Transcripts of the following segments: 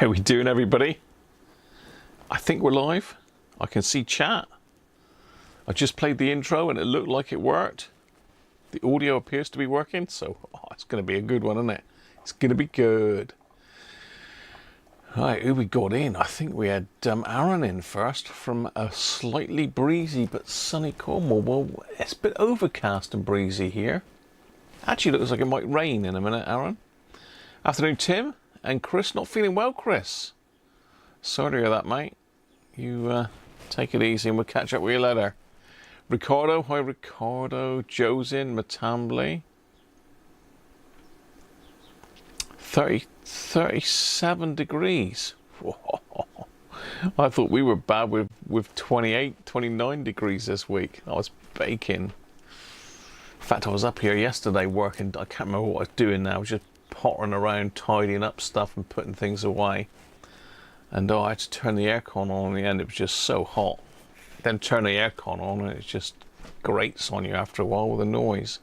How we doing, everybody? I think we're live. I can see chat. I just played the intro and it looked like it worked. The audio appears to be working, so it's going to be a good one, isn't it? It's going to be good. Right, who we got in? I think we had Aaron in first from a slightly breezy but sunny Cornwall. Well, it's a bit overcast and breezy here. Actually, looks like it might rain in a minute, Aaron. Afternoon, Tim. And Chris, not feeling well, Chris. Sorry to hear that, mate. You take it easy and we'll catch up with you later. Ricardo, hi Ricardo. Joe's in, Matambly. 37 degrees. Whoa. I thought we were bad with 28, 29 degrees this week. I was baking. In fact, I was up here yesterday working. I can't remember what I was doing now. I was just pottering around, tidying up stuff and putting things away. And I had to turn the aircon on in the end. It was just so hot. Then turn the aircon on and it just grates on you after a while with the noise.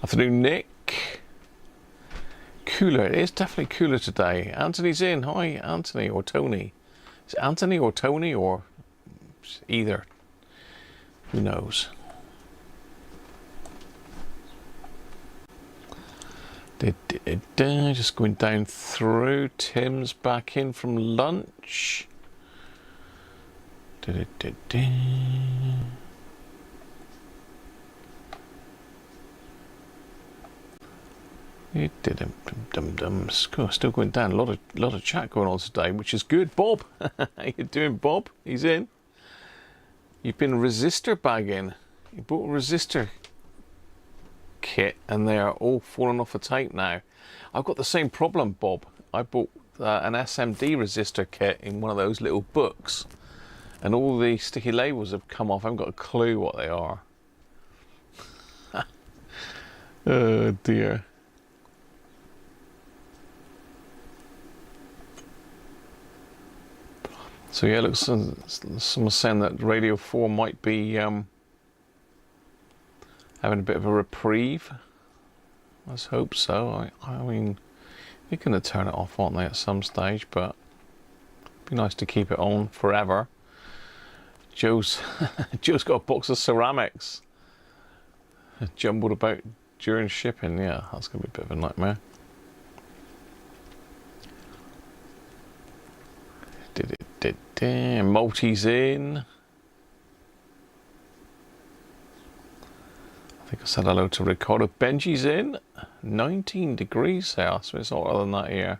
Afternoon, Nick. Cooler. It is definitely cooler today. Anthony's in. Hi, Anthony or Tony. Is it Anthony or Tony or either? Who knows? Just going down through. Tim's back in from lunch. Still going down. A lot of chat going on today, which is good. Bob, how you doing, Bob? He's in. You've been resistor bagging. You bought a resistor kit and they are all falling off the tape now. I've got the same problem, Bob. I bought an SMD resistor kit in one of those little books and all the sticky labels have come off. I haven't got a clue what they are. Oh dear. So yeah, looks someone's saying that Radio 4 might be having a bit of a reprieve. Let's hope so. I mean, they're going to turn it off, aren't they, at some stage? But it'd be nice to keep it on forever. Joe's got a box of ceramics jumbled about during shipping. Yeah, that's going to be a bit of a nightmare. Multi's in. I think I said hello to Ricardo. Benji's in. 19 degrees there, so it's hotter than that here.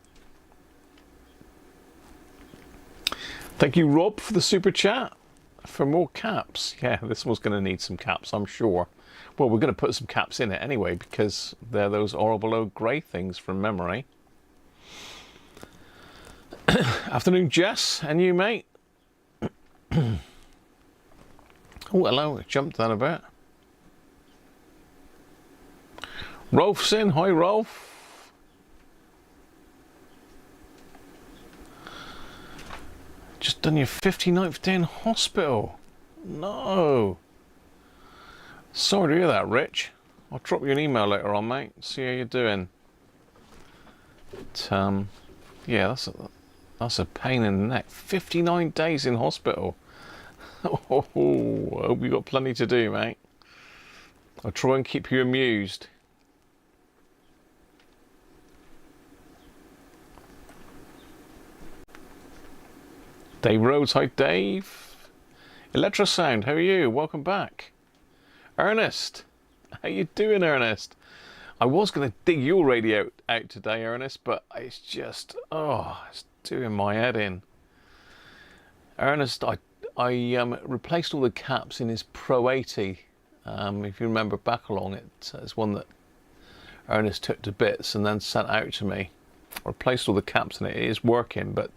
Thank you, Rob, for the super chat. For more caps. Yeah, this one's going to need some caps, I'm sure. Well, we're going to put some caps in it anyway, because they're those horrible old grey things from memory. Afternoon, Jess, and you, mate. Oh, hello, I jumped that a bit. Rolf's in. Hi, Rolf. Just done your 59th day in hospital. No. Sorry to hear that, Rich. I'll drop you an email later on, mate. See how you're doing. But, yeah, that's a pain in the neck. 59 days in hospital. Oh, I hope you got plenty to do, mate. I'll try and keep you amused. Dave Rhodes, hi Dave. Electrosound, how are you? Welcome back. Ernest, how you doing, Ernest? I was going to dig your radio out today, Ernest, but it's just, it's doing my head in. Ernest, I replaced all the caps in his Pro 80. If you remember back along, it's one that Ernest took to bits and then sent out to me. I replaced all the caps in it. It is working, but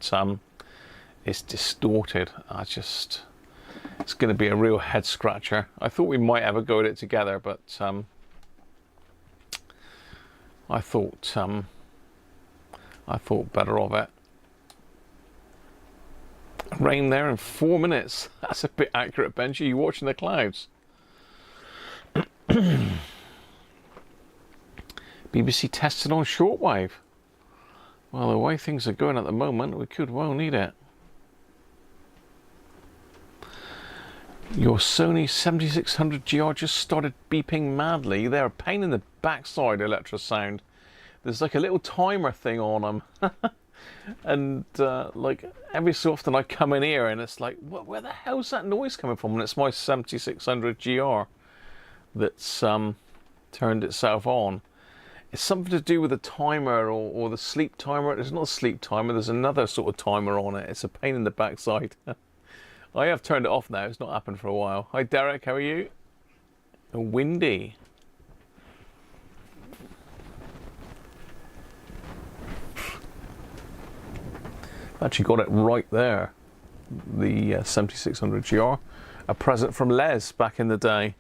it's distorted. It's going to be a real head scratcher. I thought we might have a go at it together, but I thought better of it. Rain there in 4 minutes. That's a bit accurate, Benji. You watching the clouds? BBC tested on shortwave. Well, the way things are going at the moment, we could well need it. Your Sony 7600GR just started beeping madly. They're a pain in the backside, Electrosound. There's like a little timer thing on them. And like every so often I come in here and it's like, where the hell's that noise coming from? And it's my 7600GR that's turned itself on. It's something to do with the timer or the sleep timer. There's not a sleep timer, there's another sort of timer on it. It's a pain in the backside. I have turned it off now, it's not happened for a while. Hi Derek, how are you? Windy. Actually got it right there, the 7600GR. A present from Les back in the day.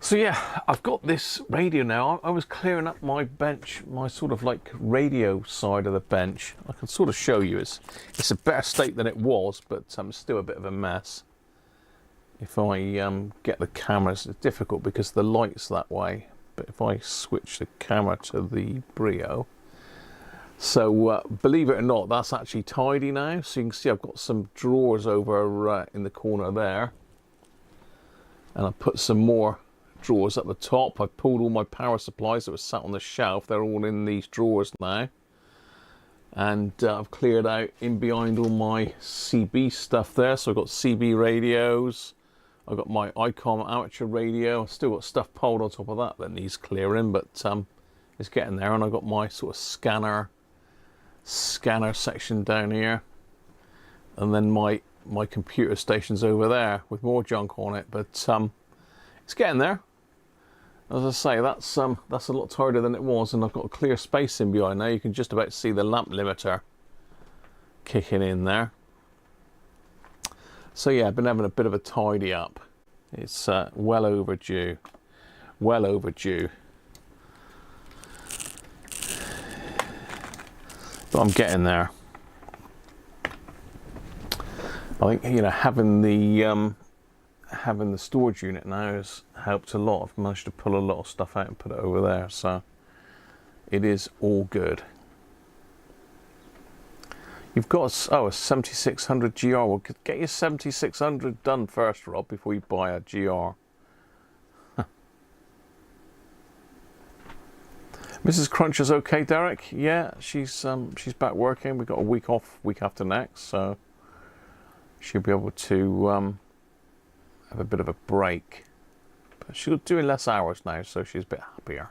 So yeah, I've got this radio now. I was clearing up my bench, my sort of like radio side of the bench. I can sort of show you. It's a better state than it was, but still a bit of a mess. If I get the cameras, it's difficult because the light's that way. But if I switch the camera to the Brio, so believe it or not, that's actually tidy now. So you can see I've got some drawers over in the corner there, and I put some more drawers at the top. I pulled all my power supplies that were sat on the shelf. They're all in these drawers now, and I've cleared out in behind all my CB stuff there. So I've got CB radios, I've got my ICOM amateur radio. I've still got stuff piled on top of that needs clearing, but it's getting there. And I've got my sort of scanner section down here, and then my computer station's over there with more junk on it, but it's getting there. As I say, that's a lot tighter than it was, and I've got a clear space in behind now. You can just about see the lamp limiter kicking in there. So yeah, I've been having a bit of a tidy up. It's well overdue. Well overdue. But I'm getting there. I think, you know, having the storage unit now has helped a lot. I've managed to pull a lot of stuff out and put it over there, so it is all good. You've got a 7600GR. Well, get your 7600 done first, Rob, before you buy a GR. Mrs. Cruncher's okay, Derek? Yeah, she's back working. We've got a week off week after next, so she'll be able to have a bit of a break. But she's doing less hours now, so she's a bit happier.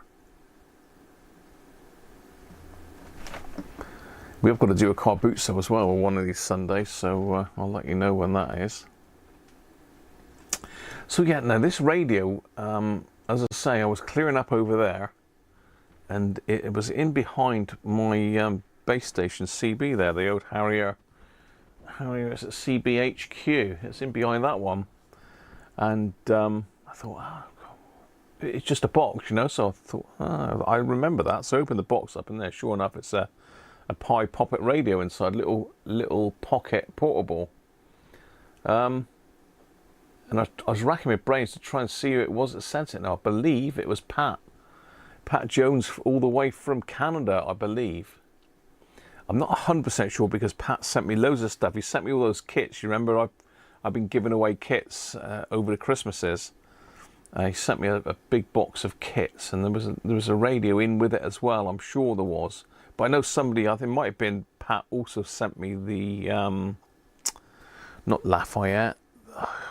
We've got to do a car boot sale as well on one of these Sundays, so I'll let you know when that is. So yeah, now this radio, as I say, I was clearing up over there, and it was in behind my base station CB there, the old Harrier is it CBHQ? It's in behind that one, and I thought, oh, it's just a box, you know. So I thought, oh, I remember that. So I opened the box up, and there, sure enough, it's a Pye Poppet radio inside, little pocket portable. And I was racking my brains to try and see who it was that sent it. Now I believe it was Pat Jones, all the way from Canada, I believe. I'm not 100% sure because Pat sent me loads of stuff. He sent me all those kits. You remember I've been giving away kits over the Christmases. He sent me a big box of kits, and there was a radio in with it as well. I'm sure there was. But I know somebody, I think it might have been Pat, also sent me the, not Lafayette,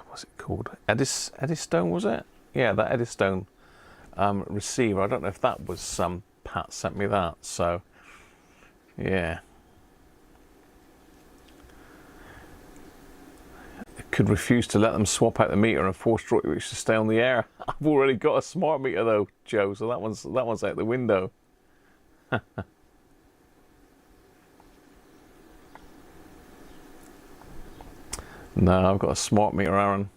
what's it called? Eddystone, was it? Yeah, that Eddystone receiver. I don't know if that was Pat sent me that, so yeah. I could refuse to let them swap out the meter and force Droidwich to stay on the air. I've already got a smart meter though, Joe, so that one's out the window. No, I've got a smart meter, Aaron.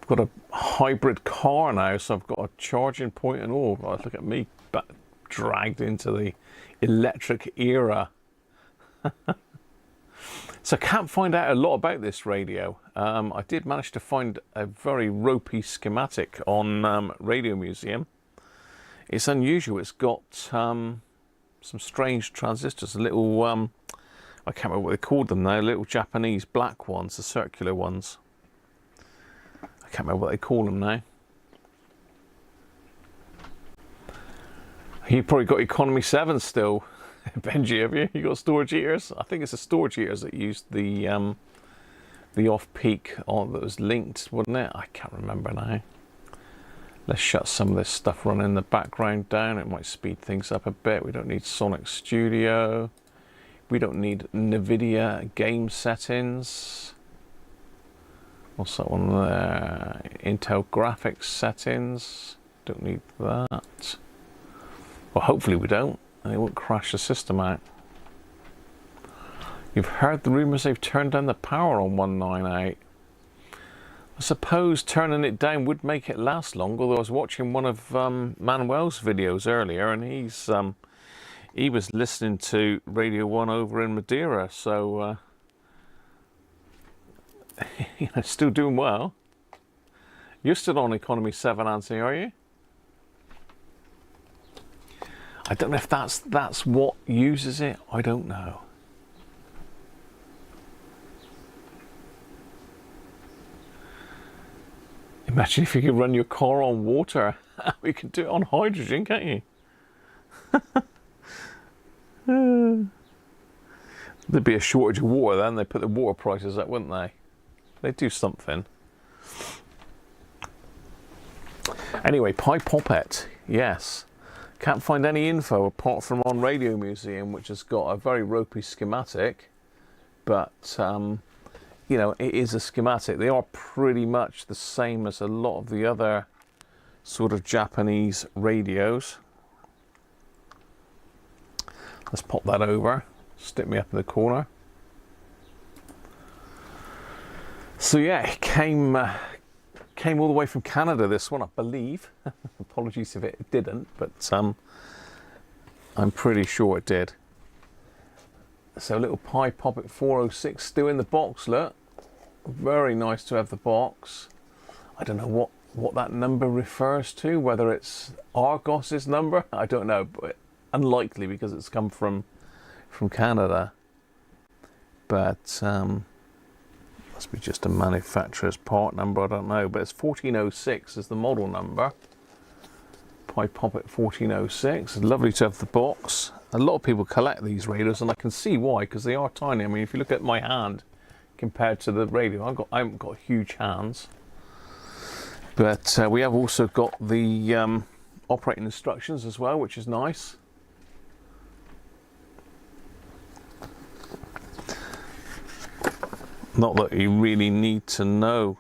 I've got a hybrid car now, so I've got a charging point and all. Oh, look at me dragged into the electric era. So I can't find out a lot about this radio. I did manage to find a very ropey schematic on Radio Museum. It's unusual. It's got some strange transistors, a little, I can't remember what they called them now, little Japanese black ones, the circular ones. I can't remember what they call them now. You probably got economy 7 still, Benji, have you? You got storage heaters? I think it's the storage heaters that used the off-peak on that was linked, wasn't it? I can't remember now. Let's shut some of this stuff running in the background down. It might speed things up a bit. We don't need Sonic Studio. We don't need NVIDIA game settings. What's that one there? Intel graphics settings. Don't need that. Well, hopefully we don't, and it won't crash the system out. You've heard the rumours they've turned down the power on 198. I suppose turning it down would make it last longer, although I was watching one of Manuel's videos earlier, and he was listening to Radio 1 over in Madeira, so you know, still doing well. You're still on economy 7, Anthony, are you? I don't know if that's what uses it. I don't know. Imagine if you could run your car on water. We could do it on hydrogen, can't you? There'd be a shortage of water then. They'd put the water prices up, wouldn't they? They'd do something. Anyway, Pye Poppet, yes. Can't find any info apart from on Radio Museum, which has got a very ropey schematic, but you know, it is a schematic. They are pretty much the same as a lot of the other sort of Japanese radios. Let's pop that over, stick me up in the corner. So yeah, it came all the way from Canada, this one, I believe. Apologies if it didn't, but I'm pretty sure it did. So a little Pye Poppet 406 still in the box, look. Very nice to have the box. I don't know what that number refers to, whether it's Argos's number, I don't know, but unlikely because it's come from Canada. But must be just a manufacturer's part number, I don't know, but it's 1406 is the model number. Pye Poppet 1406. Lovely to have the box. A lot of people collect these radios, and I can see why, because they are tiny. I mean, if you look at my hand compared to the radio, I haven't got huge hands. But we have also got the operating instructions as well, which is nice. Not that you really need to know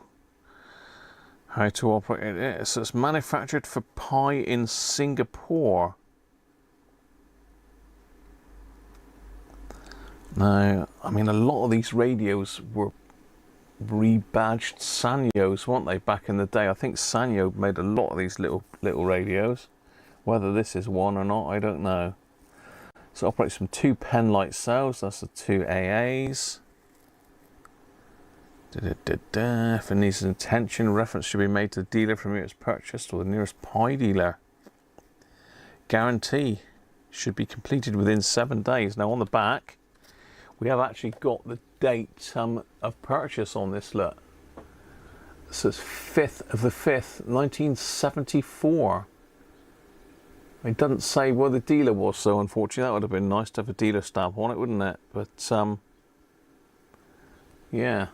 how to operate it. So it's manufactured for Pye in Singapore. Now, I mean, a lot of these radios were rebadged Sanyos, weren't they, back in the day? I think Sanyo made a lot of these little radios. Whether this is one or not, I don't know. So it operates from 2 Penlight cells. That's the 2 AAs. If it needs an attention, reference should be made to the dealer from whom it's purchased or the nearest Pye dealer. Guarantee should be completed within 7 days. Now on the back, we have actually got the date of purchase on this, look. So it's 5th of the 5th, 1974. It doesn't say where the dealer was, so unfortunately that would have been nice to have a dealer stamp on it, wouldn't it? But yeah.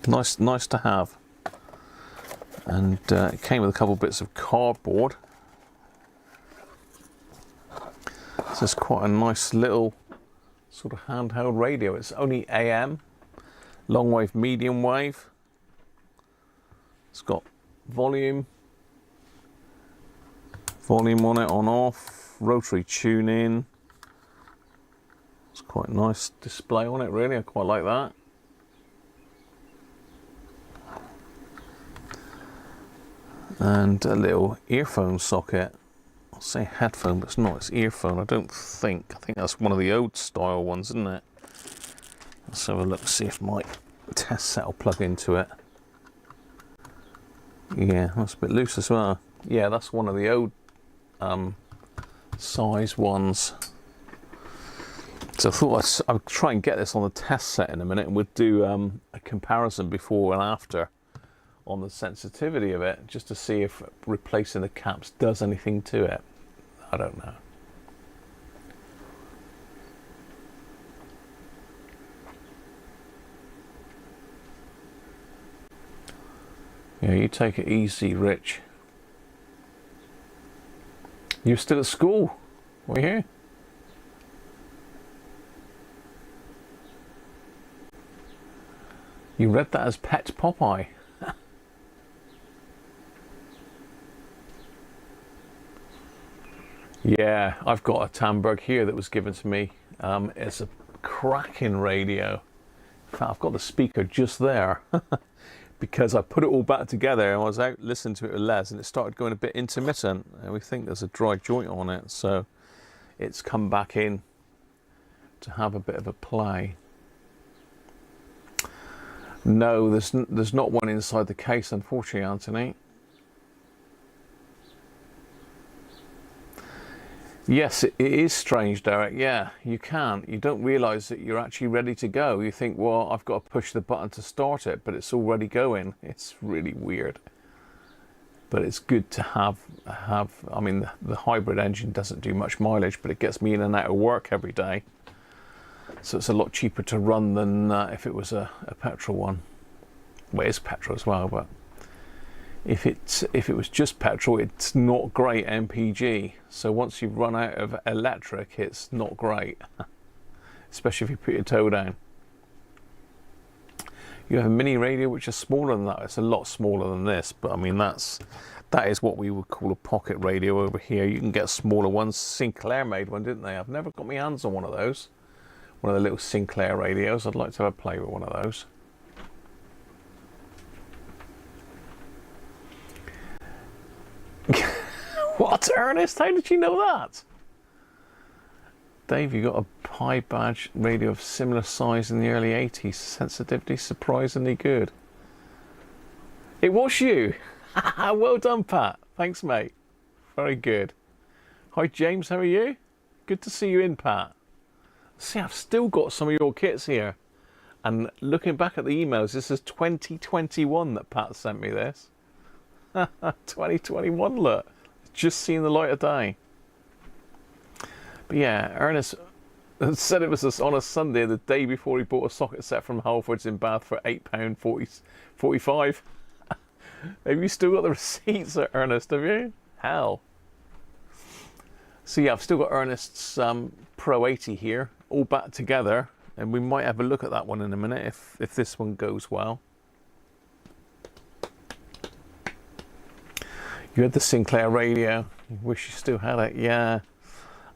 Nice to have. And it came with a couple bits of cardboard. So it's quite a nice little sort of handheld radio. It's only AM, long wave, medium wave. It's got volume on it, on off, rotary tune in. It's quite a nice display on it, really. I quite like that. And a little earphone socket. I'll say headphone, but it's not, it's earphone, I don't think. I think that's one of the old style ones, isn't it? Let's have a look, see if my test set will plug into it. Yeah, that's a bit loose as well. Yeah, that's one of the size ones. So I thought I'll try and get this on the test set in a minute, and we'll do a comparison before and after on the sensitivity of it, just to see if replacing the caps does anything to it. I don't know. Yeah, you take it easy, Rich. You're still at school, were you? You read that as Pye Poppet. Yeah, I've got a Tamberg here that was given to me. It's a cracking radio. In fact, I've got the speaker just there because I put it all back together and I was out listening to it with Les, and it started going a bit intermittent, and we think there's a dry joint on it, so it's come back in to have a bit of a play. No, there's not one inside the case, unfortunately, Anthony. Yes, it is strange, Derek. Yeah, you don't realise that you're actually ready to go. You think, well, I've got to push the button to start it, but it's already going. It's really weird. But it's good to have. I mean, the hybrid engine doesn't do much mileage, but it gets me in and out of work every day. So it's a lot cheaper to run than if it was a petrol one. Well, it's petrol as well, but if it was just petrol, it's not great MPG. So once you run out of electric, it's not great, especially if you put your toe down. You have a mini radio which is smaller than that. It's a lot smaller than this, but I mean that is what we would call a pocket radio over here. You can get smaller ones. Sinclair made one, didn't they? I've never got my hands on one of those. One of the little Sinclair radios. I'd like to have a play with one of those. What, Ernest? How did you know that? Dave, you got a Pye badge radio of similar size in the early 80s. Sensitivity surprisingly good. It was you. Well done, Pat. Thanks, mate. Very good. Hi, James. How are you? Good to see you in, Pat. See, I've still got some of your kits here. And looking back at the emails, this is 2021 that Pat sent me this. 2021, look. Just seen the light of day. But yeah, Ernest said it was on a Sunday, the day before he bought a socket set from Halfords in Bath for £8.45. Have you still got the receipts, Ernest, have you? Hell. So yeah, I've still got Ernest's Pro 80 here, all back together, and we might have a look at that one in a minute if this one goes well. You had the Sinclair radio. You wish you still had it. Yeah,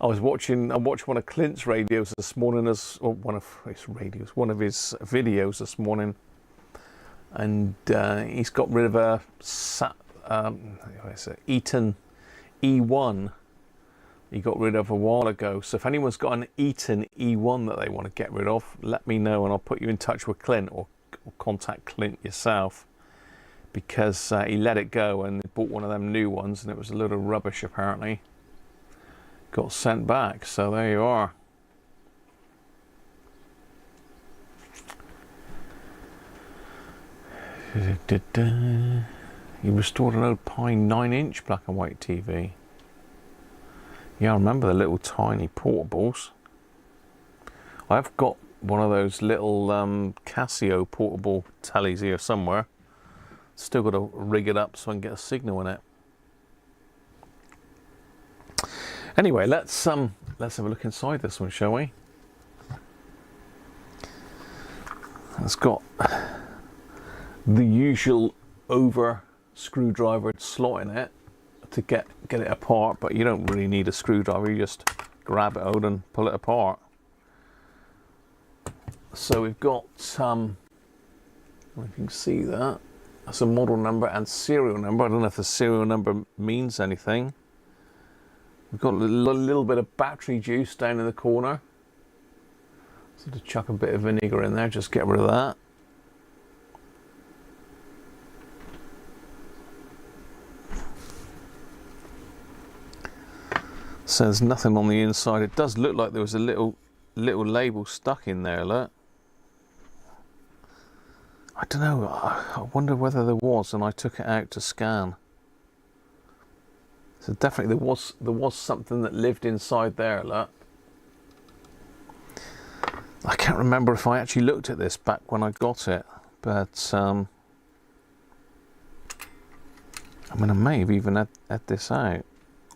I watched one of Clint's radios this morning, one of his videos this morning, and he's got rid of a Eaton E1. He got rid of a while ago. So if anyone's got an Eaton E1 that they want to get rid of, let me know and I'll put you in touch with Clint, or contact Clint yourself, because he let it go and bought one of them new ones and it was a load of rubbish apparently. Got sent back, so there you are. He restored an old Pye 9-inch black and white TV. Yeah, I remember the little tiny portables. I've got one of those little Casio portable tellies here somewhere. Still got to rig it up so I can get a signal in it. Anyway, let's have a look inside this one, shall we? It's got the usual over screwdriver slot in it to get it apart, but you don't really need a screwdriver. You just grab it out and pull it apart. So we've got if you can see that. That's a model number and serial number. I don't know if the serial number means anything. We've got a little bit of battery juice down in the corner. So to chuck a bit of vinegar in there, just get rid of that. So there's nothing on the inside. It does look like there was a little label stuck in there, look. I don't know, I wonder whether there was and I took it out to scan. So definitely there was something that lived inside there, look. I can't remember if I actually looked at this back when I got it, but I mean, I may have even had this out.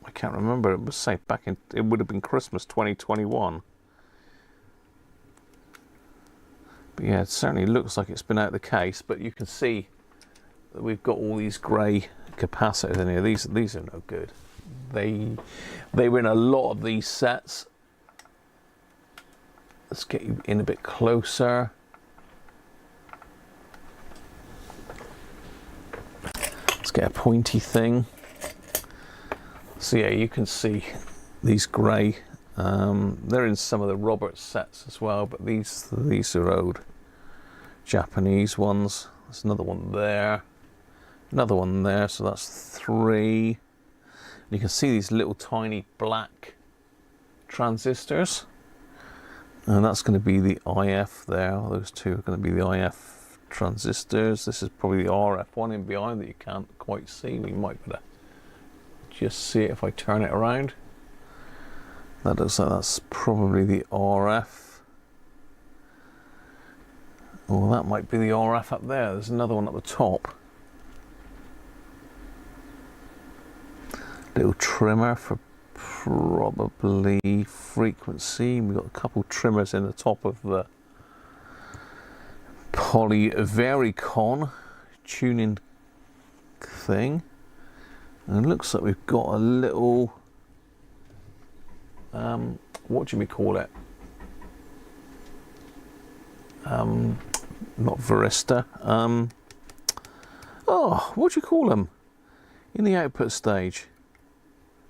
I can't remember. It was, say, back in, it would have been Christmas 2021. But yeah, it certainly looks like it's been out of the case, but you can see that we've got all these grey capacitors in here. These are no good. They were in a lot of these sets. Let's get you in a bit closer. Let's get a pointy thing. So yeah, you can see these grey. They're in some of the Roberts sets as well, but these are old Japanese ones. There's another one there, another one there, so that's 3. You can see these little tiny black transistors, and that's going to be the IF there. Those two are going to be the IF transistors. This is probably the RF one in behind that you can't quite see. We might be able to just see it if I turn it around. That looks like that's probably the RF. Oh, that might be the RF up there. There's another one at the top. Little trimmer for probably frequency. We've got a couple trimmers in the top of the polyvaricon tuning thing. And it looks like we've got a little what do we call it? Not varista. Oh, what do you call them? In the output stage.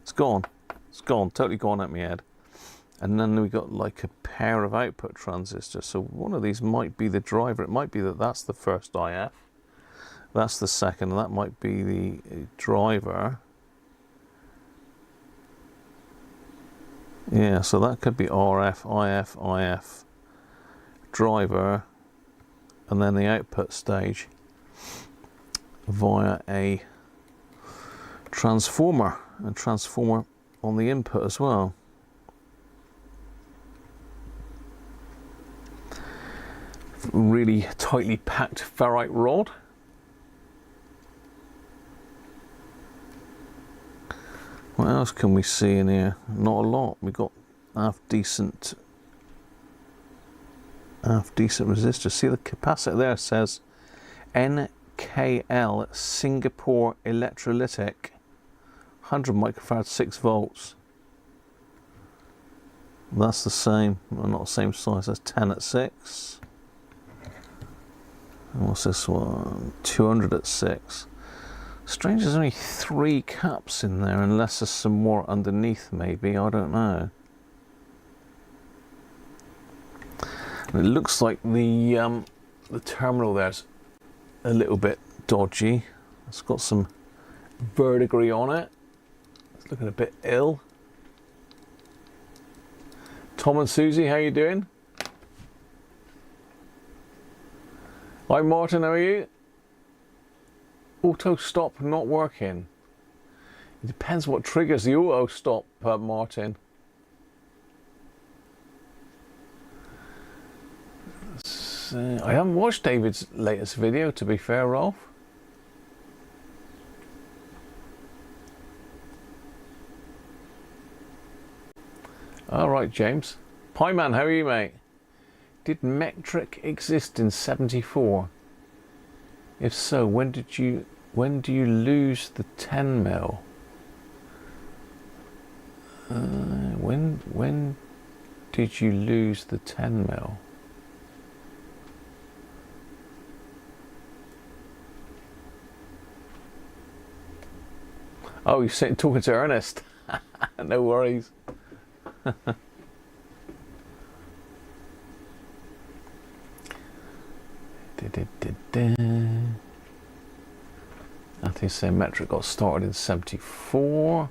It's gone. It's gone. Totally gone at my head. And then we got like a pair of output transistors. So one of these might be the driver. It might be that that's the first IF. That's the second, and that might be the driver. Yeah, so that could be RF, IF, IF, driver, and then the output stage via a transformer, and transformer on the input as well. Really tightly packed ferrite rod. What else can we see in here? Not a lot. We've got half decent resistors. See the capacitor there says NKL Singapore electrolytic, 100 microfarad, 6 volts. That's the same, well, not the same size. That's 10 at 6. And what's this one? 200 at 6. Strange, there's only 3 caps in there, unless there's some more underneath, maybe. I don't know. And it looks like the terminal there's a little bit dodgy. It's got some verdigris on it. It's looking a bit ill. Tom and Susie, how you doing? Hi Martin, how are you? Auto stop not working. It depends what triggers the auto stop, Martin. I haven't watched David's latest video, to be fair, Rolf. All right, James. Pie Man, how are you, mate? Did metric exist in '74? If so, when do you lose the 10 mil? When did you lose the 10 mil? Oh, you're sitting talking to Ernest. No worries. I think say metric got started in '74.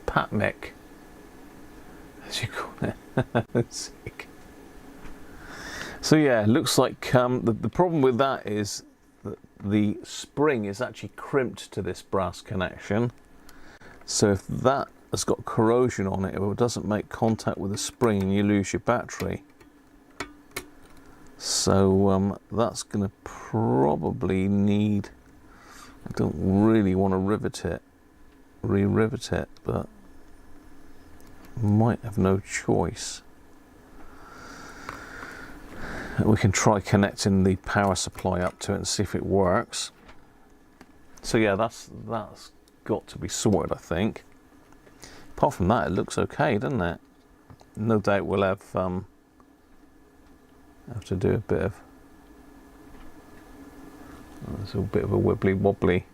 Patmick, as you call it. Sick. So yeah, looks like the problem with that is that the spring is actually crimped to this brass connection. So if that has got corrosion on it, or it doesn't make contact with the spring, and you lose your battery. So that's going to probably need, I don't really want to re-rivet it, but might have no choice. We can try connecting the power supply up to it and see if it works. So yeah, that's got to be sorted, I think. Apart from that, it looks okay, doesn't it? No doubt we'll have to do a bit of, there's a bit of a wibbly wobbly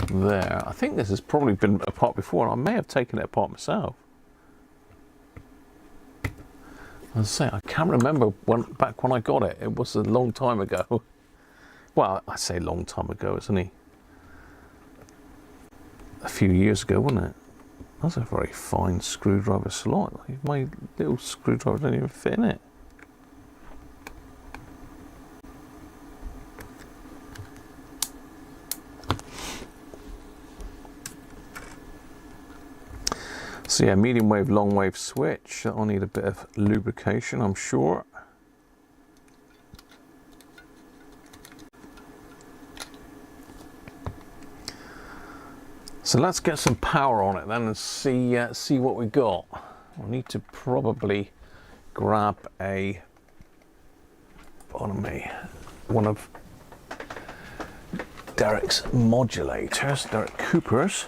there. I think this has probably been apart before, and I may have taken it apart myself. As I say, I can't remember back when I got it. It was a long time ago. Well, I say long time ago, it's only a few years ago, wasn't it? That's a very fine screwdriver slot. My little screwdriver doesn't even fit in it. So yeah, medium wave, long wave switch. That'll need a bit of lubrication, I'm sure. So let's get some power on it then and see what we got. We'll need to probably grab one of Derek's modulators, Derek Cooper's.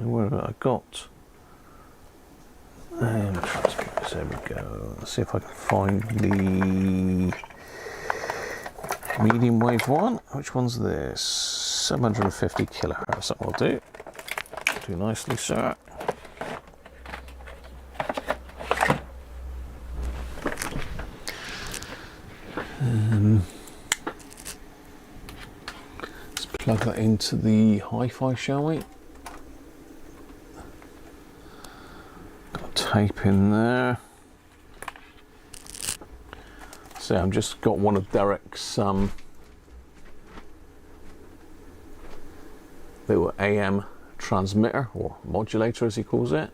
Where have I got? And transmitters, there we go. Let's see if I can find the medium wave one. Which one's this? 750 kilohertz, that will do. Do nicely, sir. Let's plug that into the hi-fi, shall we? Tape in there. So I've just got one of Derek's little AM transmitter, or modulator as he calls it.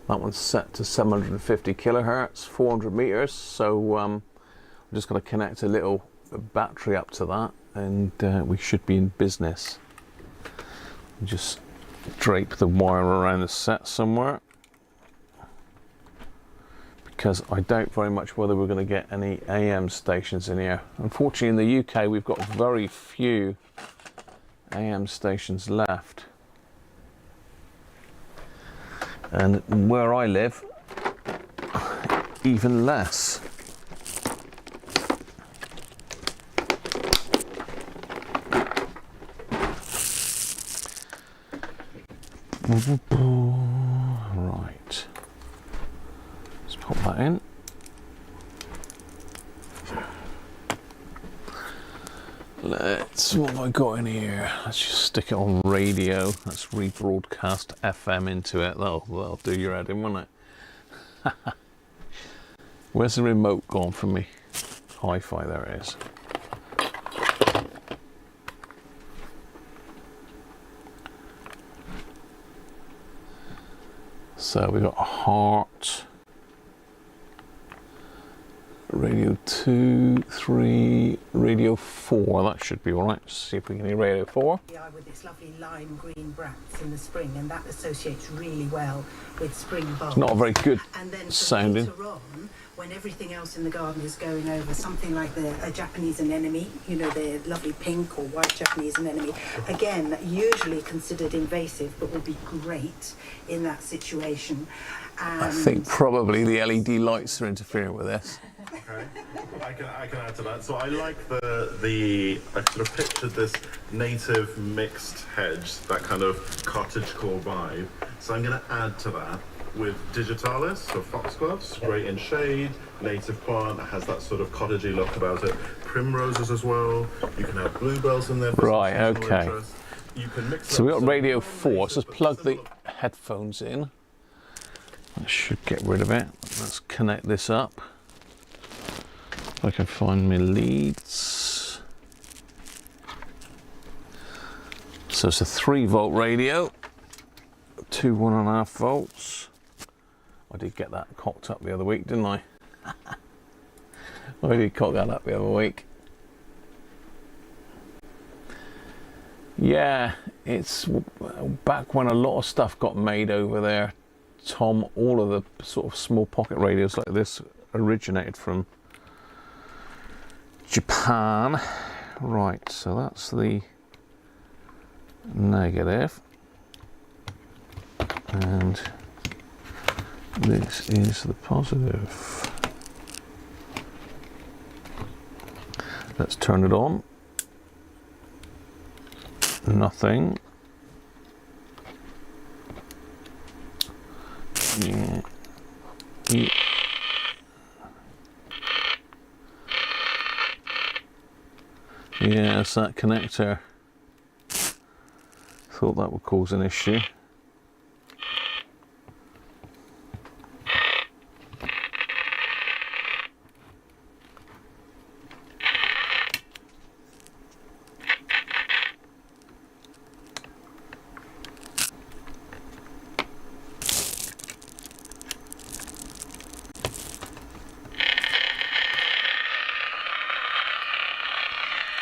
That one's set to 750 kilohertz, 400 meters. So I'm just going to connect a little battery up to that, and we should be in business. Just drape the wire around the set somewhere, because I doubt very much whether we're going to get any AM stations in here. Unfortunately, in the UK, we've got very few AM stations left. And where I live, even less. Right. Pop that in. What have I got in here? Let's just stick it on radio. Let's rebroadcast FM into it. That'll do your head in, won't it? Where's the remote gone from me? Hi-fi, there it is. So we've got a heart. Radio 2, 3, radio 4, that should be alright. See if we can hear radio 4. Yeah, with this lovely lime green bracts in the spring, and that associates really well with spring bulbs. Not a very good and then sounding. Later on, when everything else in the garden is going over, something like a Japanese anemone, you know, the lovely pink or white Japanese anemone, again, usually considered invasive, but will be great in that situation. And I think probably the LED lights are interfering with this. Okay, I can add to that. So I like I sort of pictured this native mixed hedge, that kind of cottagecore vibe. So I'm going to add to that with digitalis, so foxgloves, great in shade, native plant, it has that sort of cottagey look about it. Primroses as well. You can have bluebells in there for Right, some seasonal okay. interest. You can mix So we up got some radio 4. non-native, Let's just but plug the similar- headphones in. That should get rid of it. Let's connect this up. If I can find my leads. So it's a 3-volt radio. 2 1.5 volts. I did get that cocked up the other week, didn't I? I did cock that up the other week. Yeah, it's back when a lot of stuff got made over there, Tom. All of the sort of small pocket radios like this originated from Japan. Right, so that's the negative. And this is the positive. Let's turn it on. Nothing. Yeah. Yeah. Yeah, it's that connector. Thought that would cause an issue.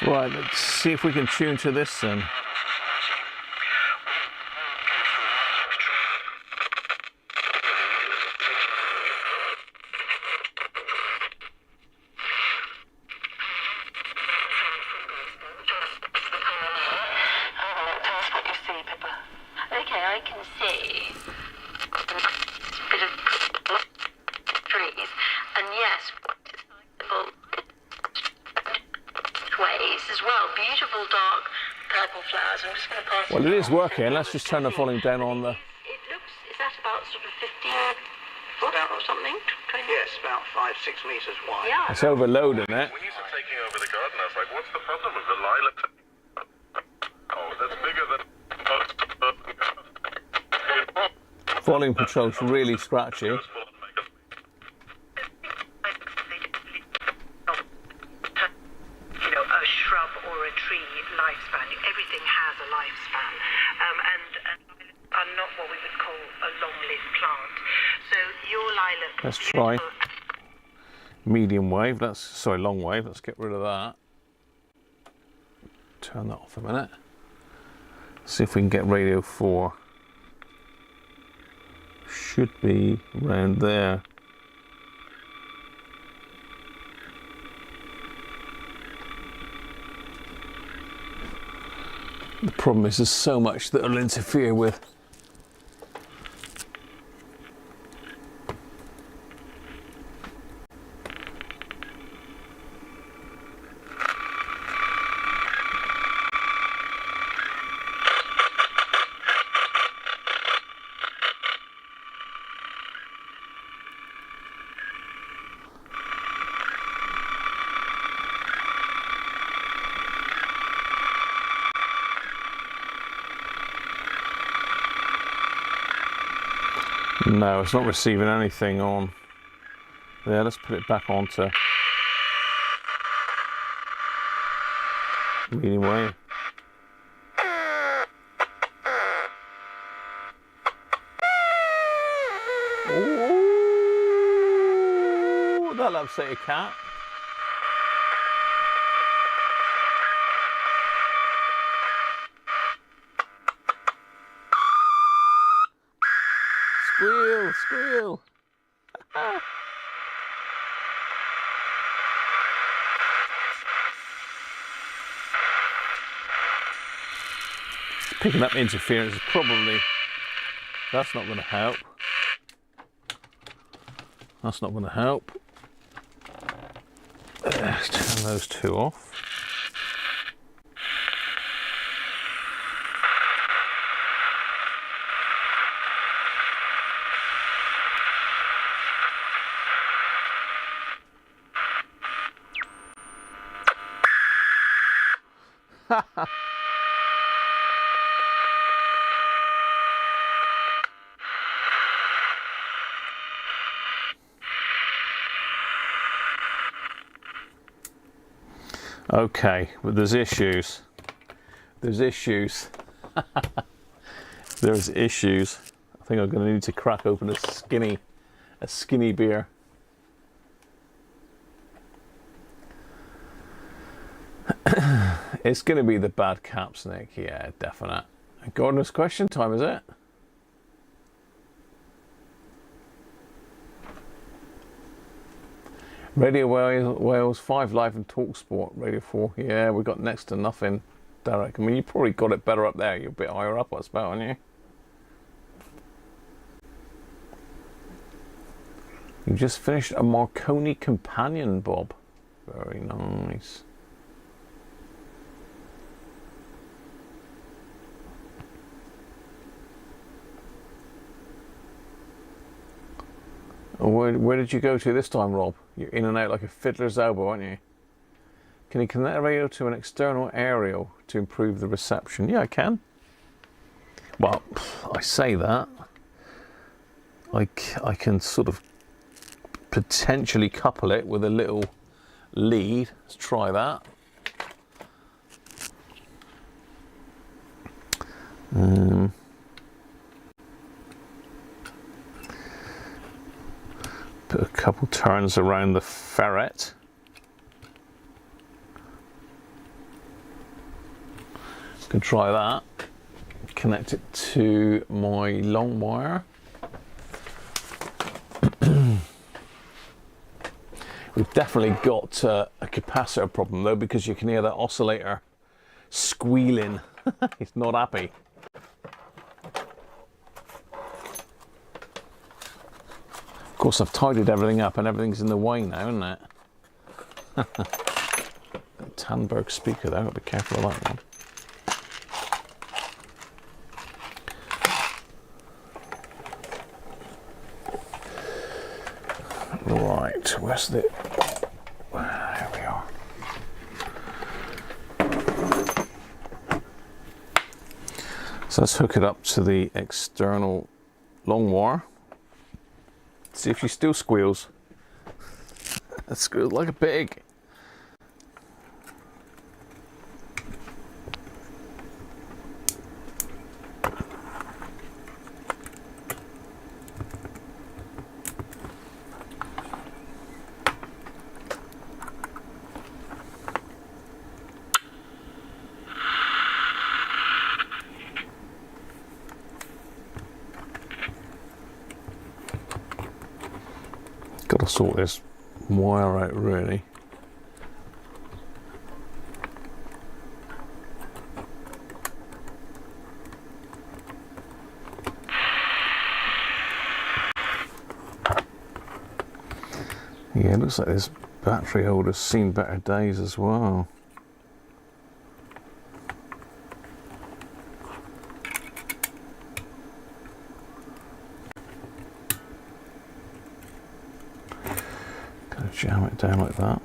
Right, let's see if we can tune to this then. That's what you see, Pippa. Okay, I can see a bit of trees, and yes, ways as well. Beautiful dark purple flowers. I'm just going to pass. Well, it is working. Let's just turn the volume down on the. It looks. Is that about sort of 15 foot or something? 20? Yes, about 5-6 meters wide. Yeah. It's overloading it. When you said taking over the garden, I was like, what's the problem with the lilac? Oh, that's bigger than... Volume control's really scratchy. You know, a shrub or a tree lifespan. Everything has a lifespan, and are not what we would call a long-lived plant. So your lilac. Let's try medium wave. Sorry, long wave. Let's get rid of that. Turn that off a minute. See if we can get radio 4. Should be around there. The problem is there's so much that will interfere with. No, it's not receiving anything on there. Let's put it back onto medium wave. Ooh, that'll upset a cat. Squeal, squeal. Picking up interference is probably, that's not going to help. That's not going to help. Let's turn those two off. Okay, but there's issues. There's issues. There's issues. I think I'm going to need to crack open a skinny beer. It's going to be the bad caps, Nick. Yeah, definite. Gardner's question time, is it? Radio Wales 5 live and talk sport. Radio 4. Yeah, we got next to nothing, Derek. I mean, you probably got it better up there. You're a bit higher up, I suppose, aren't you? You just finished a Marconi companion, Bob. Very nice. Where did you go to this time, Rob? You're in and out like a fiddler's elbow, aren't you? Can you connect the radio to an external aerial to improve the reception? Yeah, I can. Well, I say that. I can sort of potentially couple it with a little lead. Let's try that. Put a couple turns around the ferret. Can try that. Connect it to my long wire. We've definitely got a capacitor problem though, because you can hear that oscillator squealing. He's not happy. Of course, I've tidied everything up and everything's in the way now, isn't it? Tandberg speaker though, I'll be careful of that one. Right, where's the... There we are. So let's hook it up to the external long wire. See if she still squeals. It squeals like a pig. Got to sort this wire out really. Yeah, it looks like this battery holder's seen better days as well. Jam it down like that.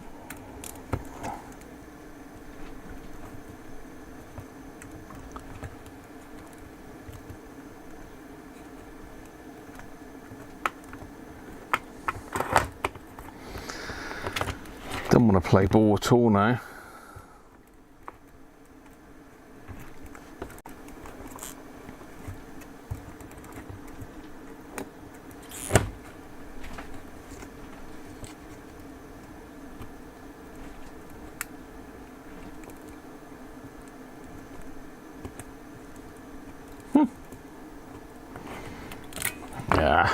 Don't want to play ball at all now. Yeah.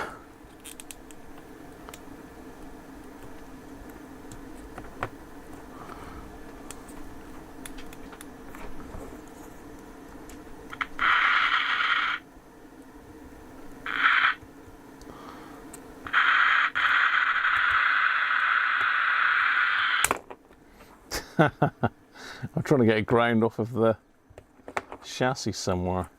I'm trying to get it ground off of the chassis somewhere.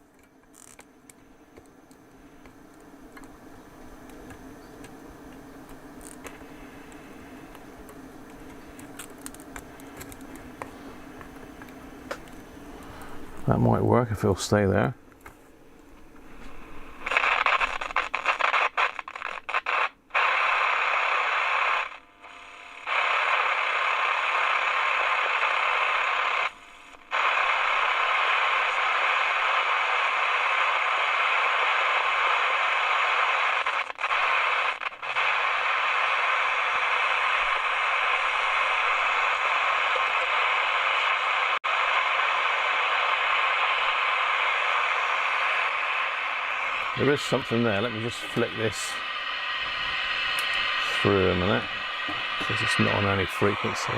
That might work if it'll stay there. There is something there. Let me just flick this through a minute, because it's not on any frequency.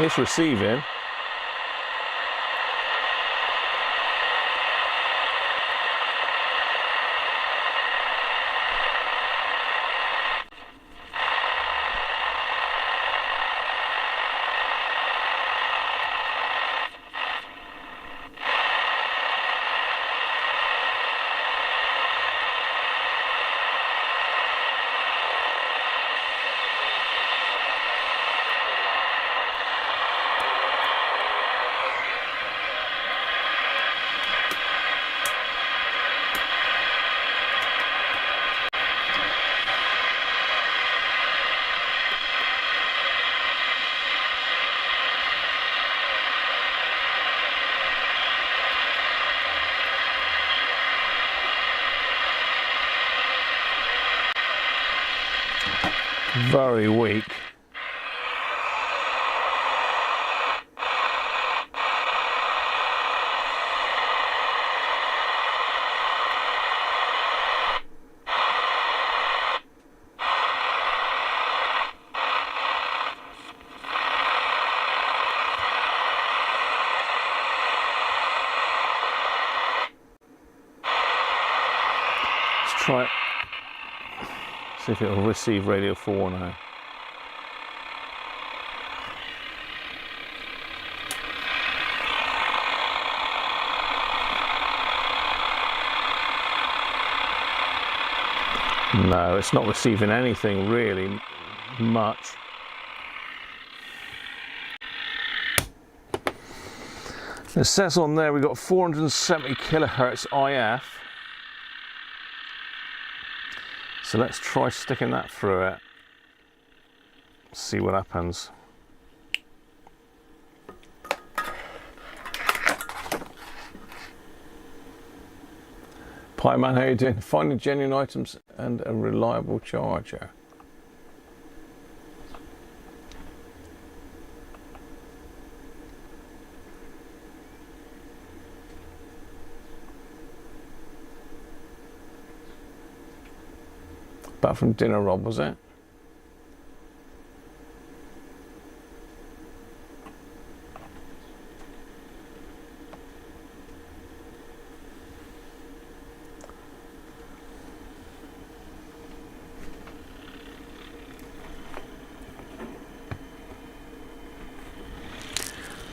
It's receiving. Very weak. Let's try it. See if it will receive radio 4 now. No, it's not receiving anything really much. It says on there we've got 470 kilohertz IF. So let's try sticking that through it. See what happens. Pye man, how you doing? Finding genuine items and a reliable charger. Back from dinner, Rob, was it?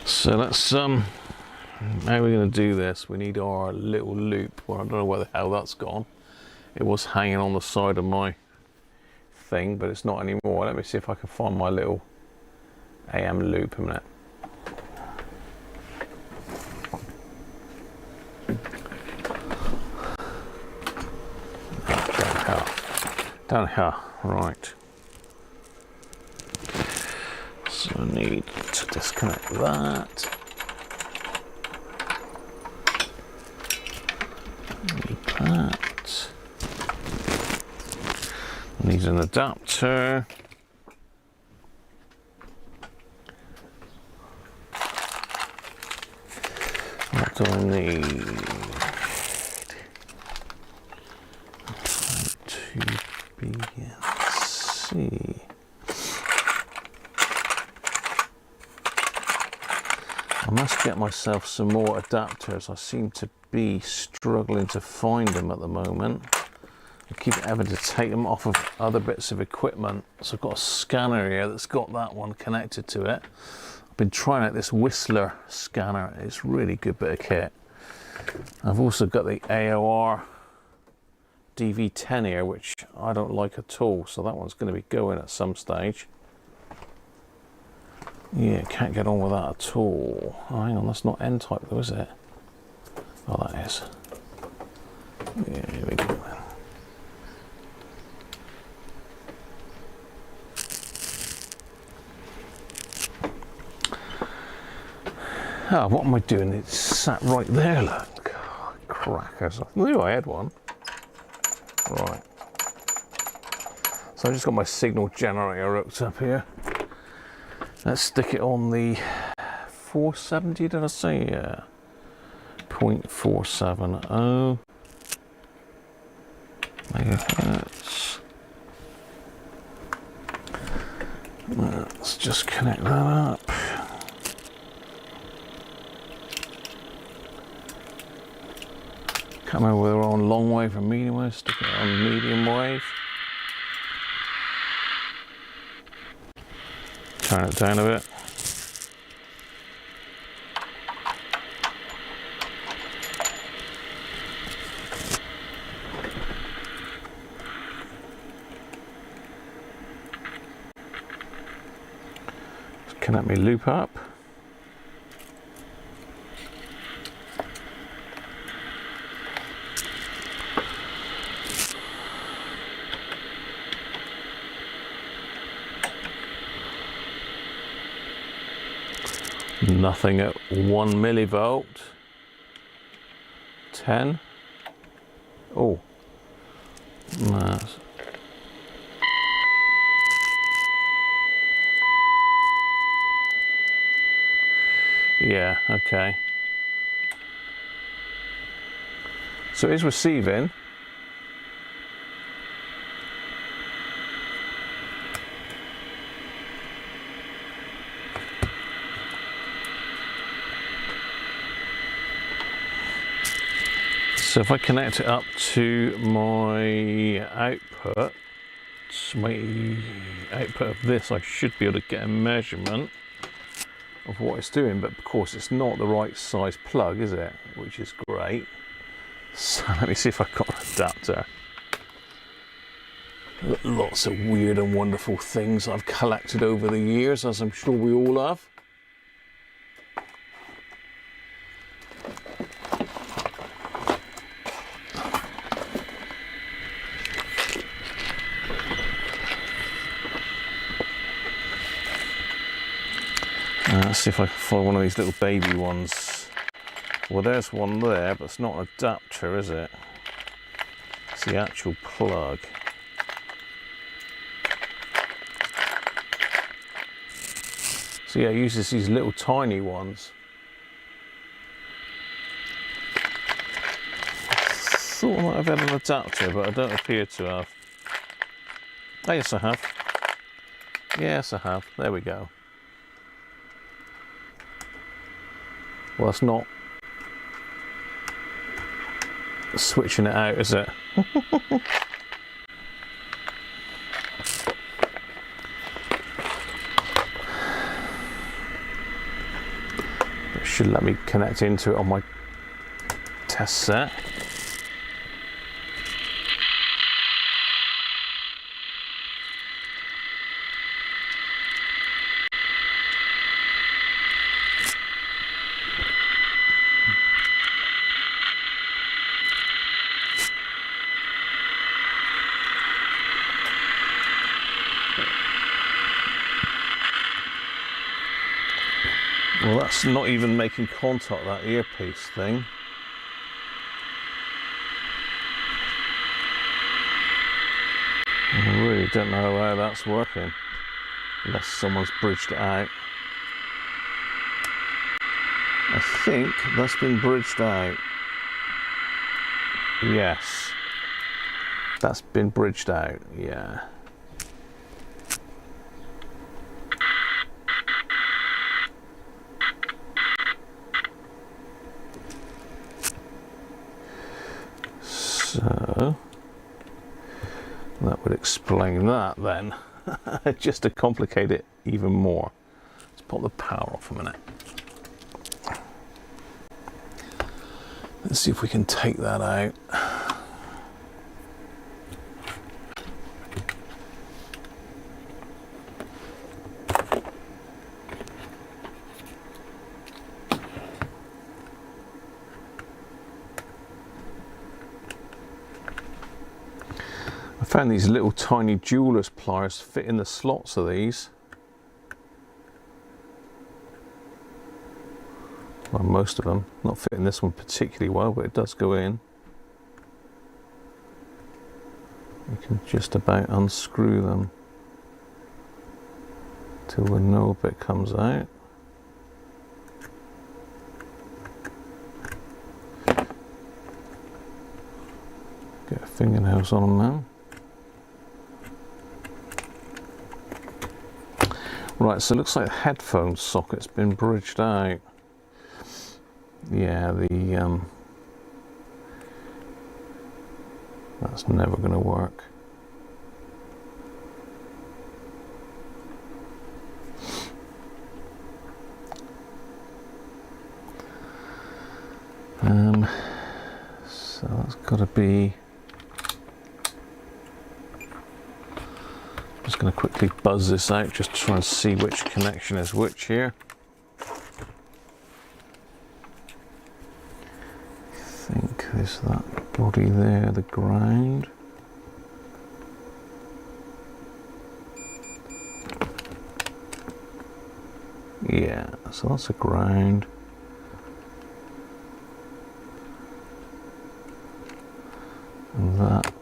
So let's how are we going to do this? We need our little loop. Well, I don't know where the hell that's gone. It was hanging on the side of my thing, but it's not anymore. Let me see if I can find my little AM loop a minute. Down here, right. So I need to disconnect that. Need that. Need an adapter. What do I need? To B and C. I must get myself some more adapters. I seem to be struggling to find them at the moment. I keep having to take them off of other bits of equipment. So I've got a scanner here that's got that one connected to it. I've been trying out this Whistler scanner. It's a really good bit of kit. I've also got the AOR DV10 here, which I don't like at all. So that one's going to be going at some stage. Yeah, can't get on with that at all. Oh, hang on, that's not N-type though, is it? Oh, that is. Yeah, here we go then. Oh, what am I doing? It's sat right there, look. Oh, crackers. I knew I had one. Right. So I just got my signal generator hooked up here. Let's stick it on the 470, did I say? Yeah. 0.470 megahertz. Let's just connect that up. Can't remember whether we're on long wave or medium wave. Stick it on medium wave. Turn it down a bit. Just connect my loop up. Nothing at 1 millivolt. 10. Oh. Nice. Yeah, okay. So it's receiving. So if I connect it up to my output of this, I should be able to get a measurement of what it's doing, but of course it's not the right size plug, is it? Which is great. So let me see if I've got an adapter. Lots of weird and wonderful things I've collected over the years, as I'm sure we all have. Let's see if I can find one of these little baby ones. Well, there's one there, but it's not an adapter, is it? It's the actual plug. So yeah, it uses these little tiny ones. Thought I might have had an adapter, but I don't appear to have. Oh, yes, I have. Yes, I have. There we go. Well, that's not switching it out, is it? It should let me connect into it on my test set. Well, that's not even making contact, that earpiece thing. I really don't know how that's working, unless someone's bridged it out. I think that's been bridged out. Yes. That's been bridged out, yeah. So That would explain that then, just to complicate it even more. Let's pop the power off a minute. Let's see if we can take that out. I found these little tiny jeweler's pliers fit in the slots of these. Well, most of them. Not fitting this one particularly well, but it does go in. You can just about unscrew them till the nose bit comes out. Get fingernails on them now. Right, so it looks like the headphone socket's been bridged out. Yeah, that's never going to work. So that's got to be. I'm just going to quickly buzz this out just to try and see which connection is which here. I think there's that body there, the ground. Yeah, so that's a ground. And that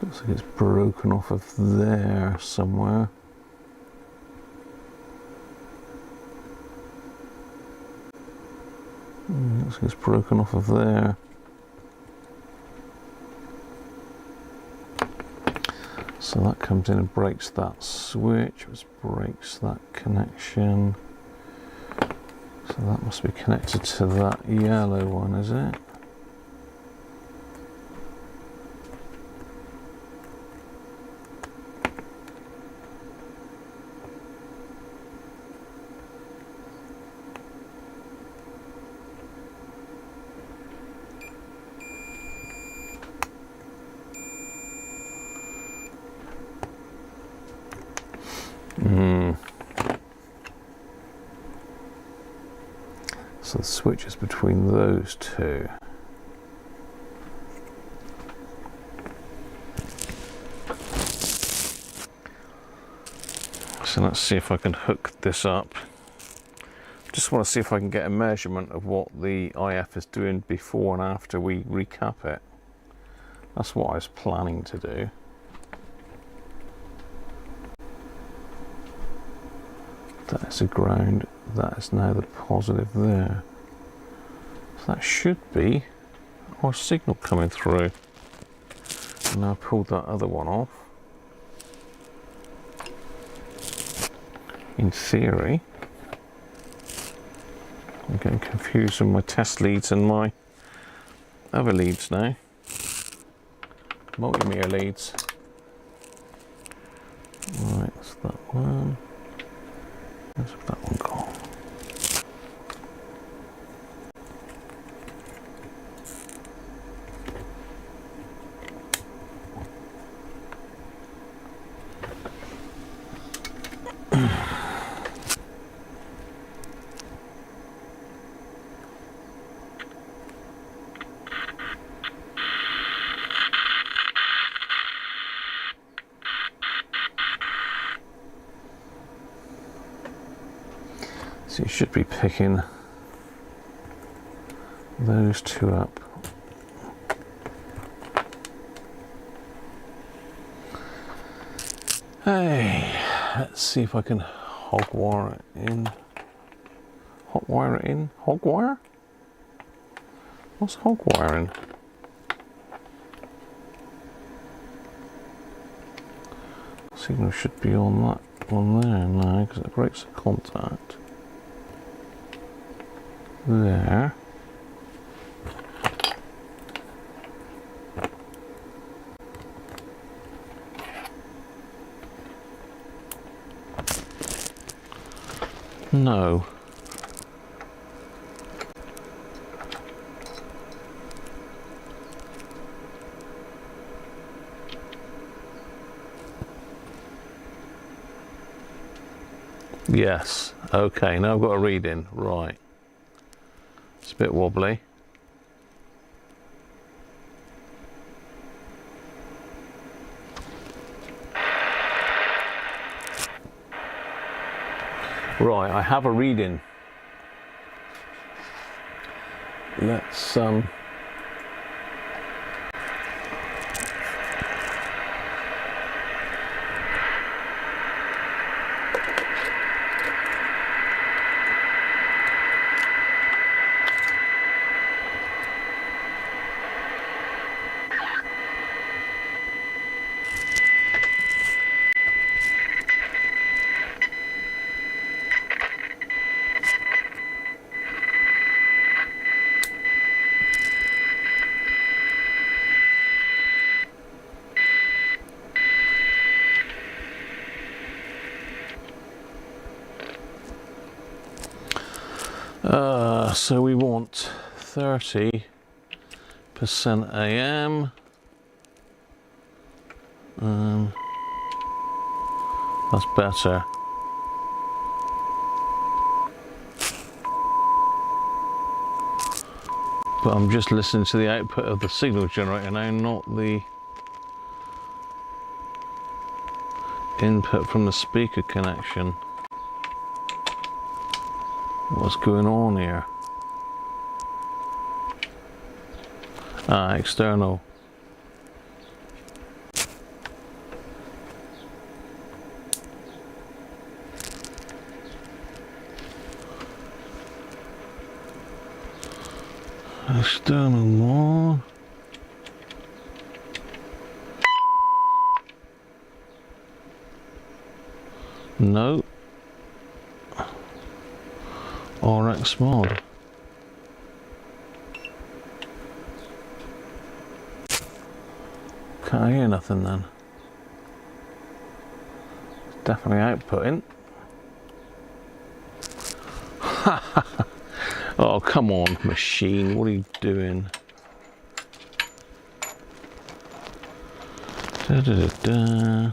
looks like it's broken off of there somewhere. Looks like it's broken off of there. So that comes in and breaks that switch, which breaks that connection. So that must be connected to that yellow one, is it? So the switch is between those two. So let's see if I can hook this up. Just want to see if I can get a measurement of what the IF is doing before and after we recap it. That's what I was planning to do. That is a ground, that is now the positive there. So that should be our signal coming through. And now I pulled that other one off. In theory, I'm getting confused with my test leads and my other leads now. Multimeter leads. Right, that's that one. Where's that one gone? So you should be picking those two up. Hey, let's see if I can hog wire it in. Hot wire it in? Hog wire? What's hog wiring? Signal should be on that one there now because it breaks the contact. There. No. Yes. Okay, now I've got a reading. Right. It's a bit wobbly. Right, I have a reading. Let's so we want 30% AM. That's better. But I'm just listening to the output of the signal generator now, not the input from the speaker connection. What's going on here? Ah, external. External more. No. RX mod. Can't hear nothing then. Definitely outputting. Oh, come on, machine. What are you doing? Da, da, da, da.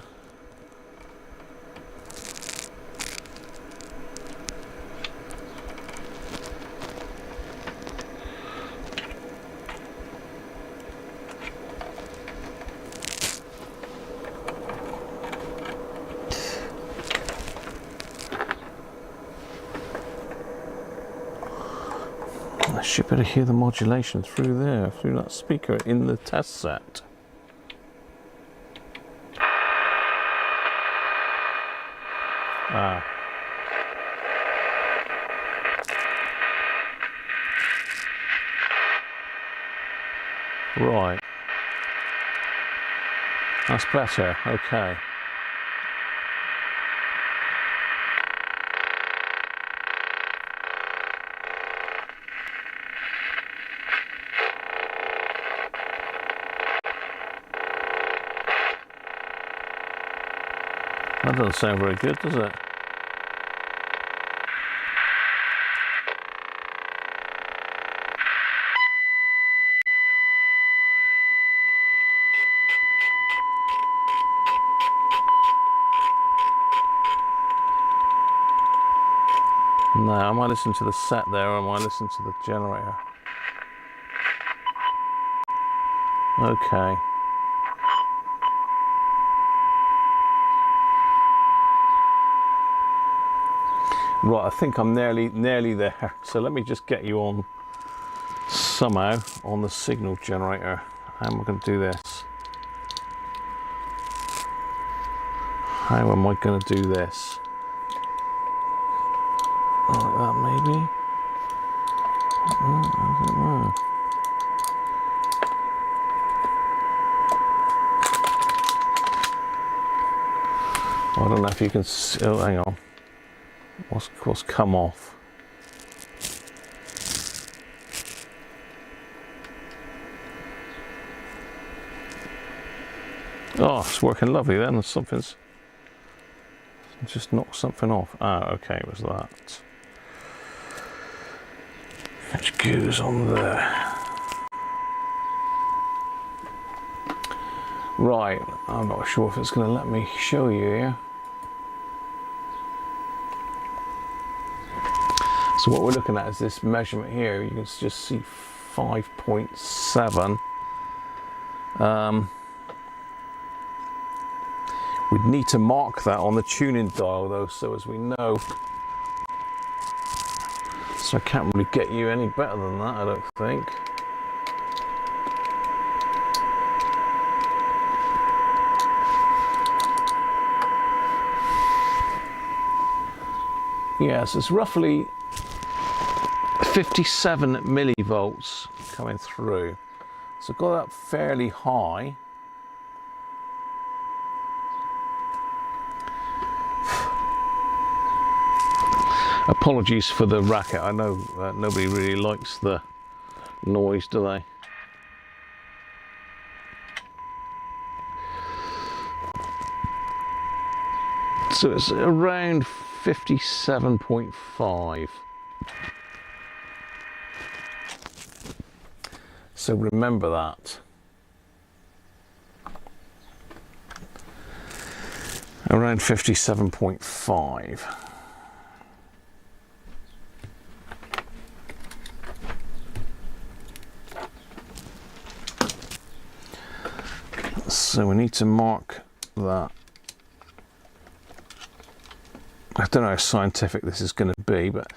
I should better hear the modulation through there, through that speaker in the test set. Ah. Right. That's better, okay. That doesn't sound very good, does it? No, I might listen to the set there, or I might listen to the generator. Okay. Right, I think I'm nearly there. So let me just get you on somehow on the signal generator. How am I going to do this? How am I going to do this? Like that, maybe? I don't know. I don't know if you can see. Oh, hang on. What's come off? Oh, it's working lovely then. Something's just knocked something off. Ah, okay, it was that. which goes on there. Right, I'm not sure if it's going to let me show you here. So what we're looking at is this measurement here. You can just see 5.7. We'd need to mark that on the tuning dial though, so as we know. So I can't really get you any better than that, I don't think. Yes, it's roughly 57 millivolts coming through. So got that fairly high. Apologies for the racket. I know nobody really likes the noise, do they? So it's around 57.5. So remember that. Around 57.5. So we need to mark that. I don't know how scientific this is going to be, but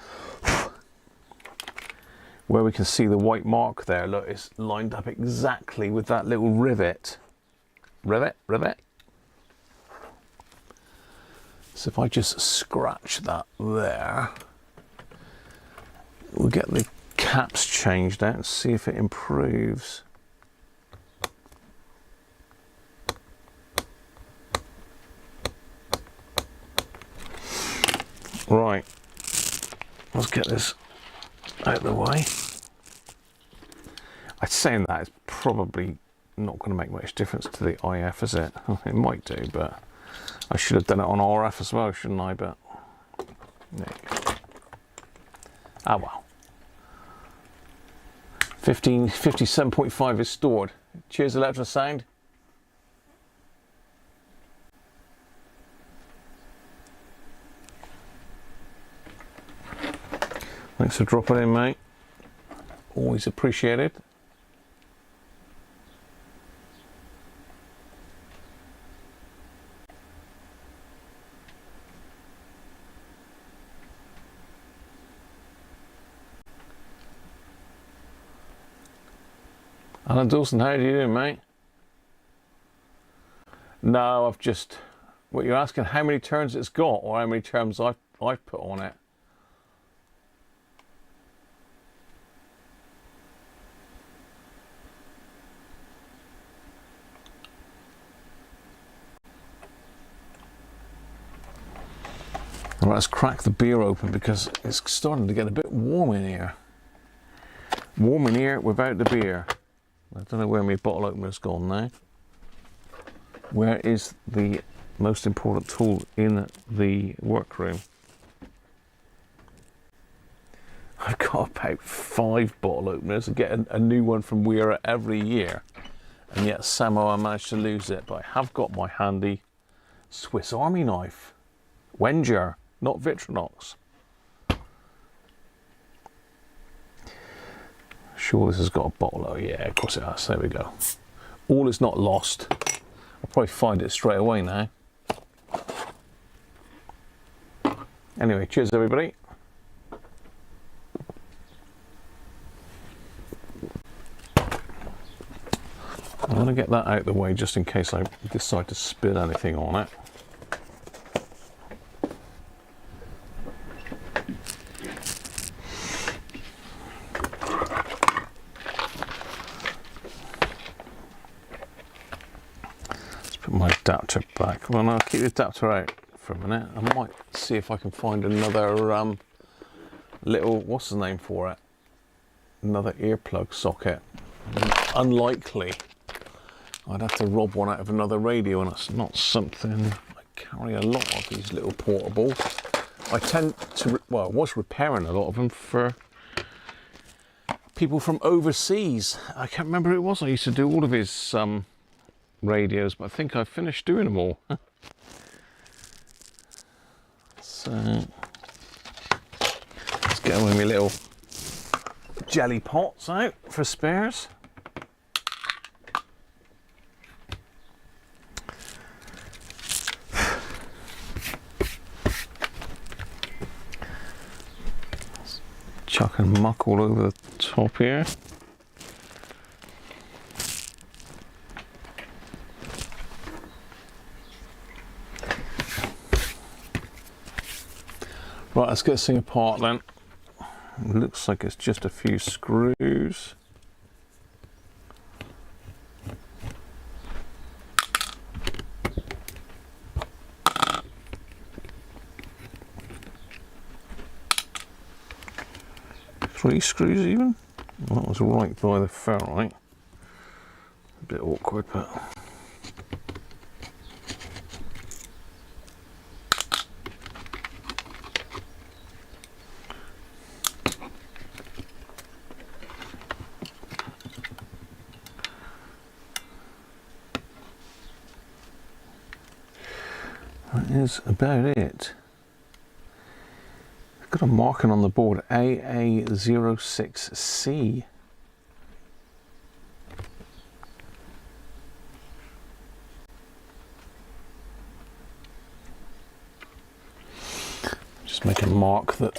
where we can see the white mark there, look, it's lined up exactly with that little rivet. Rivet. So if I just scratch that there, we'll get the caps changed out and see if it improves. Right, let's get this out of the way. I'd say that it's probably not going to make much difference to the IF, is it? It might do, but I should have done it on RF as well, shouldn't I? But no. Ah well. 57.5 is stored. Cheers, Electro Sound. Thanks for dropping in, mate. Always appreciated. Alan Dawson, how are you doing, mate? No, I've just... What, you're asking how many turns it's got, or how many terms I've put on it? Right, let's crack the beer open because it's starting to get a bit warm in here. Warm in here without the beer. I don't know where my bottle opener's gone now. Where is the most important tool in the workroom? I've got about 5 bottle openers. I get a new one from Weir every year. And yet somehow I managed to lose it. But I have got my handy Swiss Army knife. Wenger. Not Victronox. Sure this has got a bottle. Oh yeah, of course it has. There we go. All is not lost. I'll probably find it straight away now. Anyway, cheers everybody. I want to get that out of the way just in case I decide to spill anything on it. My adapter back. Well, no, I'll keep the adapter out for a minute. I might see if I can find another little, what's the name for it? Another earplug socket. Unlikely. I'd have to rob one out of another radio, and it's not something I carry a lot of, these little portables. I tend to, well, I was repairing a lot of them for people from overseas. I can't remember who it was. I used to do all of his radios, but I think I finished doing them all. So let's get one of my little jelly pots out for spares. Chucking muck all over the top here. Right, let's get this thing apart then. It looks like it's just a few screws. Three screws even? Well, that was right by the ferrite. A bit awkward, but... that is about it. Got a marking on the board, AA06C. Just make a mark that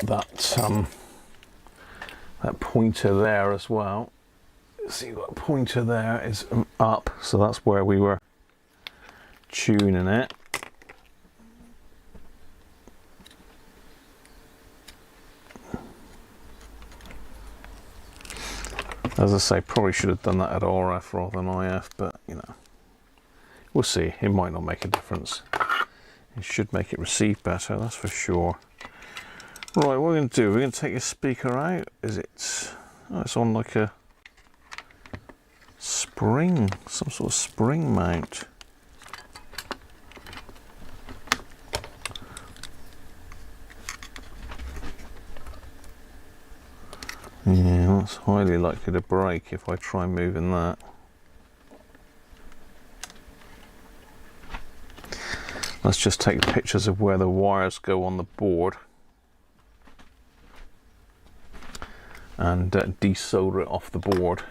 pointer there as well. See, that pointer there is up, so that's where we were tuning it. As I say, probably should have done that at RF rather than IF, but you know, we'll see. It might not make a difference. It should make it receive better, that's for sure. Right, what we're going to do, we're going to take this speaker out. Is it? Oh, it's on like a spring, some sort of spring mount. Yeah, that's highly likely to break if I try moving that. Let's just take pictures of where the wires go on the board and desolder it off the board.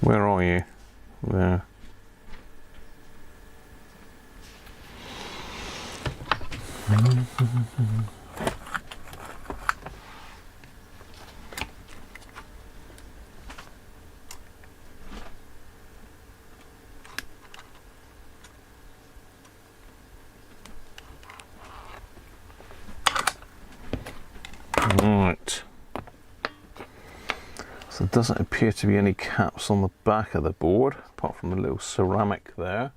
Where are you? There. Right. So there doesn't appear to be any caps on the back of the board, apart from the little ceramic there.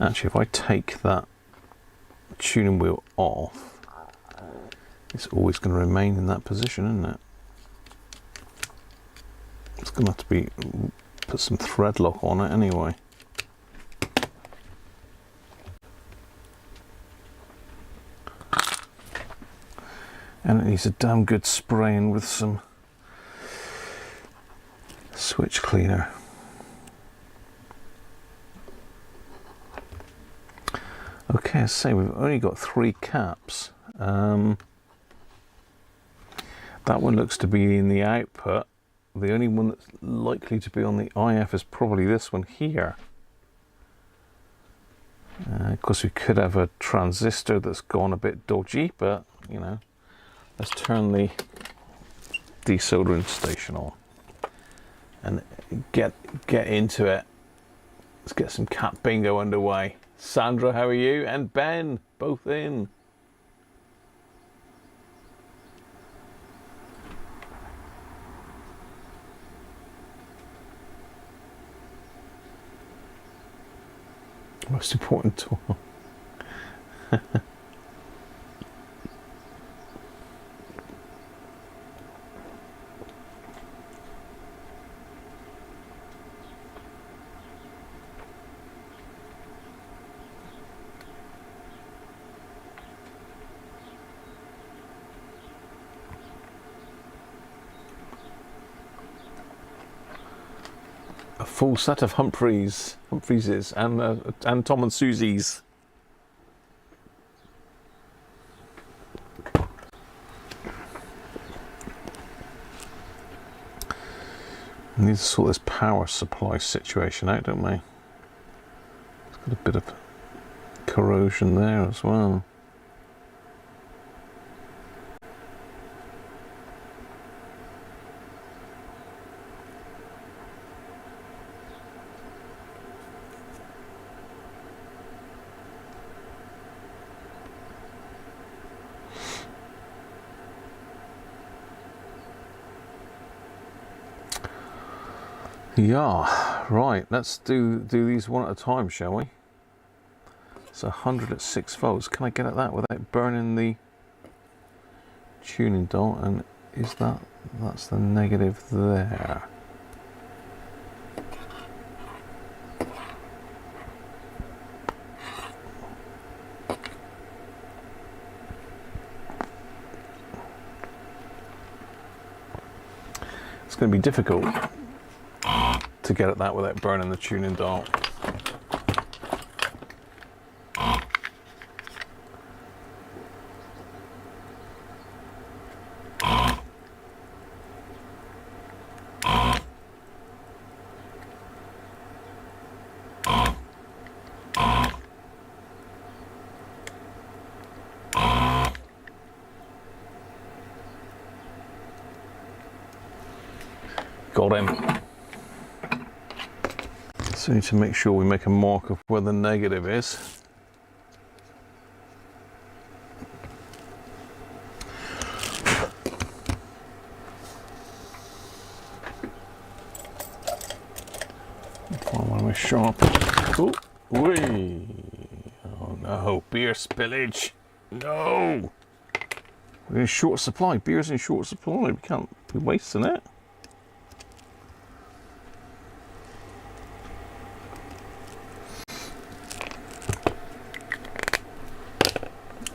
Actually, if I take that tuning wheel off, it's always going to remain in that position, isn't it? It's going to have to be put some thread lock on it anyway. And it needs a damn good spraying with some switch cleaner. Okay, so we've only got 3 caps. That one looks to be in the output. The only one that's likely to be on the IF is probably this one here. Of course, we could have a transistor that's gone a bit dodgy, but you know, let's turn the desoldering station on and get into it. Let's get some cat bingo underway. Sandra, how are you? And Ben, both in. Most important tool. A full set of Humphreyses and Tom and Susie's. We need to sort this power supply situation out, don't we? It's got a bit of corrosion there as well. Yeah, right, let's do these one at a time, shall we? It's 100 at 6 volts. Can I get at that without burning the tuning dot? And is that's the negative there? It's going to be difficult to get at that without burning the tuning dial. Got him. So we need to make sure we make a mark of where the negative is. Find one of my sharp. Oh, whee! Oh no, beer spillage. No! We're in short supply. Beer's in short supply. We can't be wasting it.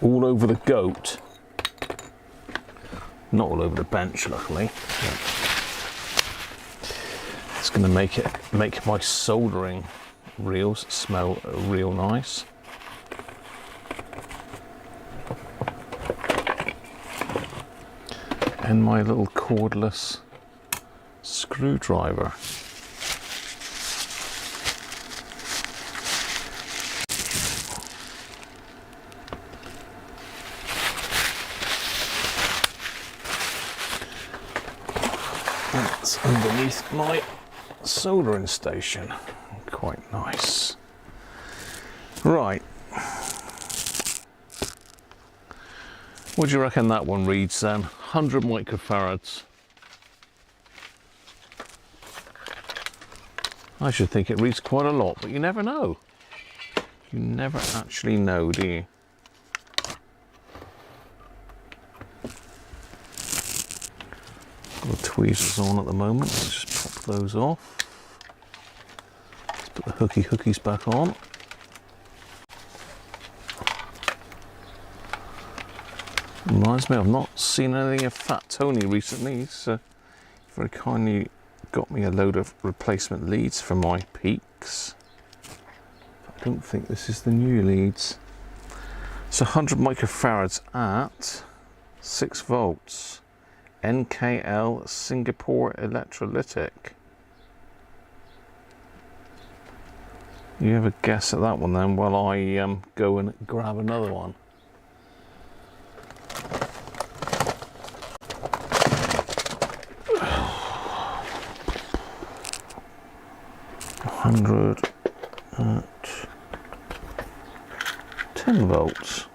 All over the goat. Not all over the bench, luckily. It's going to make my soldering reels smell real nice. And my little cordless screwdriver. That's underneath my soldering station. Quite nice. Right. What do you reckon that one reads then? 100 microfarads. I should think it reads quite a lot, but you never know. You never actually know, do you? Got the tweezers on at the moment. Let's just pop those off. Let's put the hookies back on. Reminds me, I've not seen anything of Fat Tony recently. He's very kindly got me a load of replacement leads for my peaks. I don't think this is the new leads. So 100 microfarads at 6 volts. NKL Singapore electrolytic. You have a guess at that one then while I go and grab another one. $100 at 10 volts.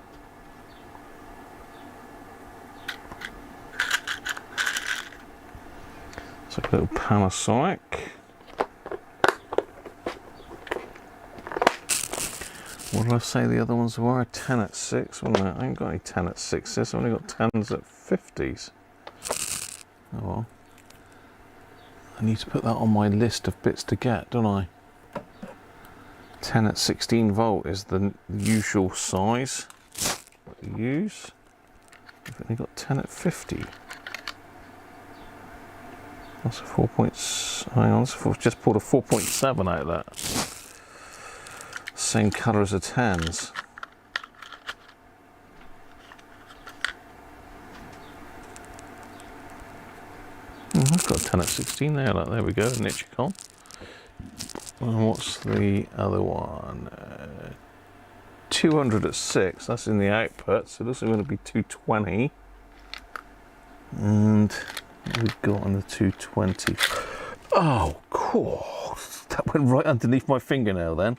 It's like a little Panasonic. What did I say the other ones were? 10 at 6, wasn't it? I ain't got any 10 at 6s, I've only got 10s at 50s. Oh well. I need to put that on my list of bits to get, don't I? 10 at 16 volt is the usual size that you use. I've only got 10 at 50. That's a 4 points. Hang on, just pulled a 4.7 out of that. Same colour as the 10s. I've got a 10 at 16 there. Like, there we go, Nichicon. And what's the other one? 200 at 6. That's in the output, so this is going to be 220. And what we've got on the 220. Oh, cool. That went right underneath my fingernail then.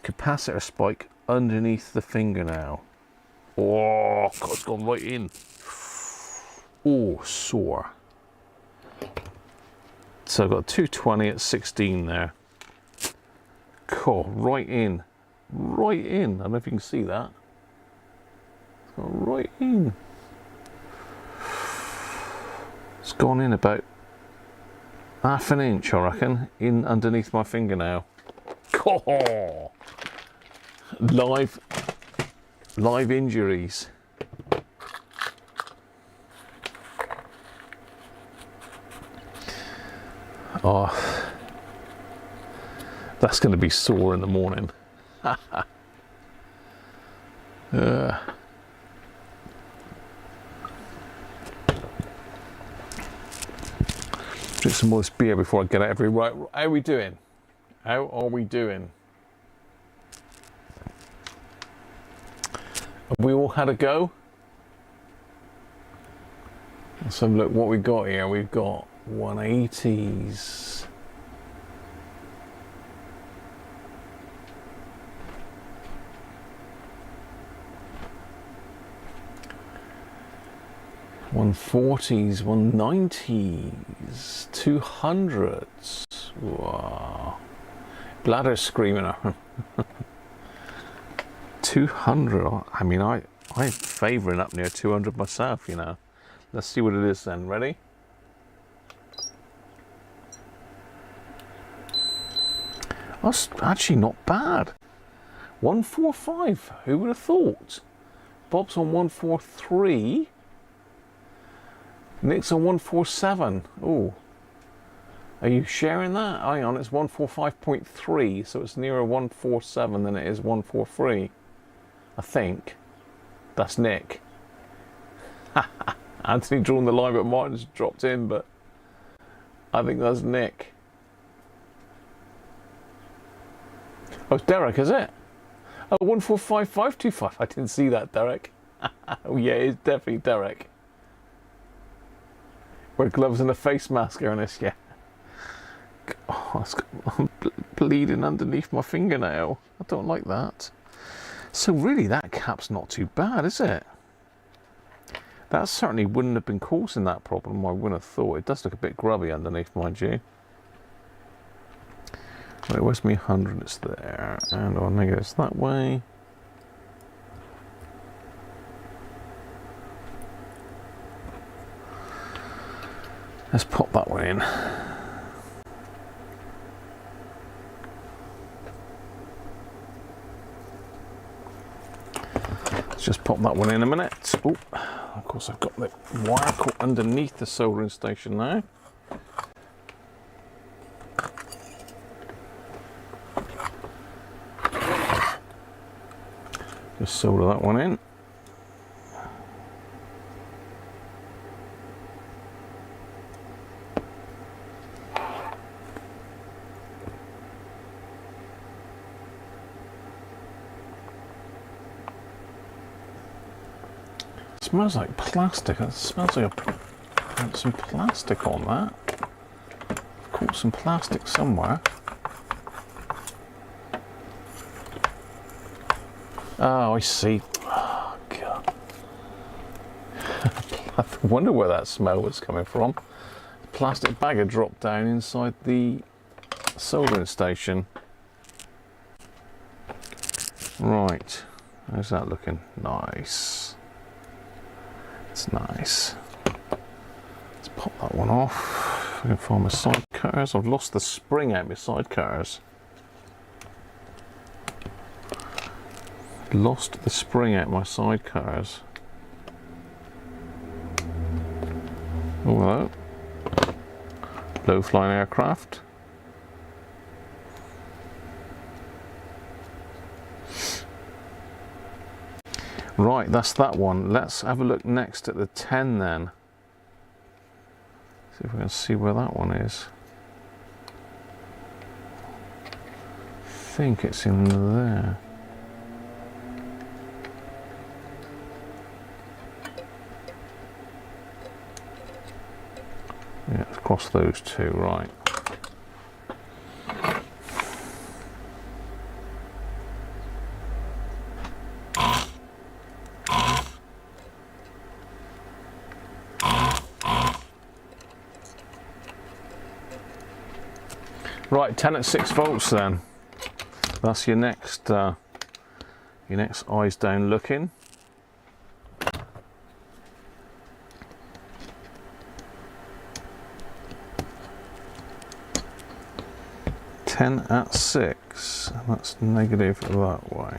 Capacitor spike underneath the fingernail. Oh, God, it's gone right in. Oh, sore. So I've got 220 at 16 there. Cool, right in. Right in. I don't know if you can see that. It's gone right in. It's gone in about half an inch, I reckon, in underneath my fingernail. Cool. Live injuries. Oh, that's going to be sore in the morning. Drink some more of this beer before I get out every right. How are we doing? How are we doing? Have we all had a go? Let's have a look what we got here. We've got 180s. $140s, $190s, $200s. Wow. Bladder screaming. 200. I mean, I'm favouring up near 200 myself, you know. Let's see what it is then. Ready? That's actually not bad. 145. Who would have thought? Bob's on 143. Nick's on 147. Oh. Are you sharing that? Hang on, it's 145.3, so it's nearer 147 than it is 143. I think. That's Nick. Anthony drawn the line, but Martin's dropped in, but I think that's Nick. Oh, it's Derek, is it? Oh, 145.525. I didn't see that, Derek. Oh, yeah, it's definitely Derek. Wear gloves and a face mask, Ernest, yeah. Oh, I'm bleeding underneath my fingernail. I don't like that. So really, that cap's not too bad, is it? That certainly wouldn't have been causing that problem, I wouldn't have thought. It does look a bit grubby underneath, mind you. Right, where's my 100? It's there. And our negatives that way. Let's pop that one in. Let's just pop that one in a minute. Oh, of course I've got the wire caught underneath the soldering station now. Just solder that one in. Smells like plastic. It smells like some plastic on that. I've caught some plastic somewhere. Oh, I see. Oh, God. I wonder where that smell was coming from. The plastic bag had dropped down inside the soldering station. Right, how's that looking? Nice. It's nice. Let's pop that one off. I can find my side cutters. I've lost the spring out my side cutters. Lost the spring out my side cutters. Oh, hello. Low flying aircraft. Right, that's that one. Let's have a look next at the 10 then. See if we can see where that one is. I think it's in there. Yeah, it's across those two, right. Right, 10 at 6 volts then. That's your next eyes down looking. (10 at 6), and that's negative that way.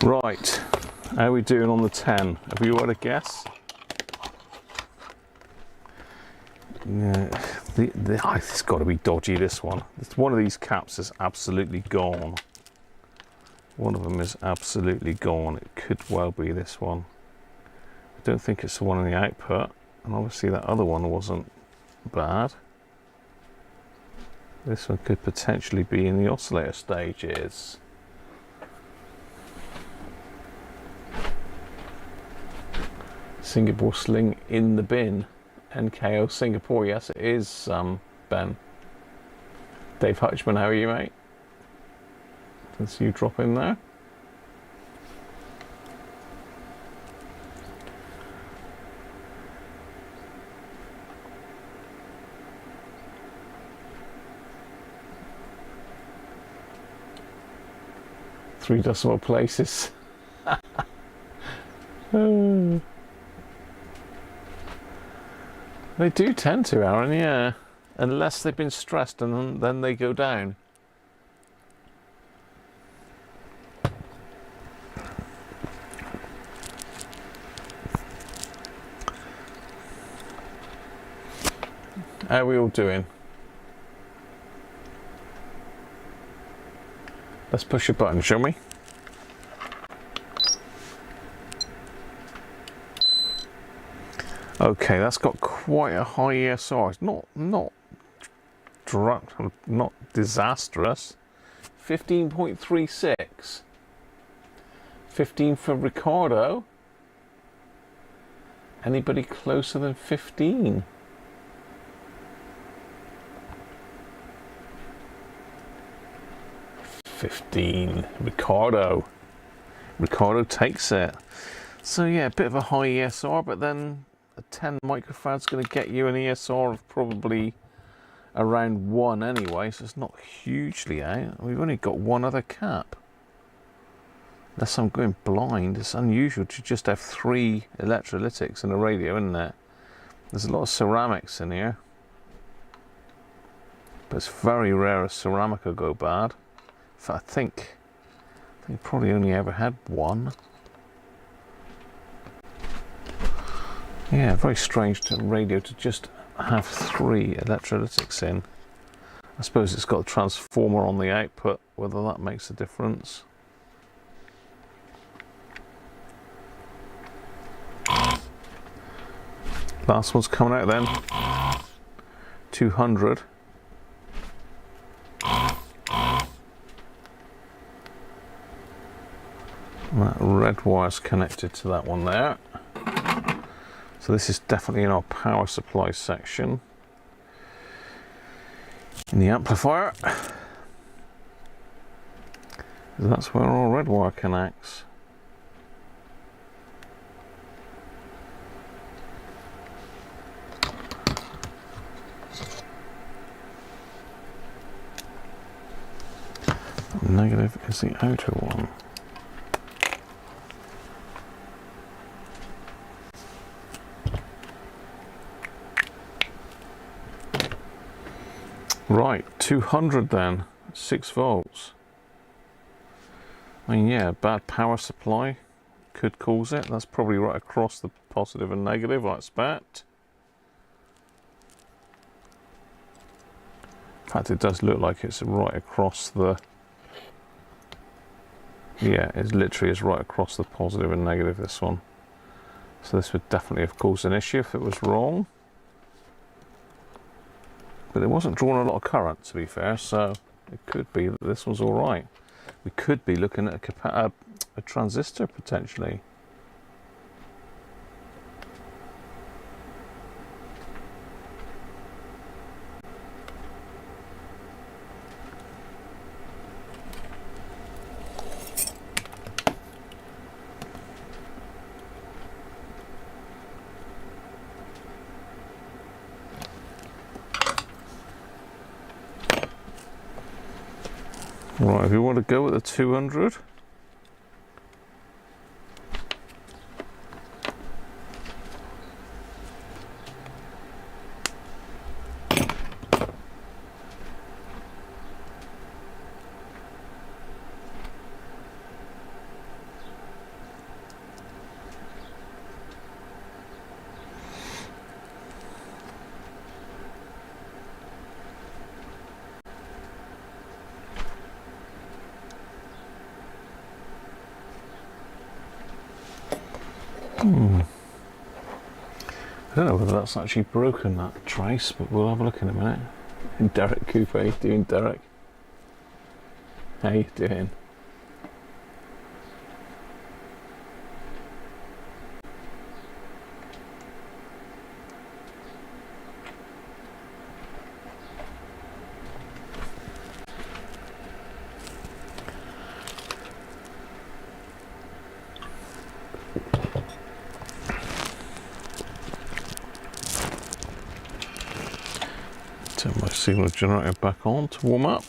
Right, how are we doing on the 10? Have you had a guess? Yeah, it's got to be dodgy, this one. One of these caps is absolutely gone. One of them is absolutely gone. It could well be this one. I don't think it's the one in the output, and obviously that other one wasn't bad. This one could potentially be in the oscillator stages. Singapore sling in the bin. NKO Singapore, yes it is, Ben. Dave Hutchman, how are you, mate? Let's you drop in there. Three decimal places. They do tend to, Aaron, yeah. Unless they've been stressed and then they go down. How are we all doing? Let's push a button, shall we? Okay, that's got quite a high ESR. It's not disastrous. 15.36. 15 for Ricardo. Anybody closer than 15? Ricardo takes it. So yeah, a bit of a high ESR, but then a 10 microfarad's going to get you an ESR of probably around 1 anyway, so it's not hugely out. We've only got one other cap. Unless I'm going blind, it's unusual to just have 3 electrolytics in a radio, isn't it? There's a lot of ceramics in here, but it's very rare a ceramic will go bad. I think probably only ever had one. Yeah, very strange to radio to just have 3 electrolytics in. I suppose it's got a transformer on the output, whether that makes a difference. Last one's coming out then. 200. And that red wire's connected to that one there. So this is definitely in our power supply section. In the amplifier. That's where our red wire connects. Negative is the outer one. Right, 200 then, 6 volts. I mean, yeah, bad power supply could cause it. That's probably right across the positive and negative, I expect. In fact, it does look like it's right across the... Yeah, it literally is right across the positive and negative, this one. So this would definitely have caused an issue if it was wrong. But it wasn't drawing a lot of current, to be fair, so it could be that this one's all right. We could be looking at a transistor, potentially. Right, if you want to go with the 200. I don't know whether that's actually broken, that trace, but we'll have a look in a minute. Derek Cooper, how you doing, Derek? How you doing? Turn my signal generator back on to warm up.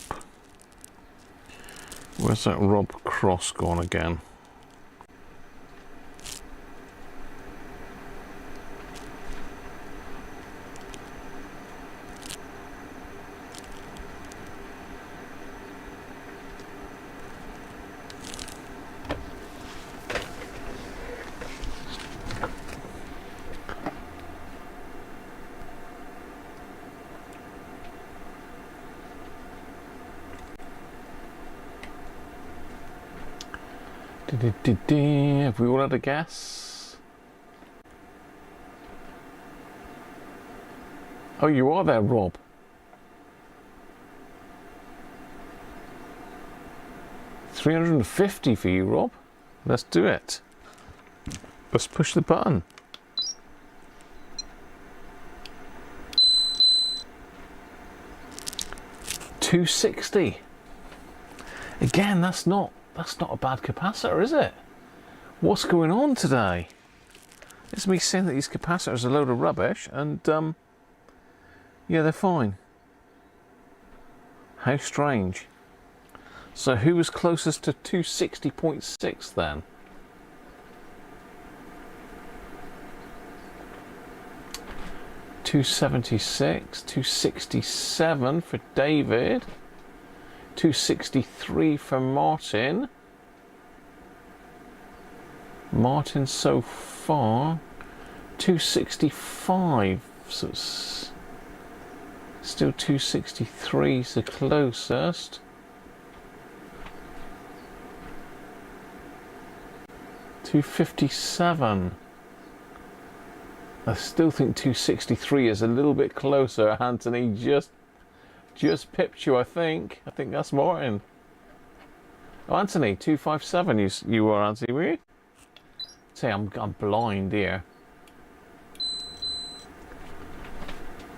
Where's that Rob Cross gone again? Have we all had a guess? Oh, you are there, Rob. $350 for you, Rob. Let's do it. Let's push the button. $260. Again, that's not a bad capacitor, is it? What's going on today? It's me saying that these capacitors are a load of rubbish, and yeah, they're fine. How strange. So who was closest to 260.6 then? $276, $267 for David. 263 for Martin. Martin so far 265, so it's still 263 is the closest. 257. I still think 263 is a little bit closer. Anthony just pipped you, I think. I think that's Martin. Oh, Anthony, 257 you were, Anthony, were you? Say, I'm blind here.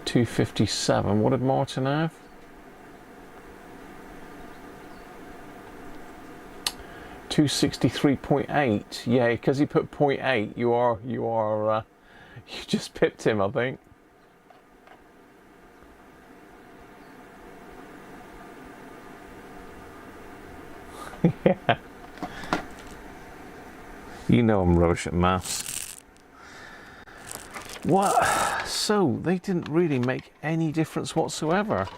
257. What did Martin have? 263.8. Yeah, because he put 0.8. You just pipped him, I think. Yeah. You know I'm rubbish at maths. What? So they didn't really make any difference whatsoever.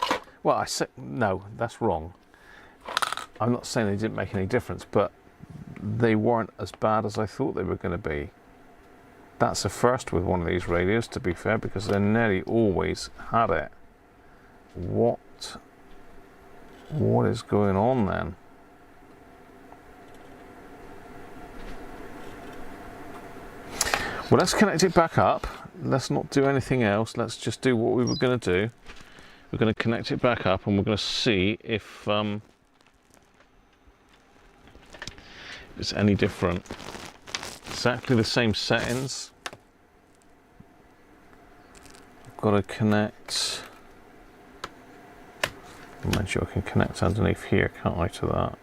Well, I said no, that's wrong. I'm not saying they didn't make any difference, but they weren't as bad as I thought they were going to be. That's a first with one of these radios, to be fair, because they nearly always had it. What is going on then? Well, let's connect it back up. Let's not do anything else. Let's just do what we were going to do. We're going to connect it back up and we're going to see if it's any different. Exactly the same settings. I've got to connect. Mind you, I can connect underneath here, can't I, to that?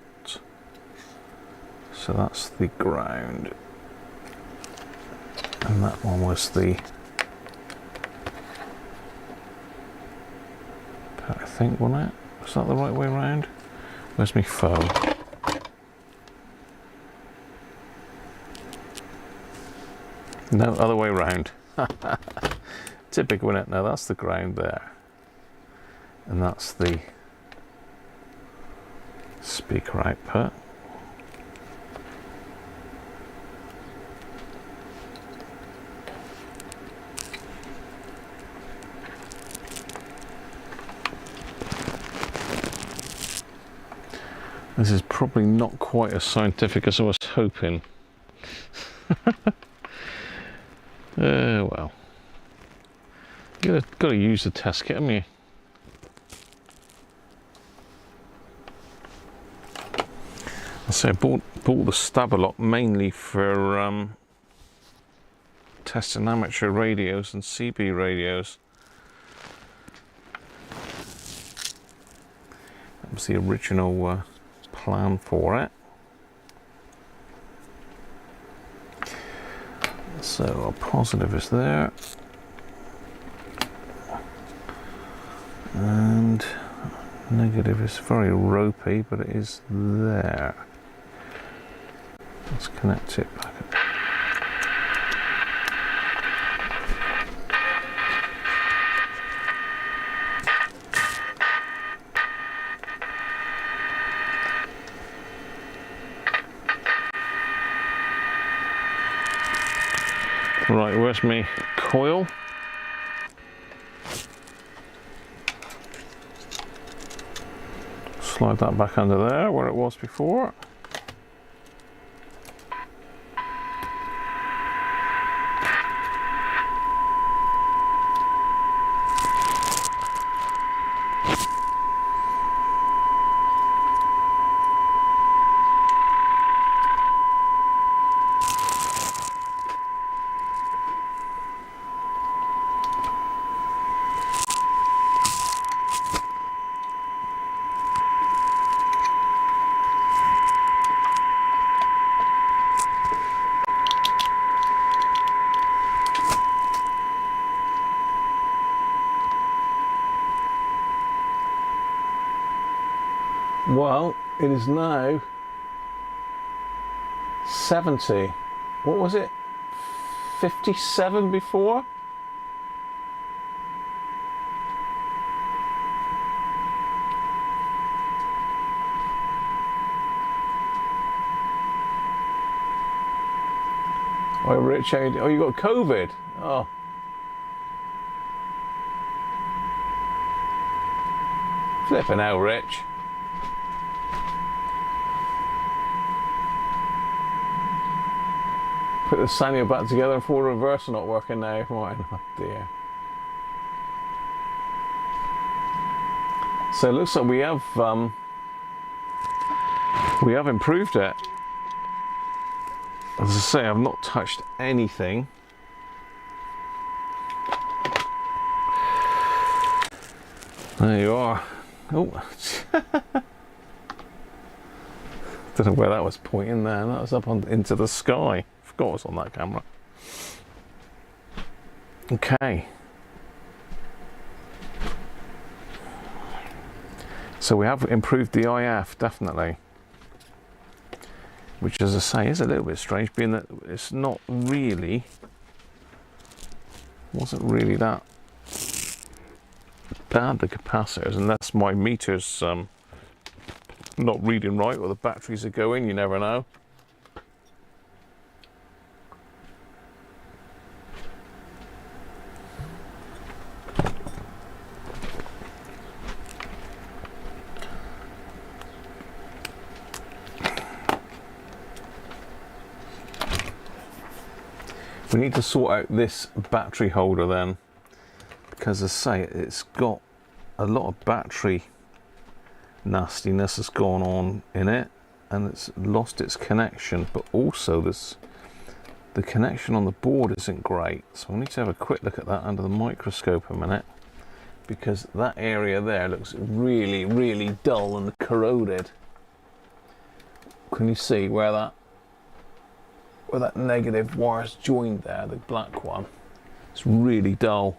So that's the ground. And that one was the, I think, wasn't it? Was that the right way around? Where's my phone? No, other way around. Typical, isn't it? No, that's the ground there. And that's the speaker output. This is probably not quite as scientific as I was hoping. Well, you got to use the test kit, haven't you? I say I bought the Stabalot mainly for testing amateur radios and CB radios. That was the original plan for it. So our positive is there, and negative is very ropey, but it is there. Let's connect it back up. Right, where's my coil? Slide that back under there where it was before. Well, it is now 70. What was it? 57 before? Oh, Rich, oh, you got COVID. Oh. Flipping out, Rich. Put the Sanyo back together and forward reverse not working now. Oh dear. So it looks like we have improved it. As I say, I've not touched anything. There you are. Oh. Don't know where that was pointing there. That was up into the sky. Forgot it was on that camera. Okay. So we have improved the IF, definitely. Which, as I say, is a little bit strange, being that it's not really, wasn't really that bad, the capacitors, unless my meter's not reading right or the batteries are going, you never know. We need to sort out this battery holder then, because as I say, it's got a lot of battery nastiness has gone on in it, and it's lost its connection, but also the connection on the board isn't great. So I need to have a quick look at that under the microscope a minute, because that area there looks really, really dull and corroded. Can you see where that negative wire's joined there, the black one? It's really dull.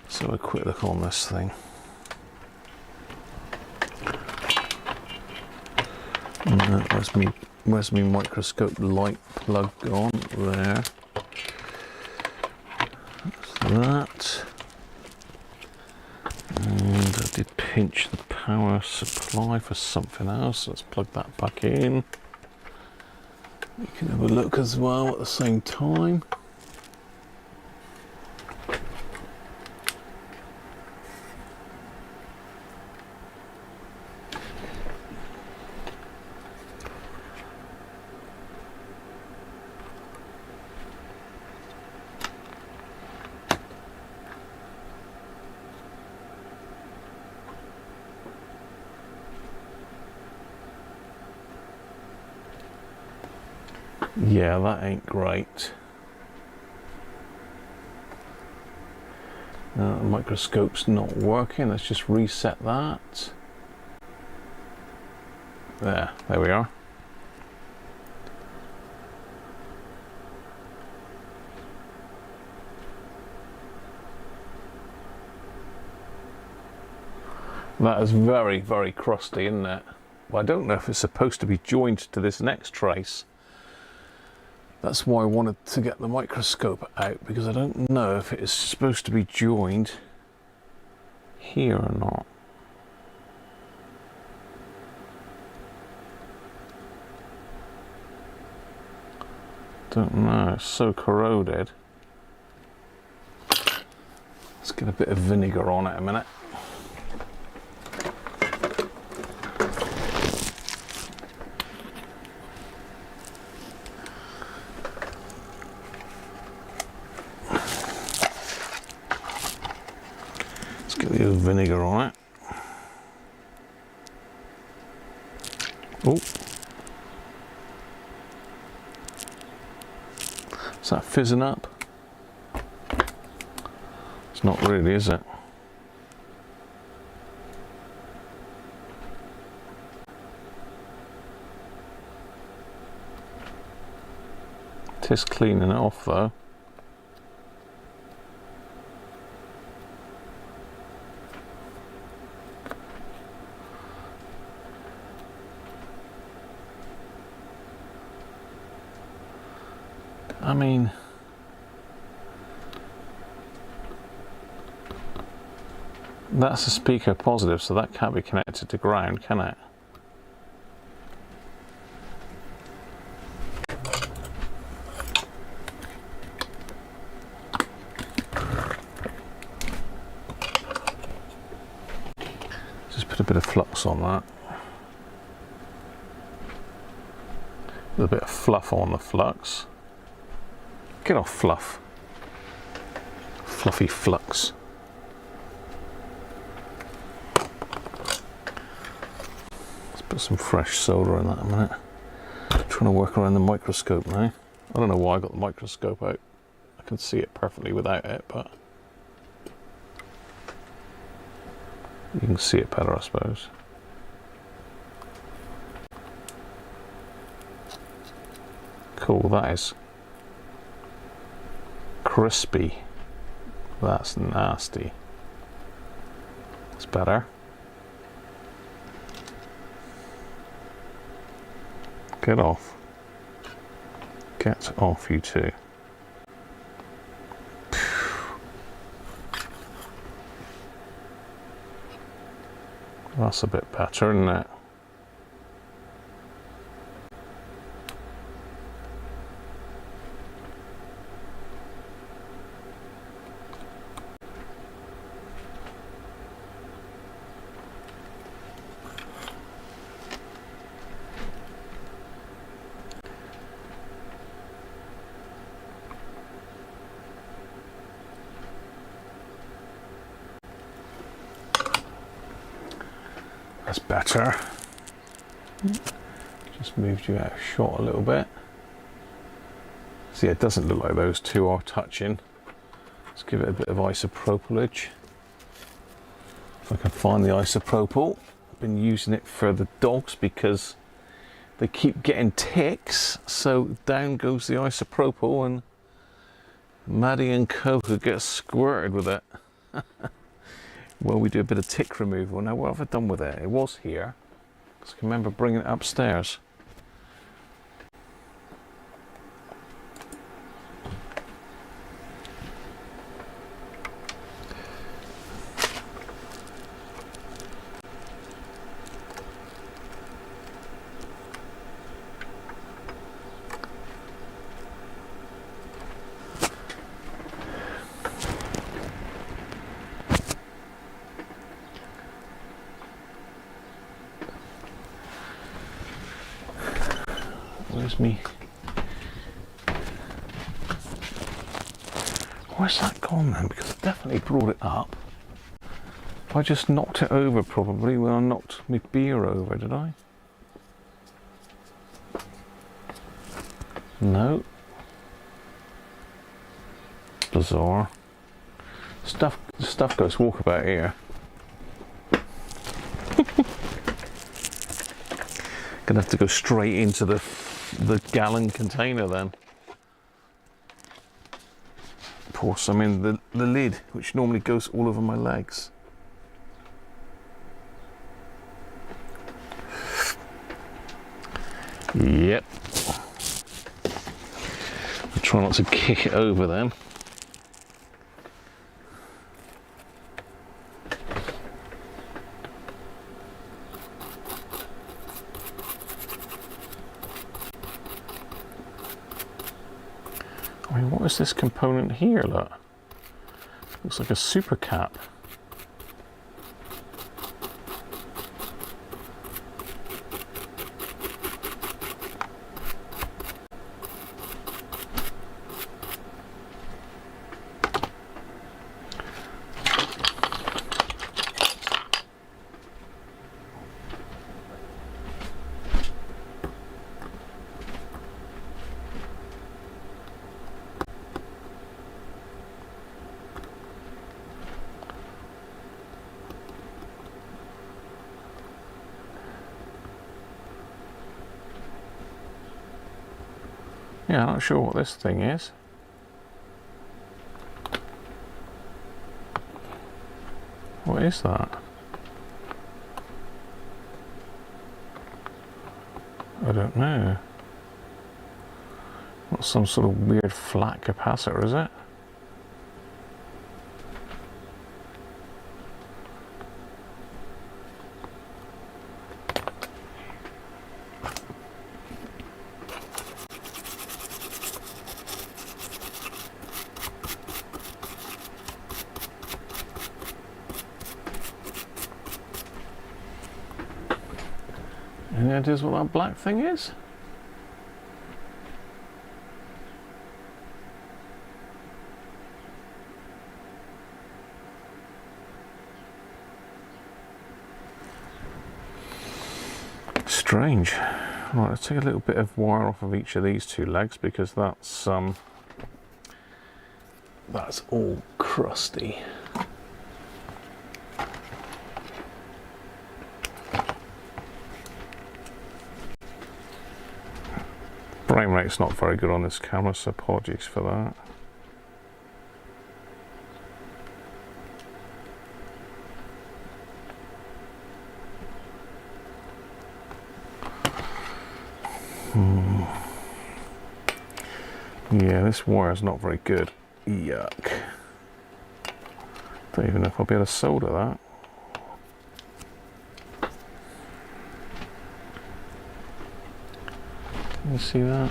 So a quick look on this thing. Where's my microscope light plug on? There. That's that. And I did pinch the power supply for something else. Let's plug that back in. You can have a look as well at the same time. Yeah, that ain't great. The microscope's not working. Let's just reset that. There we are. That is very, very crusty, isn't it? Well, I don't know if it's supposed to be joined to this next trace. That's why I wanted to get the microscope out, because I don't know if it is supposed to be joined here or not. Don't know, it's so corroded. Let's get a bit of vinegar on it a minute. Vinegar on it. Oh, is that fizzing up? It's not really, is it? Just cleaning it off though. I mean, that's a speaker positive, so that can't be connected to ground, can it? bit of flux on that. A little bit of fluff on the flux. Get off fluff. Fluffy flux. Let's put some fresh solder in that a minute. Trying to work around the microscope now. I don't know why I got the microscope out. I can see it perfectly without it, but you can see it better, I suppose. Cool, that is crispy. That's nasty. It's better. Get off. Get off, you two. That's a bit better, isn't it? That's better. Just moved you out of shot a little bit. See, it doesn't look like those two are touching. Let's give it a bit of isopropylage. If I can find the isopropyl. I've been using it for the dogs because they keep getting ticks, so down goes the isopropyl and Maddie and Coco get squirted with it. Well, we do a bit of tick removal. Now, what have I done with it? It was here. I can remember bringing it upstairs. Where's me? Where's that gone then? Because I definitely brought it up. I just knocked it over probably when I knocked my beer over, did I? No. Bizarre. Stuff goes walkabout here. Gonna have to go straight into the gallon container then. Pour some in the lid, which normally goes all over my legs. Yep. I'll try not to kick it over then. I mean, what is this component here, look? Looks like a super cap. Yeah, I'm not sure what this thing is. What is that? I don't know. Not some sort of weird flat capacitor, is it? Any ideas what that black thing is? Strange. Right, let's take a little bit of wire off of each of these two legs because that's all crusty. Frame rate's not very good on this camera, so apologies for that. Yeah, this wire's not very good. Yuck. Don't even know if I'll be able to solder that. Can you see that?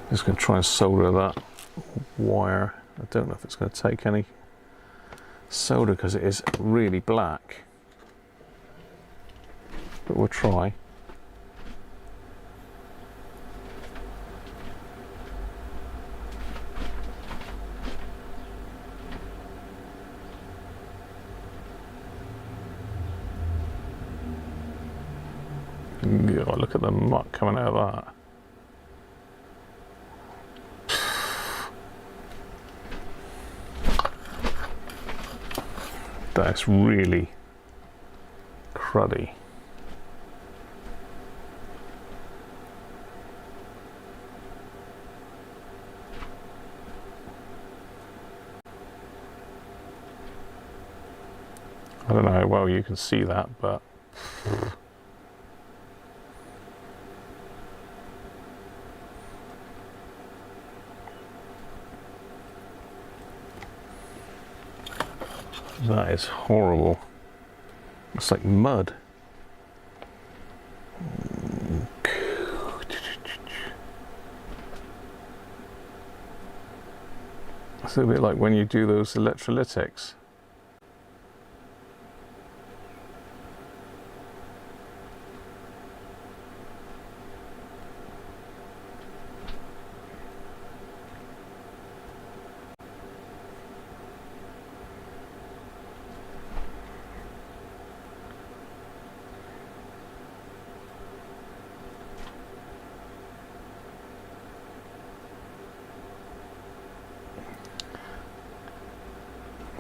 Just going to try and solder that wire. I don't know if it's going to take any solder because it is really black, but we'll try. Oh, look at the muck coming out of that. That's really cruddy. I don't know how well you can see that, but that is horrible. It's like mud. It's a bit like when you do those electrolytics.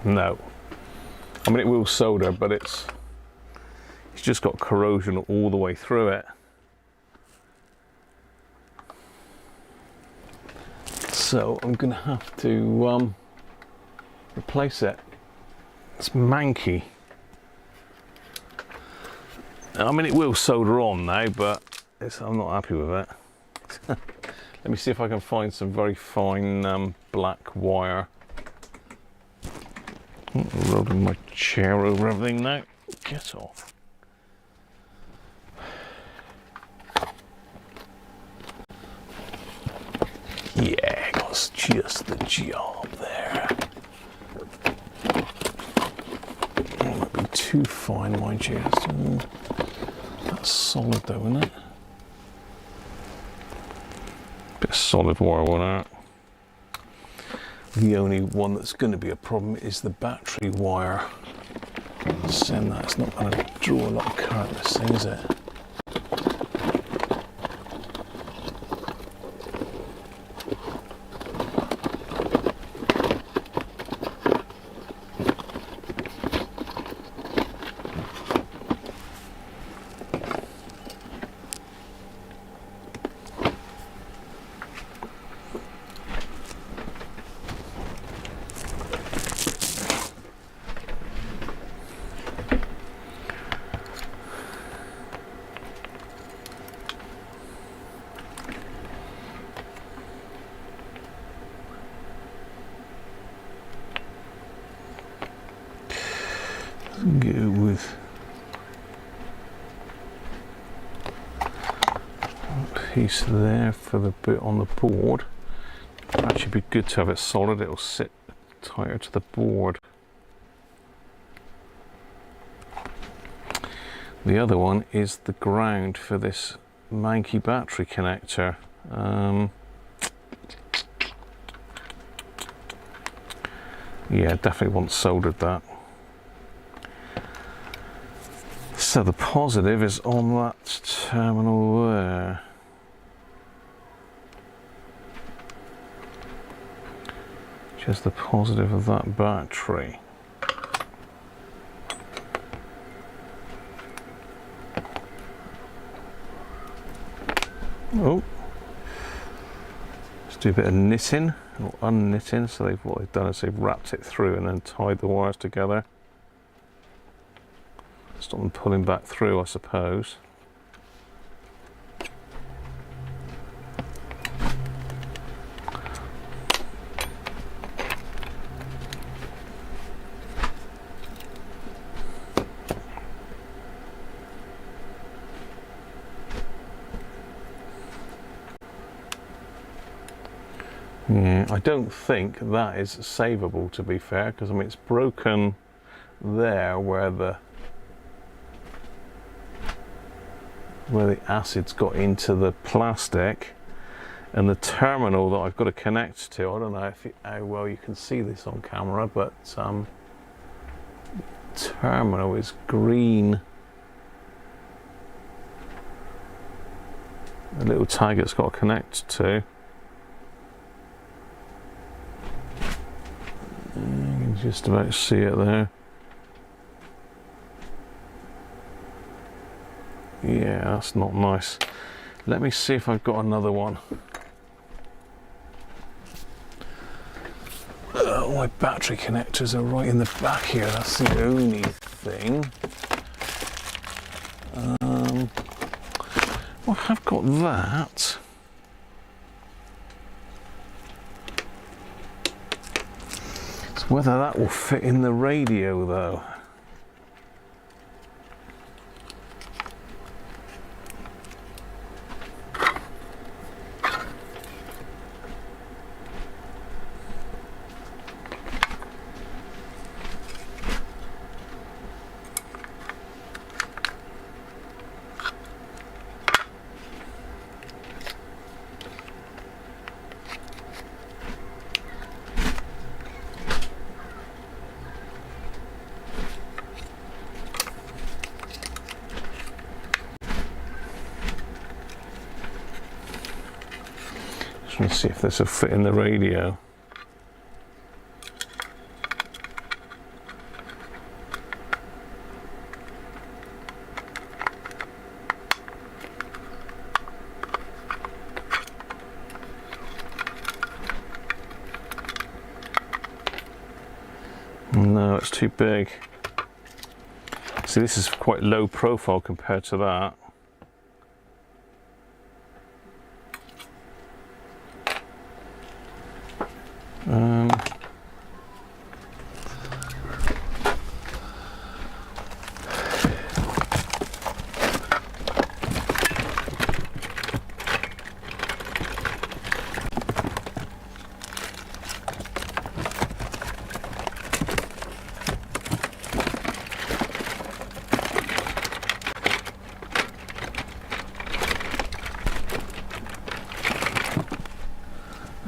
No, I mean it will solder, but it's just got corrosion all the way through it. So I'm gonna have to replace it. It's manky. I mean it will solder on now, but I'm not happy with it. Let me see if I can find some very fine black wire. Rolling my chair over everything now. Get off. Yeah, that's just the job there. It might be too fine, mind you. That's solid though, isn't it? Bit of solid wire on that. The only one that's going to be a problem is the battery wire. Send that, it's not going to draw a lot of current, this thing, is it? piece there for the bit on the board. It'd actually be good to have it solid, it'll sit tighter to the board. The other one is the ground for this manky battery connector. Yeah, definitely want soldered that. So the positive is on that terminal there. Just the positive of that battery. Oh, let's do a bit of knitting or unknitting. So what they've done is they've wrapped it through and then tied the wires together. Stop them pulling back through, I suppose. Yeah, I don't think that is savable, to be fair, because I mean it's broken there where the acid's got into the plastic, and the terminal that I've got to connect to, I don't know how well you can see this on camera, but terminal is green. A little tag it's got to connect to. You can just about see it there. Yeah, that's not nice. Let me see if I've got another one. My battery connectors are right in the back here. That's the only thing. Well, I have got that. It's whether that will fit in the radio though. Let me see if this will fit in the radio. No, it's too big. See, this is quite low profile compared to that.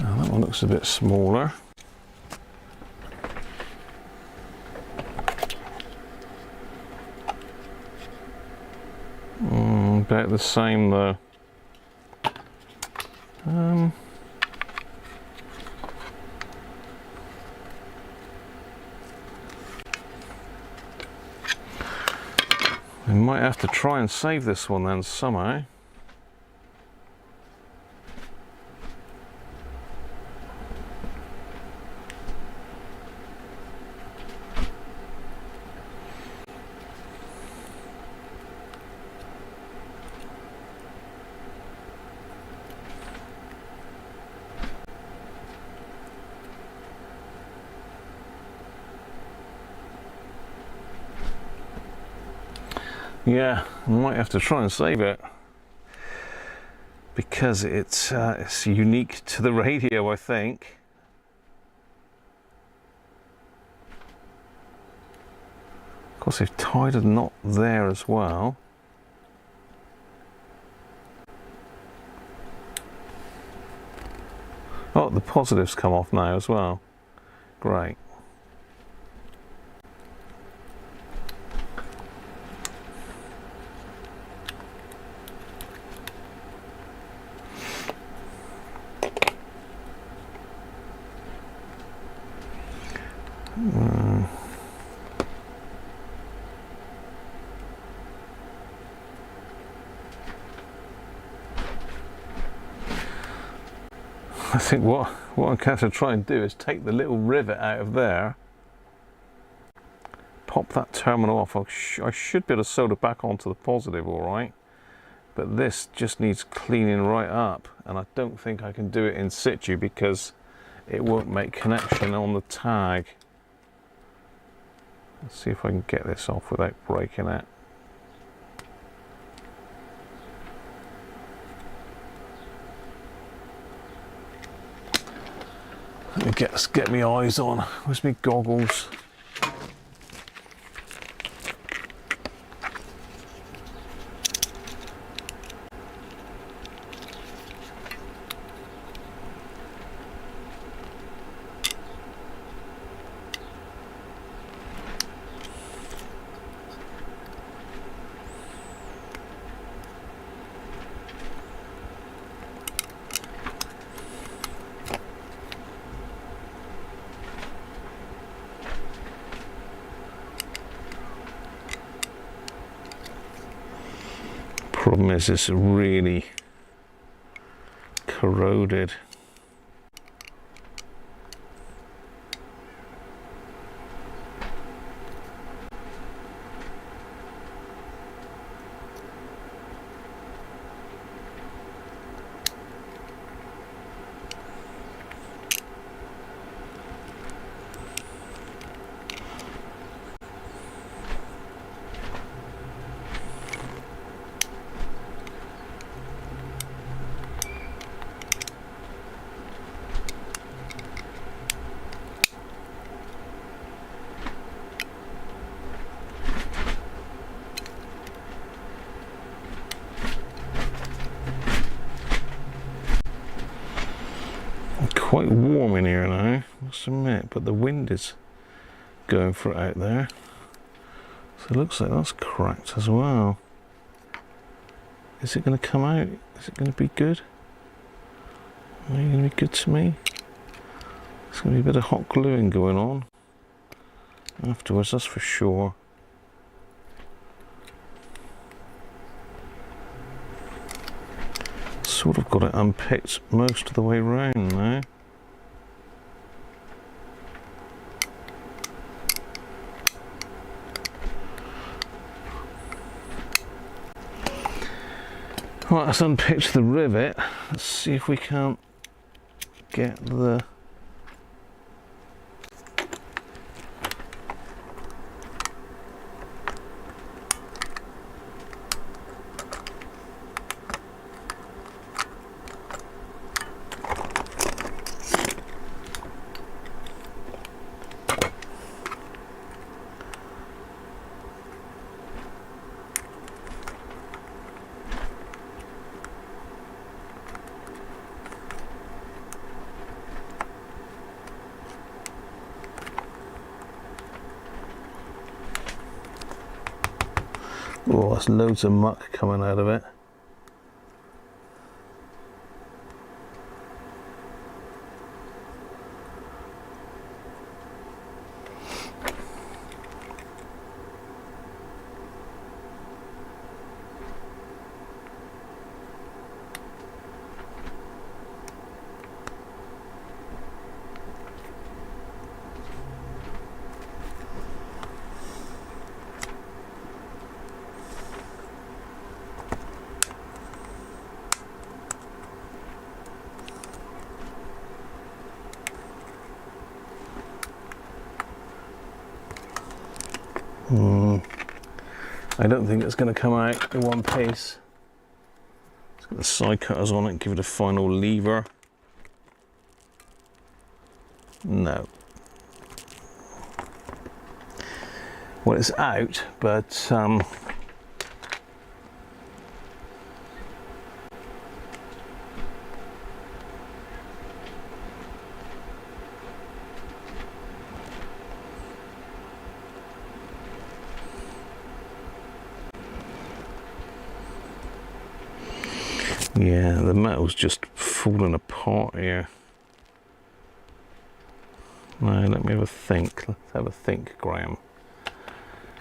That one looks a bit smaller. About the same though. We might have to try and save this one then somehow. Yeah, I might have to try and save it because it's unique to the radio, I think. Of course, they've tied a knot there as well. Oh, the positives come off now as well. Great. I think what I'm going to try and do is take the little rivet out of there, pop that terminal off. I should be able to solder back onto the positive all right, but this just needs cleaning right up, and I don't think I can do it in situ because it won't make connection on the tag. Let's see if I can get this off without breaking it. Let me get my eyes on. Where's my goggles? Problem is, it's really corroded. Quite warm in here now, must admit, but the wind is going for it out there. So it looks like that's cracked as well. Is it going to come out? Is it going to be good? Are you going to be good to me? There's going to be a bit of hot gluing going on afterwards, that's for sure. Sort of got it unpicked most of the way around now. Right, let's unpitch the rivet. Let's see if we can't get the oh, there's loads of muck coming out of it. I don't think it's going to come out in one piece. It's The side cutters on it, give it a final lever. No. Well, it's out, but yeah, the metal's just falling apart here. No, let me have a think. Let's have a think, Graham.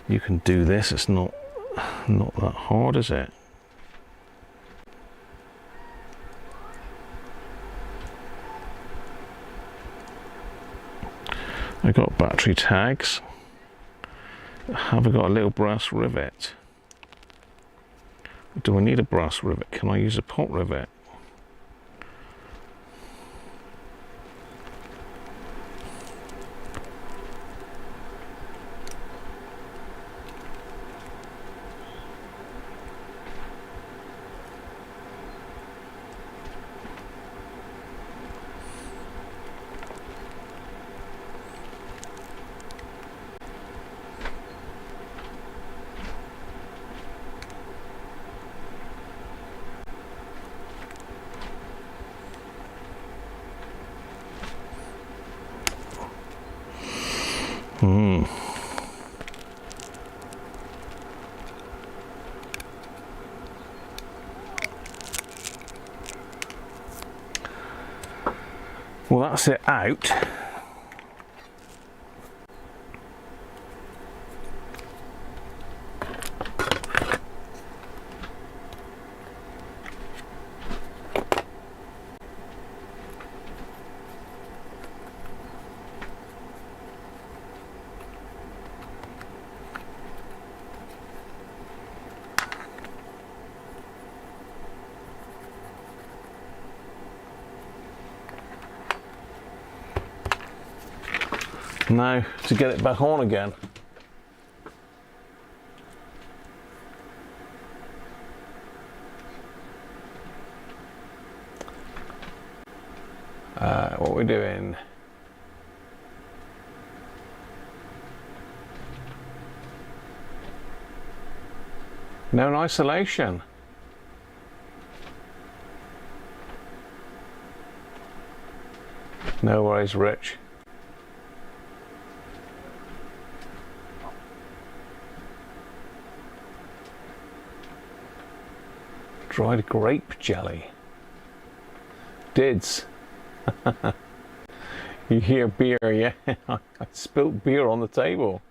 You can do this. It's not that hard, is it? I got battery tags. Have I got a little brass rivet? Do I need a brass rivet? Can I use a pot rivet? Well, that's it out. Now to get it back on again. What we're doing? No isolation. No worries, Rich. Dried grape jelly. Dids. You hear beer, yeah? I spilt beer on the table.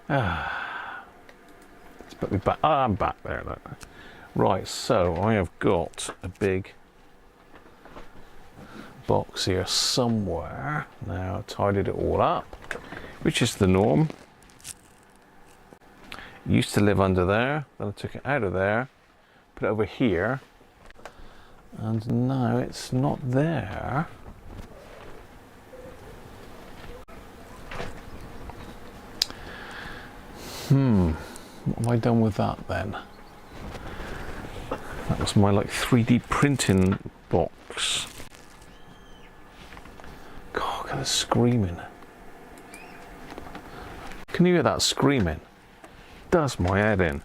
Let's put me back. I'm back there. Look. Right, so I have got a big box here somewhere. Now I've tidied it all up, which is the norm. It used to live under there, then I took it out of there, put it over here, and now it's not there. What have I done with that then? That was my like 3D printing box. God, look at the screaming. Can you hear that screaming? Does my head in.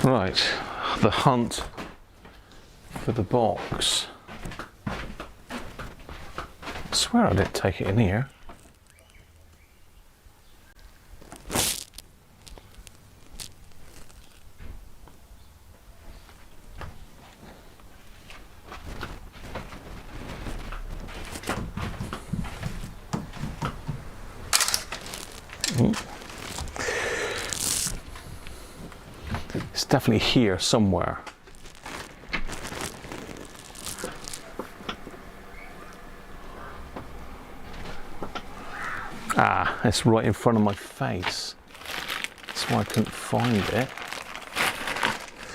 Right, the hunt for the box. I swear I didn't take it in here. It's definitely here somewhere. Ah, it's right in front of my face. That's why I couldn't find it.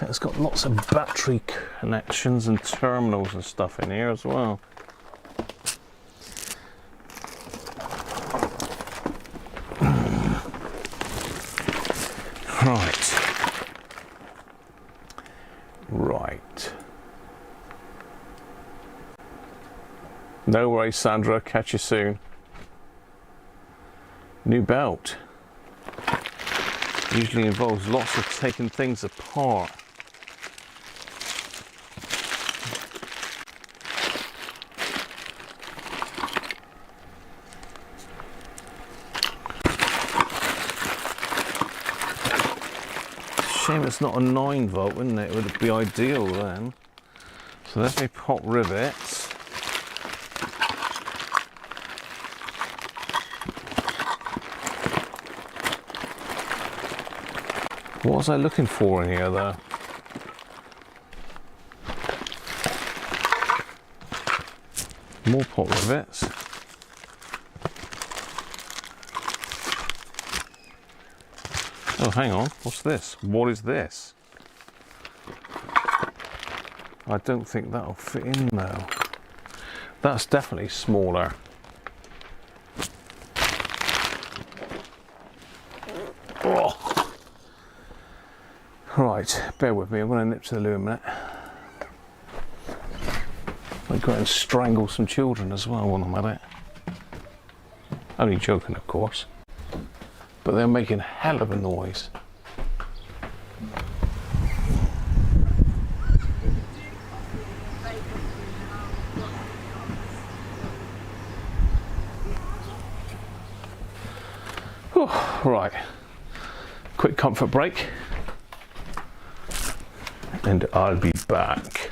It's got lots of battery connections and terminals and stuff in here as well. Right. Right. No worries, Sandra. Catch you soon. New belt. Usually involves lots of taking things apart. Shame it's not a 9-volt, wouldn't it? It would be ideal then. So let me pop rivets. What was I looking for in here though? More pot rivets. Oh, hang on. What's this? What is this? I don't think that'll fit in though. That's definitely smaller. Oh. Right, bear with me. I'm going to nip to the loo a minute. I'll go out and strangle some children as well when I'm at it. Only joking, of course. But they're making hell of a noise. Oh, right, quick comfort break and I'll be back.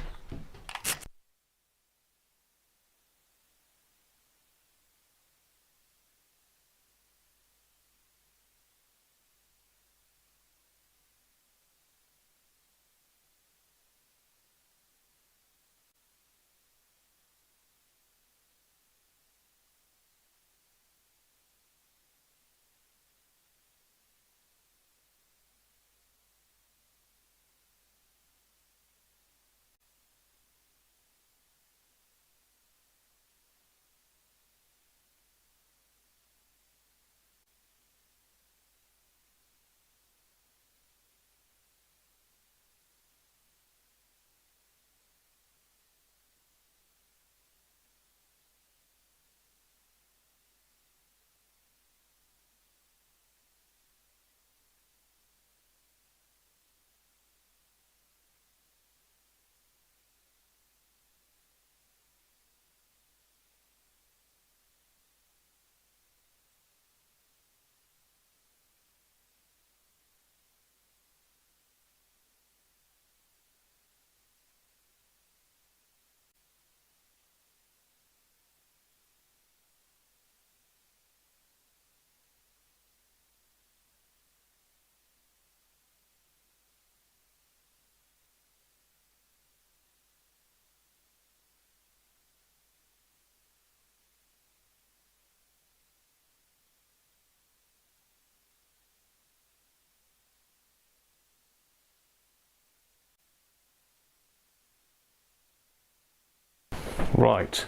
Right,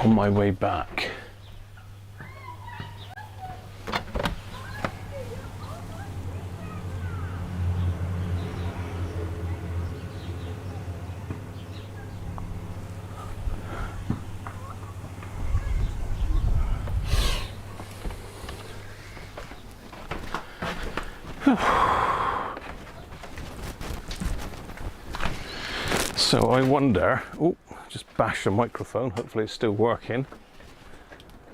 on my way back. So I wonder, oh, just bashed the microphone, hopefully it's still working.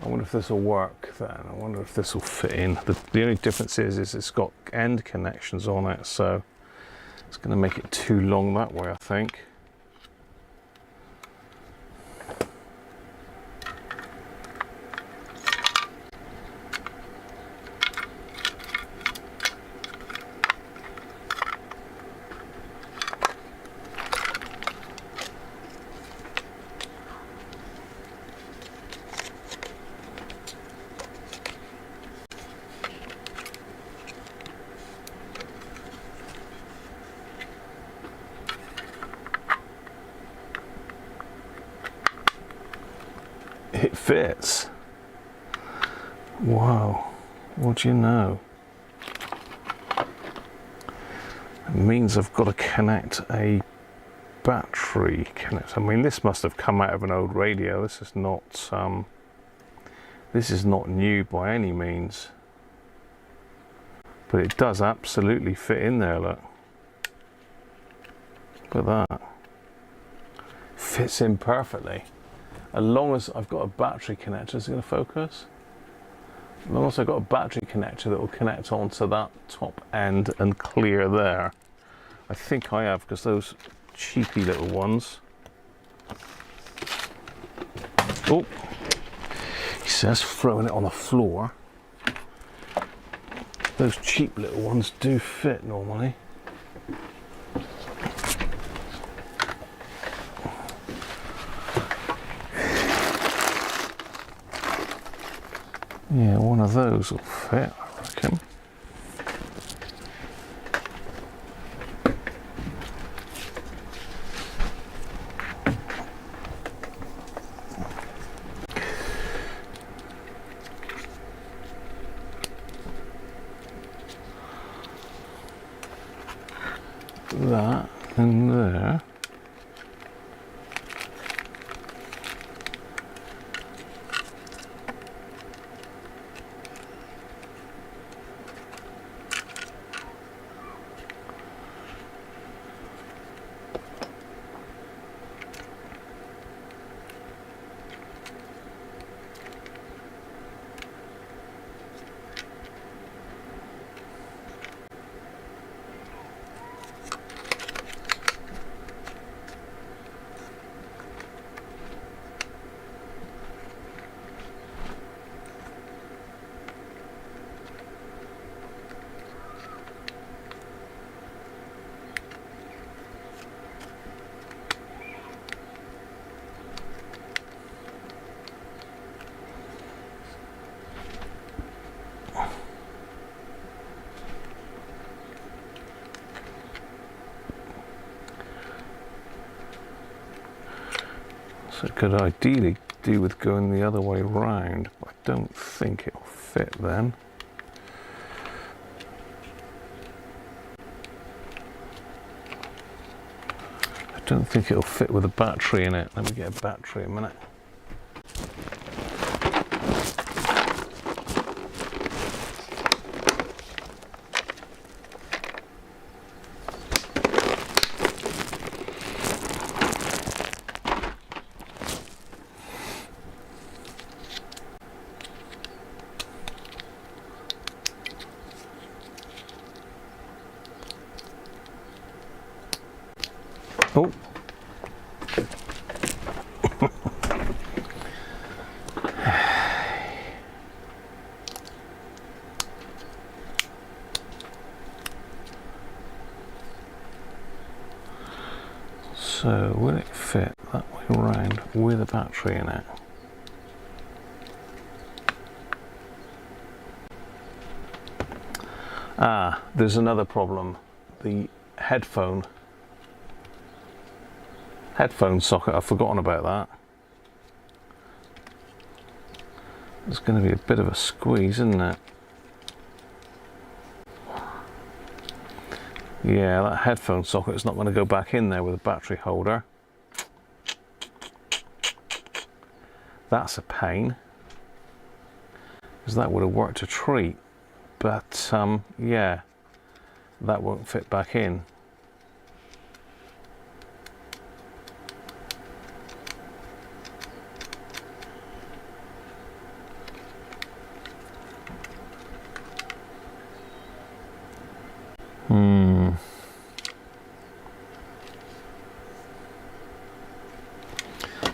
I wonder if this will work then. I wonder if this will fit in. The only difference is it's got end connections on it, so it's going to make it too long that way, I think. It fits. Wow, what do you know? It means I've got to connect a battery connector. I mean, this must have come out of an old radio. This is not new by any means, but it does absolutely fit in there. Look, look at that. Fits in perfectly. As long as I've got a battery connector, is it going to focus? As long as I've got a battery connector that will connect onto that top end and clear there. I think I have, because those cheapy little ones. Oh, he says throwing it on the floor. Those cheap little ones do fit normally. Yeah, one of those will fit, I reckon. That in there. So it could ideally do with going the other way round, but I don't think it'll fit then. I don't think it'll fit with a battery in it. Let me get a battery a minute. Oh. So will it fit that way around with a battery in it? Ah, there's another problem. The headphone socket, I've forgotten about that. It's going to be a bit of a squeeze, isn't it? Yeah, that headphone socket is not going to go back in there with a battery holder. That's a pain, because that would have worked a treat, but yeah, that won't fit back in.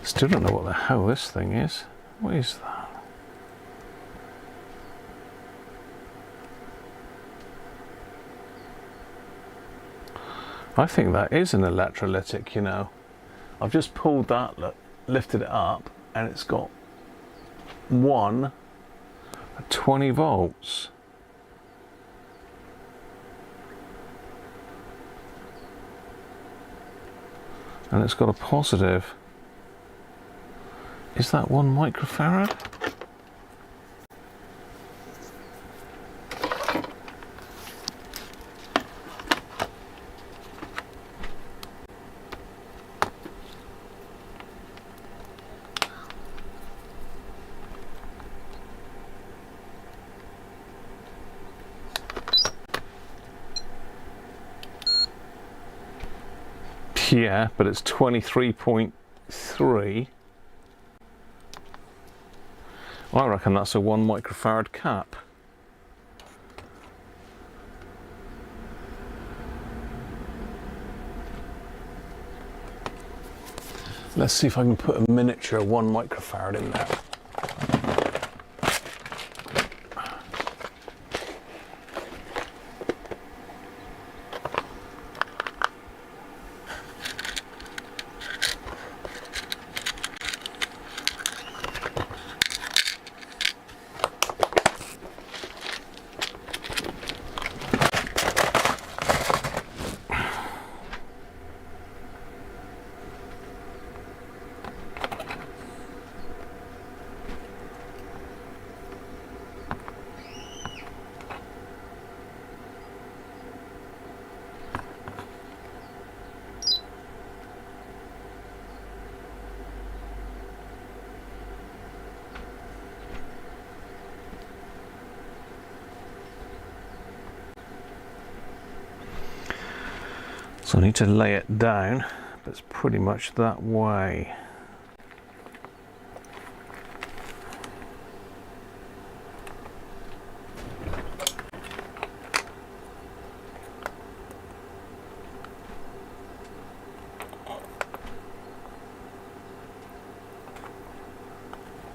Still don't know what the hell this thing is. What is that? I think that is an electrolytic, you know. I've just pulled that, lifted it up, and it's got one at 20 volts. And it's got a positive. Is that 1 microfarad? Yeah, but it's 23.3. I reckon that's a 1 microfarad cap. Let's see if I can put a miniature 1 microfarad in there. So I need to lay it down, but it's pretty much that way.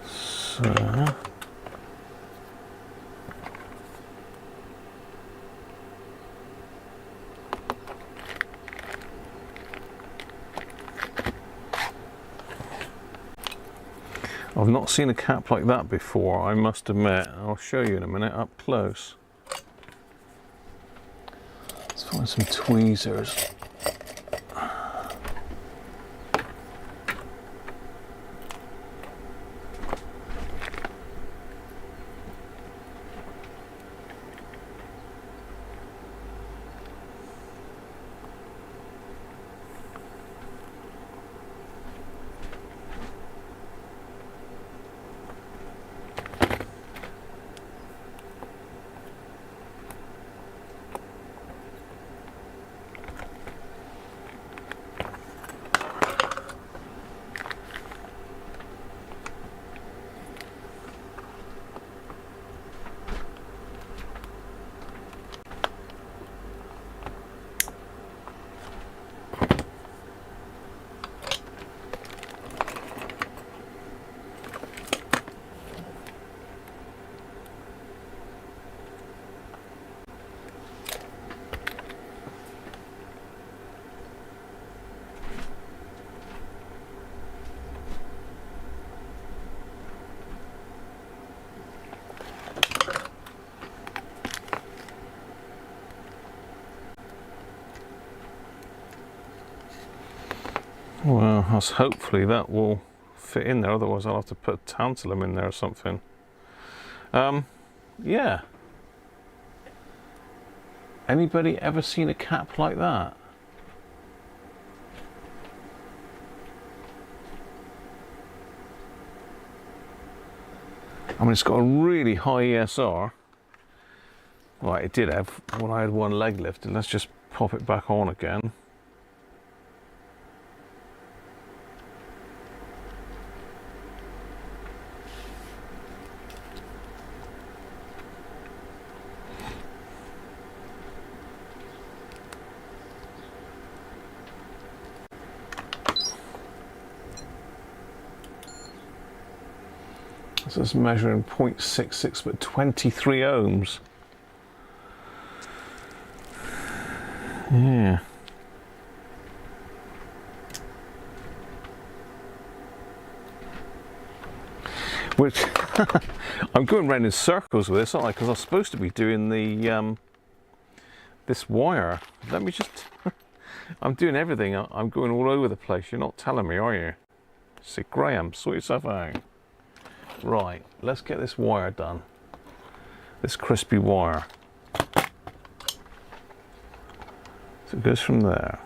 So I've not seen a cap like that before, I must admit. I'll show you in a minute up close. Let's find some tweezers. Well, hopefully that will fit in there, otherwise I'll have to put tantalum in there or something. Yeah. Anybody ever seen a cap like that? I mean, it's got a really high ESR. Right, it did have when I had one leg lifted. Let's just pop it back on again. So it's measuring 0.66 but 23 ohms. Yeah. Which I'm going round in circles with this, aren't I? Because I'm supposed to be doing the this wire. Let me just. I'm doing everything. I'm going all over the place. You're not telling me, are you? Say, Graham, sort yourself out. Right, let's get this wire done. This crispy wire. So it goes from there.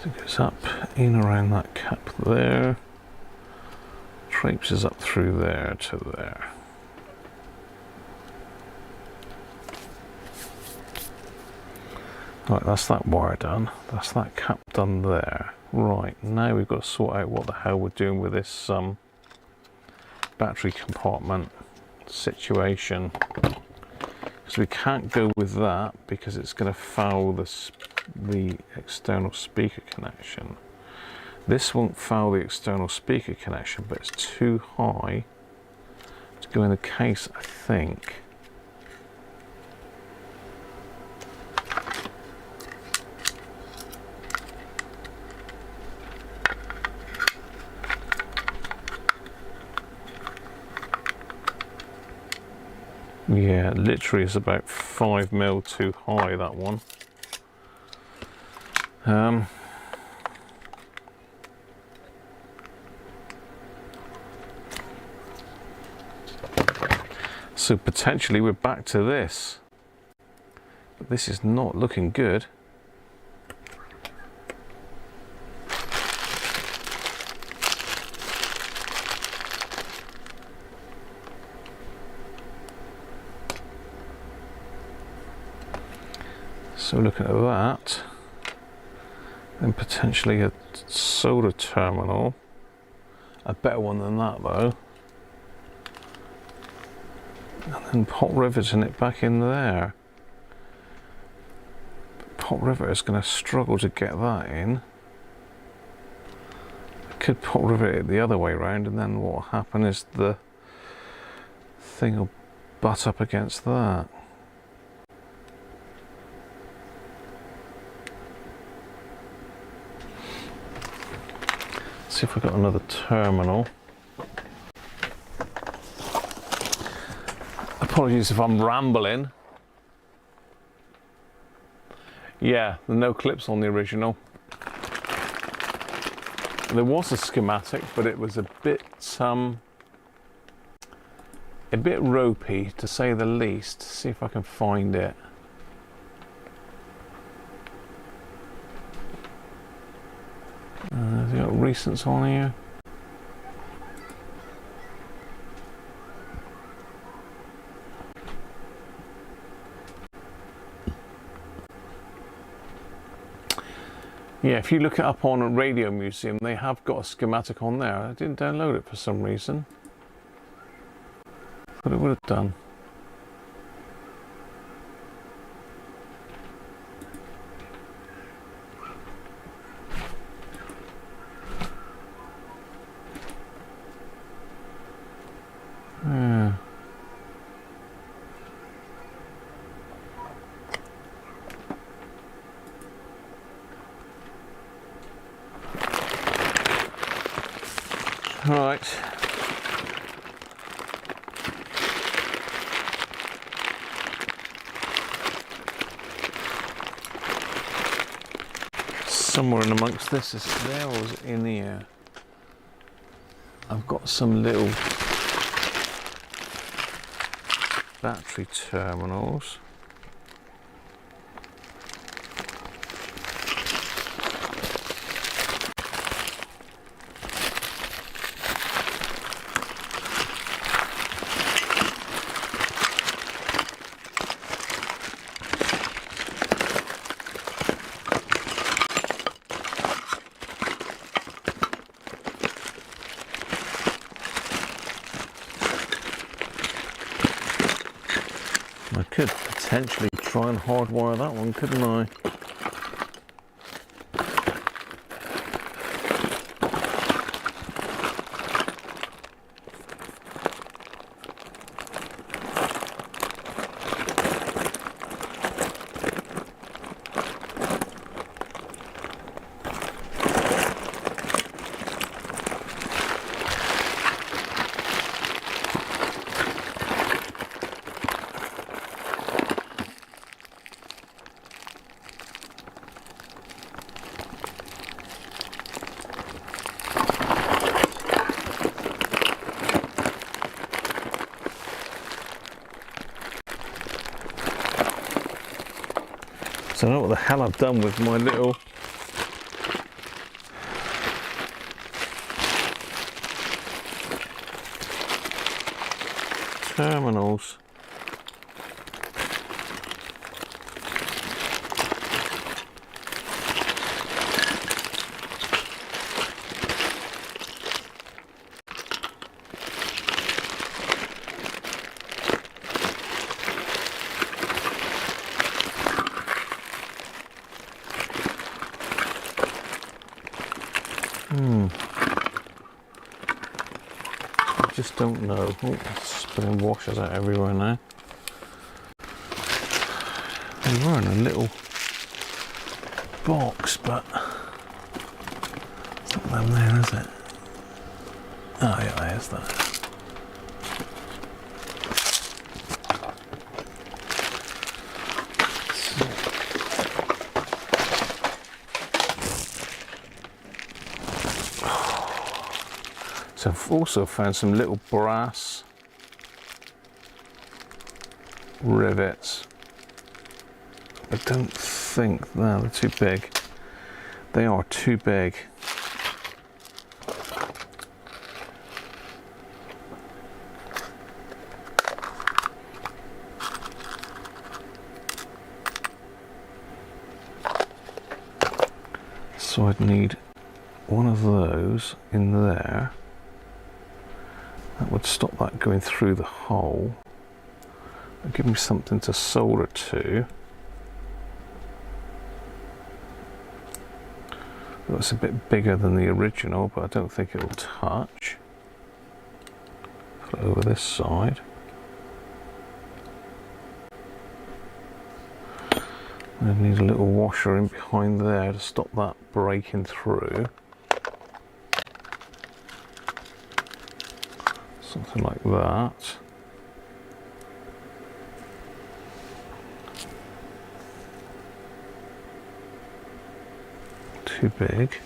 So it goes up, in around that cap there, traipses up through there to there. Right, that's that wire done. That's that cap done there. Right, now we've got to sort out what the hell we're doing with this battery compartment situation. Because we can't go with that because it's going to foul the external speaker connection. This won't foul the external speaker connection, but it's too high to go in the case, I think. Yeah, literally it's about 5mm too high, that one. So potentially we're back to this. But this is not looking good. So looking at that, then potentially a solder terminal, a better one than that though, and then pot riveting it back in there. But pot rivet is going to struggle to get that in. I could pot rivet it the other way around, and then what will happen is the thing will butt up against that. See if we've got another terminal. Apologies if I'm rambling. Yeah, there are no clips on the original. There was a schematic, but it was a bit ropey, to say the least. See if I can find it. Have you got recents on here? Yeah, if you look it up on a Radio Museum, they have got a schematic on there. I didn't download it for some reason. But it would have done. Yeah. Right. Somewhere in amongst this, is there or is it in here? I've got some little battery terminals. I could potentially try and hardwire that one, couldn't I? So I don't know what the hell I've done with my little terminals. I just don't know. Oh, spilling washers out everywhere now. They were in a little box, but it's not them there, is it? Oh yeah, there's that. So I've also found some little brass rivets. I don't think, no, they're too big. They are too big. So I'd need one of those in there. That would stop that going through the hole. It'd give me something to solder to. It's a bit bigger than the original, but I don't think it'll touch. Put it over this side. I need a little washer in behind there to stop that breaking through. Something like that. Too big.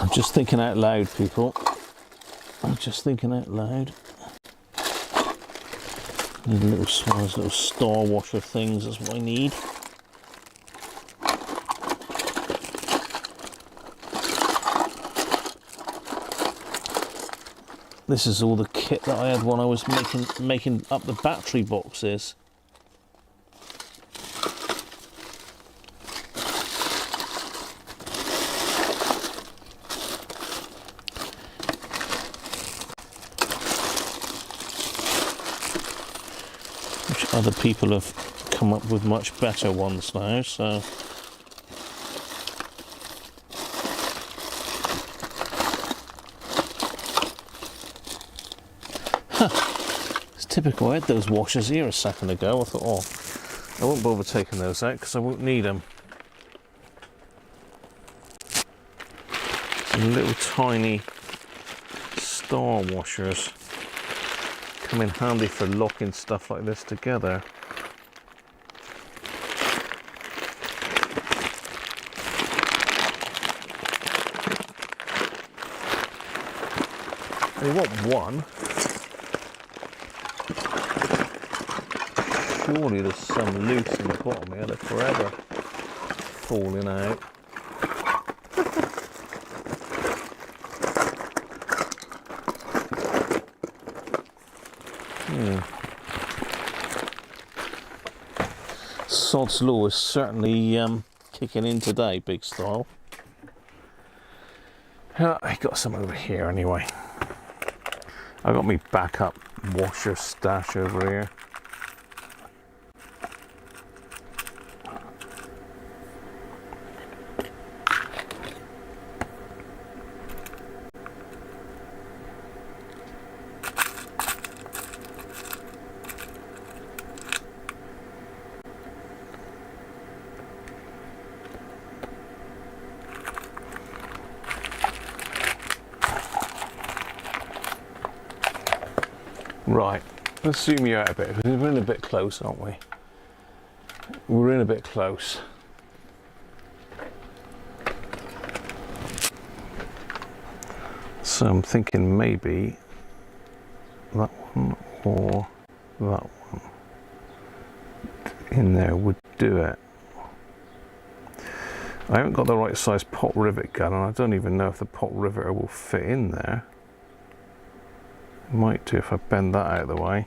I'm just thinking out loud, people. I'm just thinking out loud. Need little swans, little star washer things, that's what I need. This is all the kit that I had when I was making up the battery boxes. Which other people have come up with much better ones now, so. It's typical. I had those washers here a second ago. I thought, oh, I won't bother taking those out because I won't need them. Some little tiny star washers come in handy for locking stuff like this together. You want one. Surely there's some loose in the bottom here. They're forever falling out. Sod's Law is certainly kicking in today, big style. I got some over here anyway. I got me backup washer stash over here. Right, let's zoom you out a bit. We're in a bit close, aren't we? We're in a bit close. So I'm thinking maybe that one or that one in there would do it. I haven't got the right size pot rivet gun, and I don't even know if the pot riveter will fit in there. It might do if I bend that out of the way.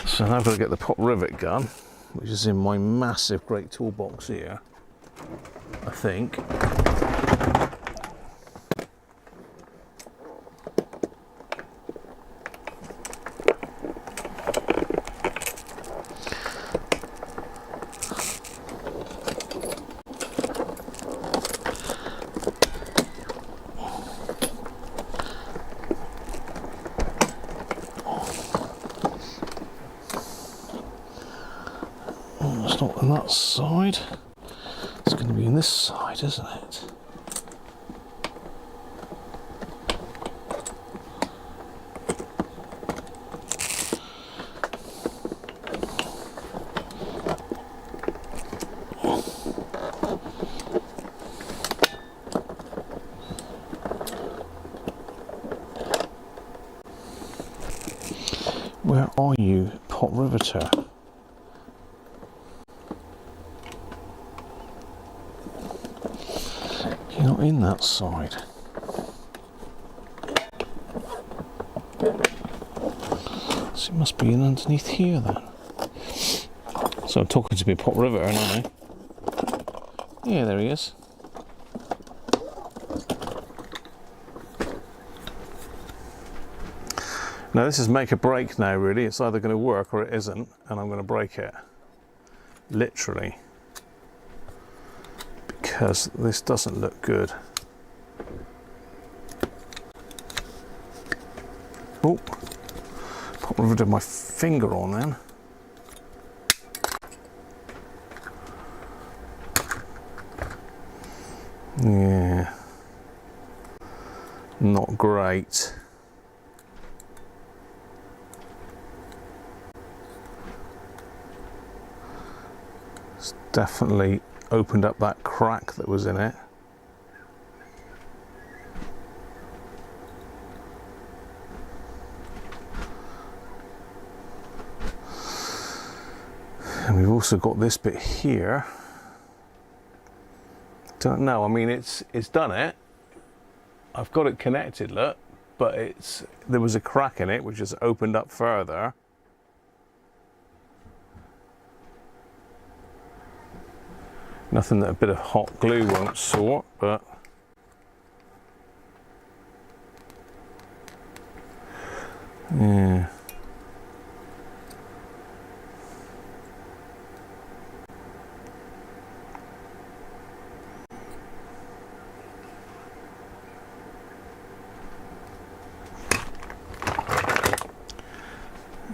So now I've got to get the pot rivet gun, which is in my massive great toolbox here, I think. It's not on that side. It's going to be on this side, isn't it? Where are you, pot riveter? You're not in that side. So it must be in underneath here then. So I'm talking to my pot riveter, aren't I? Yeah, there he is. Now this is make or break now, really. It's either going to work or it isn't, and I'm going to break it. Literally. Because this doesn't look good. Oh, put rid of my finger on then. Yeah, not great. It's definitely opened up that crack that was in it. And we've also got this bit here. Don't know, I mean it's done it. I've got it connected, look, but there was a crack in it which has opened up further. Nothing that a bit of hot glue won't sort, but yeah.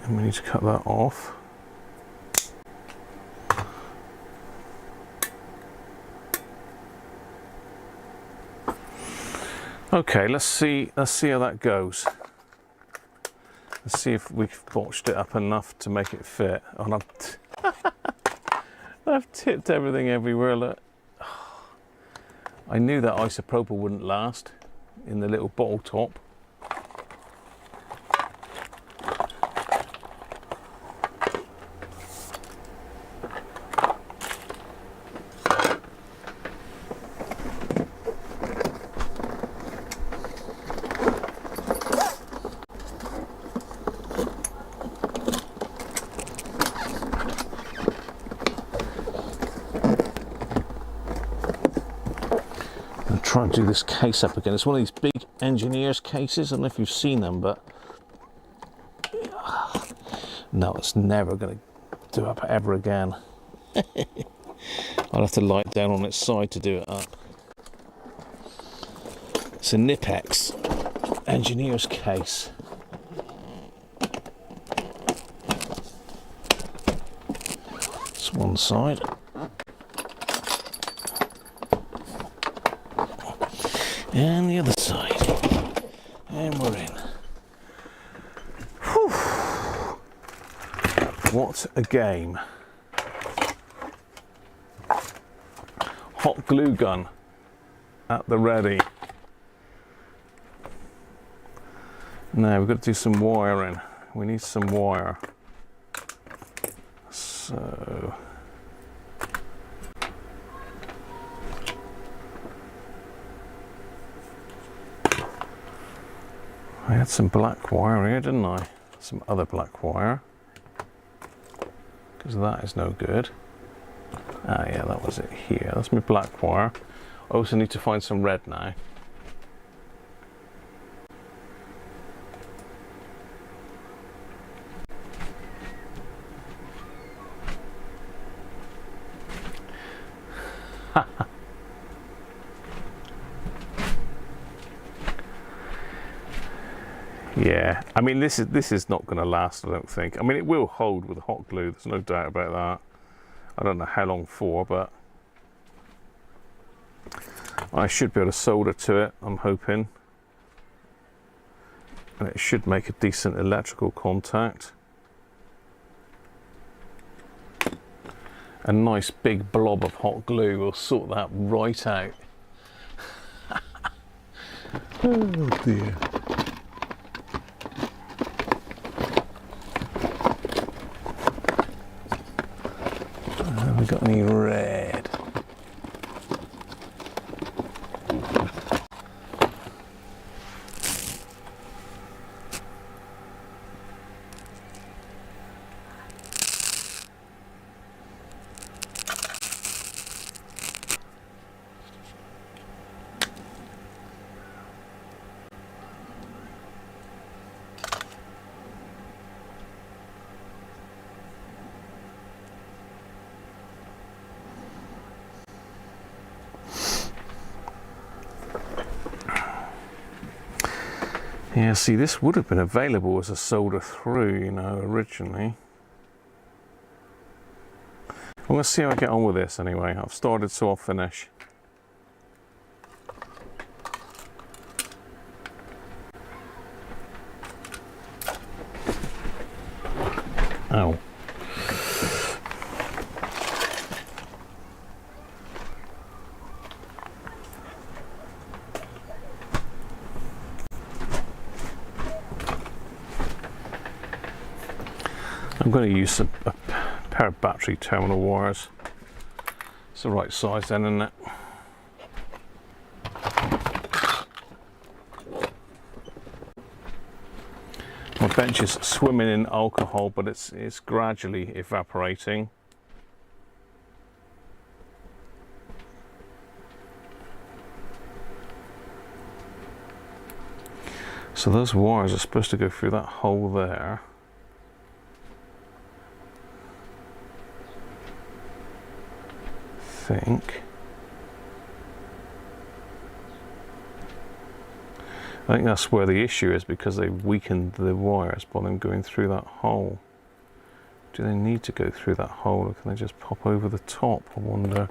And we need to cut that off. Okay, let's see how that goes. Let's see if we've botched it up enough to make it fit. Oh, I've tipped everything everywhere. Look, I knew that isopropyl wouldn't last in the little bottle top. Try and do this case up again. It's one of these big engineer's cases. I don't know if you've seen them, but no, it's never going to do up ever again. I'll have to lie down on its side to do it up. It's a Nipex engineer's case. It's one side. And the other side, and we're in. Whew. What a game. Hot glue gun at the ready. Now we've got to do some wiring. We need some wire. So I had some black wire here, didn't I? Some other black wire. Because that is no good. Ah, yeah, that was it here. That's my black wire. I also need to find some red now. Yeah, I mean this is not going to last, I don't think. I mean it will hold with hot glue, there's no doubt about that. I don't know how long for, but I should be able to solder to it, I'm hoping. And it should make a decent electrical contact. A nice big blob of hot glue will sort that right out. Oh dear. Have we got any red? Yeah, see, this would have been available as a solder through, you know, originally. I'm going to see how I get on with this anyway. I've started, so I'll finish. Ow. I'm going to use a pair of battery terminal wires. It's the right size then, isn't it? My bench is swimming in alcohol, but it's gradually evaporating. So those wires are supposed to go through that hole there. I think that's where the issue is, because they weakened the wires by them going through that hole. Do they need to go through that hole, or can they just pop over the top, I wonder?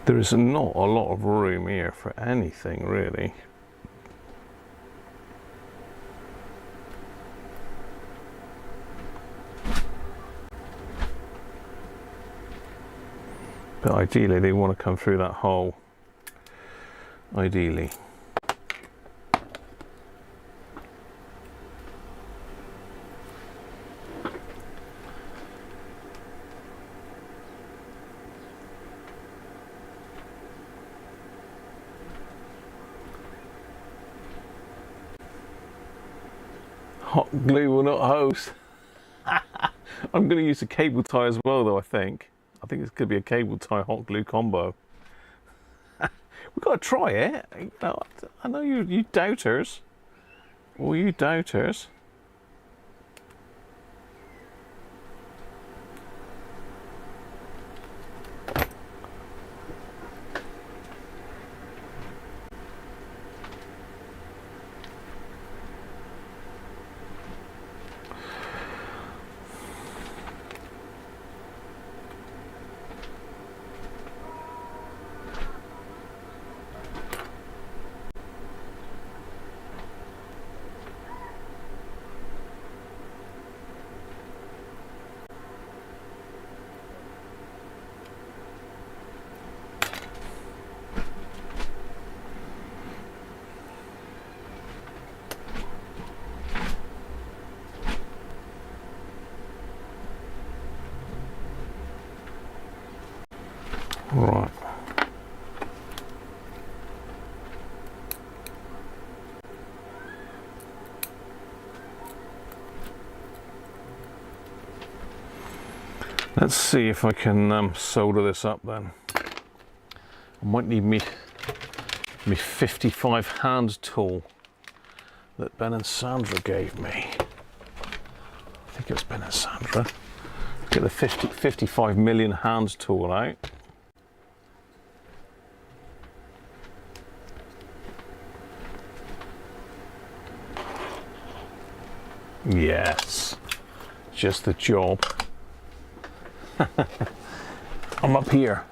There is not a lot of room here for anything, really. But ideally they want to come through that hole. Ideally. Hot glue will not host. I'm going to use a cable tie as well, though. I think this could be a cable tie hot glue combo. We've got to try it. You know, I know you doubters. All you doubters. Let's see if I can solder this up then. I might need me 55 hand tool that Ben and Sandra gave me. I think it was Ben and Sandra. Get the 55 million hand tool out. Yes, just the job. I'm up here.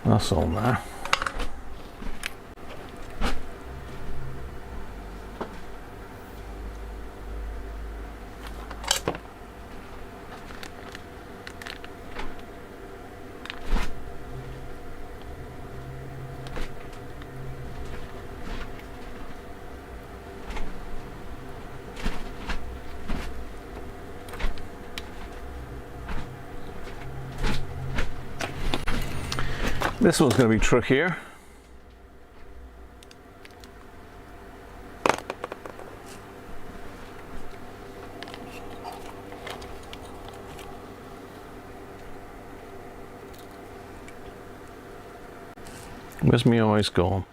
That's all now. This one's going to be trickier. Where's my eyes gone?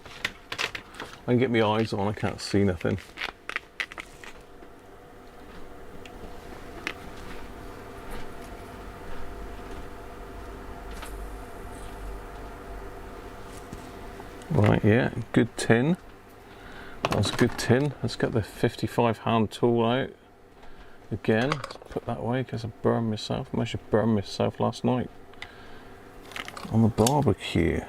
I can get my eyes on, I can't see nothing. Right, yeah, good tin. That was a good tin. Let's get the 55 hand tool out again. Let's put that away because I burned myself. I must have burned myself last night on the barbecue.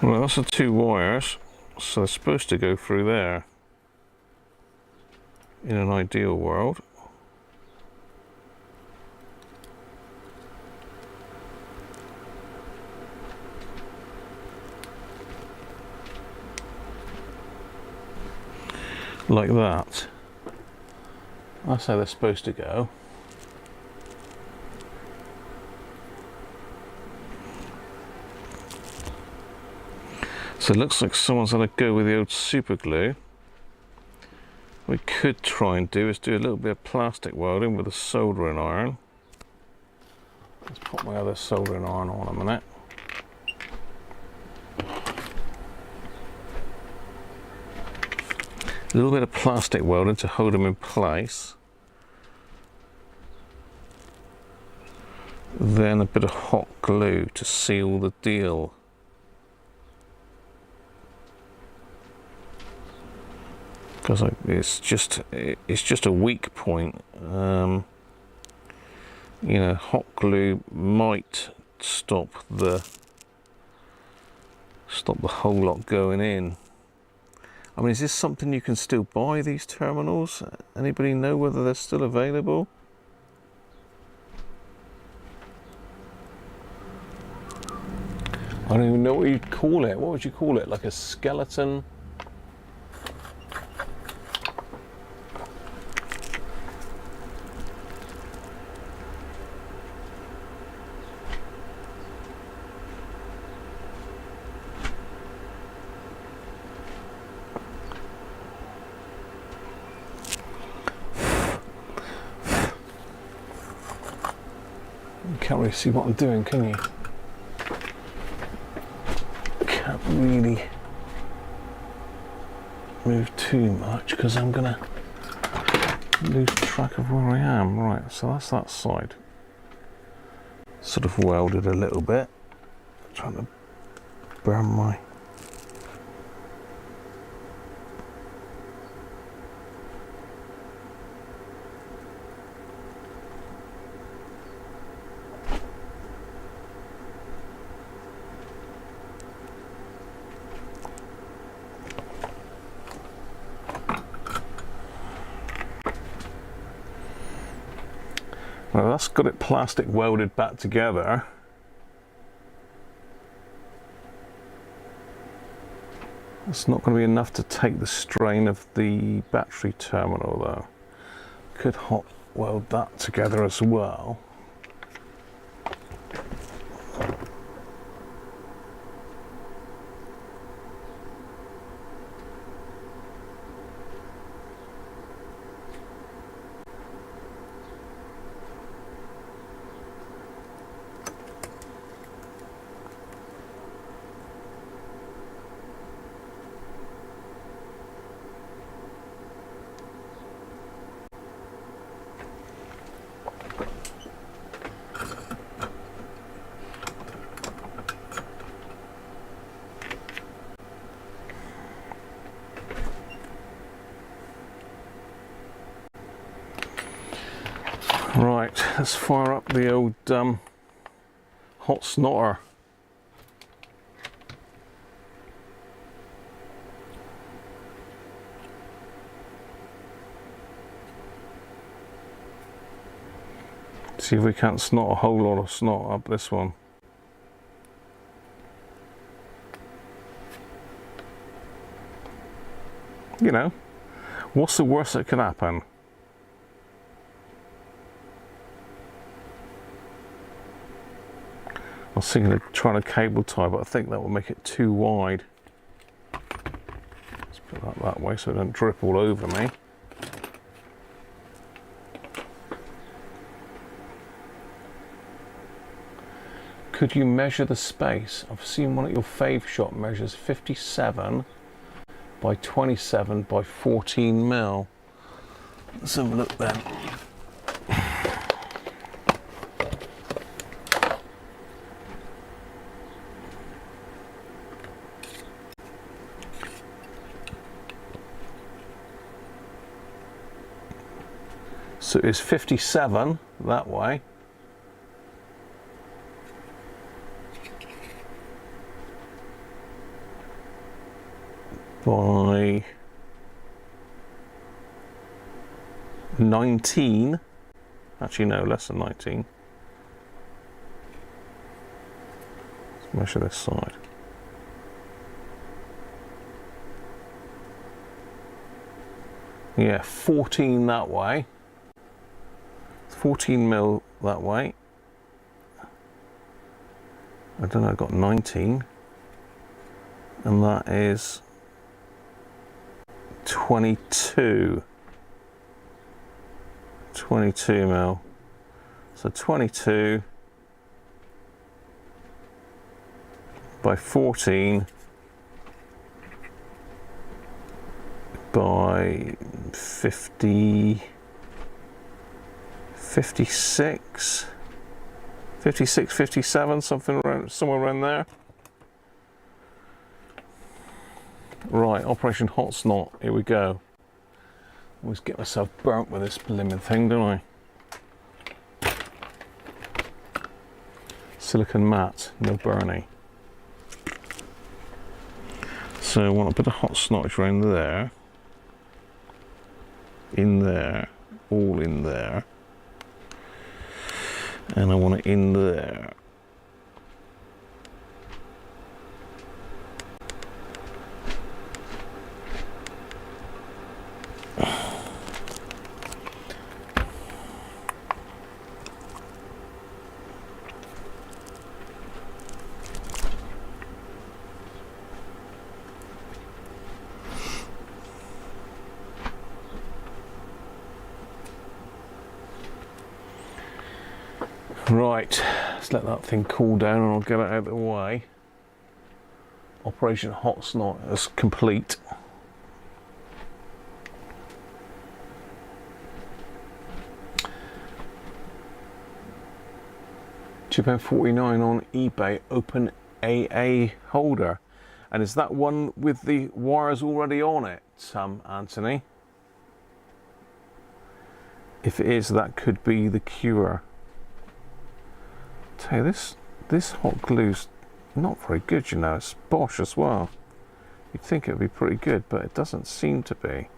Well, that's the two wires, so they're supposed to go through there in an ideal world. Like that. That's how they're supposed to go. So it looks like someone's had a go with the old super glue. What we could try and do is do a little bit of plastic welding with a soldering iron. Let's put my other soldering iron on a minute. A little bit of plastic welding to hold them in place. Then a bit of hot glue to seal the deal. Because it's just a weak point. You know, hot glue might stop the whole lot going in. I mean, is this something you can still buy, these terminals? Anybody know whether they're still available? I don't even know what you'd call it. What would you call it? Like a skeleton? You can't really see what I'm doing, can you? Can't really move too much because I'm gonna lose track of where I am. Right, so that's that side. Sort of welded a little bit. Trying to burn my... Well, that's got it plastic welded back together. It's not going to be enough to take the strain of the battery terminal though. Could hot weld that together as well. Right, let's fire up the old hot snotter. See if we can't snot a whole lot of snot up this one. You know, what's the worst that could happen? I was thinking of trying a cable tie, but I think that will make it too wide. Let's put that way so it doesn't drip all over me. Could you measure the space? I've seen one at your fave shop measures 57 by 27 by 14 mil. Let's have a look then. So it's 57 that way. By 19, actually no, less than 19. Let's measure this side. Yeah, 14 that way. 14 mil that way. I don't know, I got 19. And that is 22 mil. So 22 by 14 by 50, 56, 57, something around, somewhere around there. Right, Operation Hot Snot, here we go. Always get myself burnt with this blimmin' thing, don't I? Silicon matte, no burning. So I want a bit of hot snotch around there. In there, all in there. And I want it in there. Right, let's let that thing cool down and I'll get it out of the way. Operation Hot Snot is complete. £2.49 on eBay, open AA holder. And is that one with the wires already on it, Anthony? If it is, that could be the cure. Tell you, this hot glue's not very good, you know. It's Bosch as well. You'd think it would be pretty good, but it doesn't seem to be.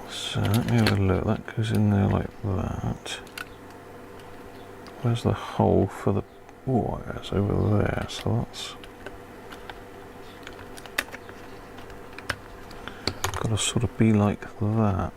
So let me have a look. That goes in there like that. Where's the hole for the wires? Over there. So that's got to sort of be like that.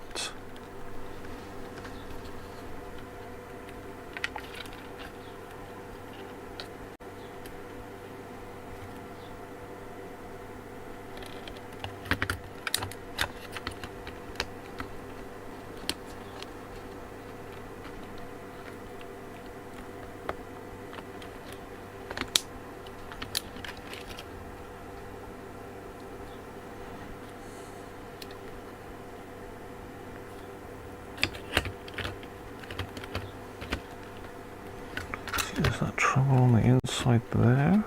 There's that trouble on the inside there.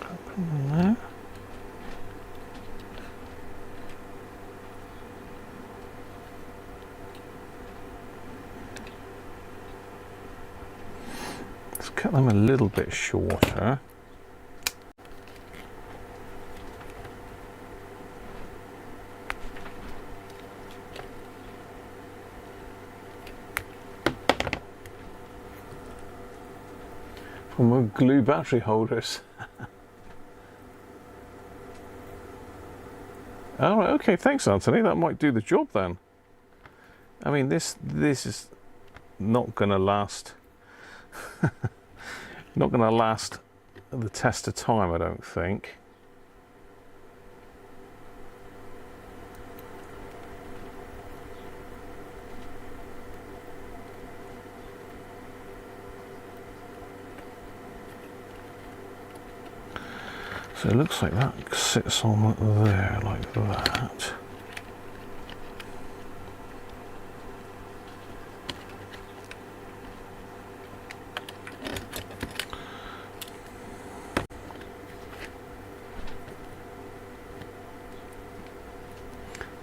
Open there. Let's cut them a little bit shorter. For my glue battery holders. Oh, okay, thanks Anthony, that might do the job then. I mean, this is not gonna last not gonna last the test of time, I don't think. So it looks like that sits on there like that.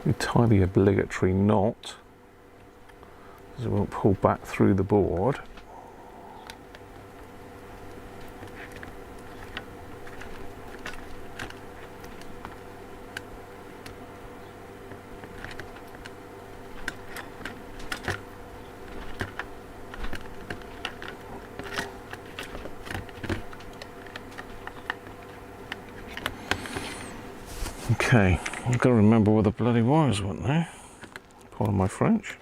We tie the obligatory knot, because it won't pull back through the board. Okay, I've got to remember where the bloody wires went now. Pardon my French.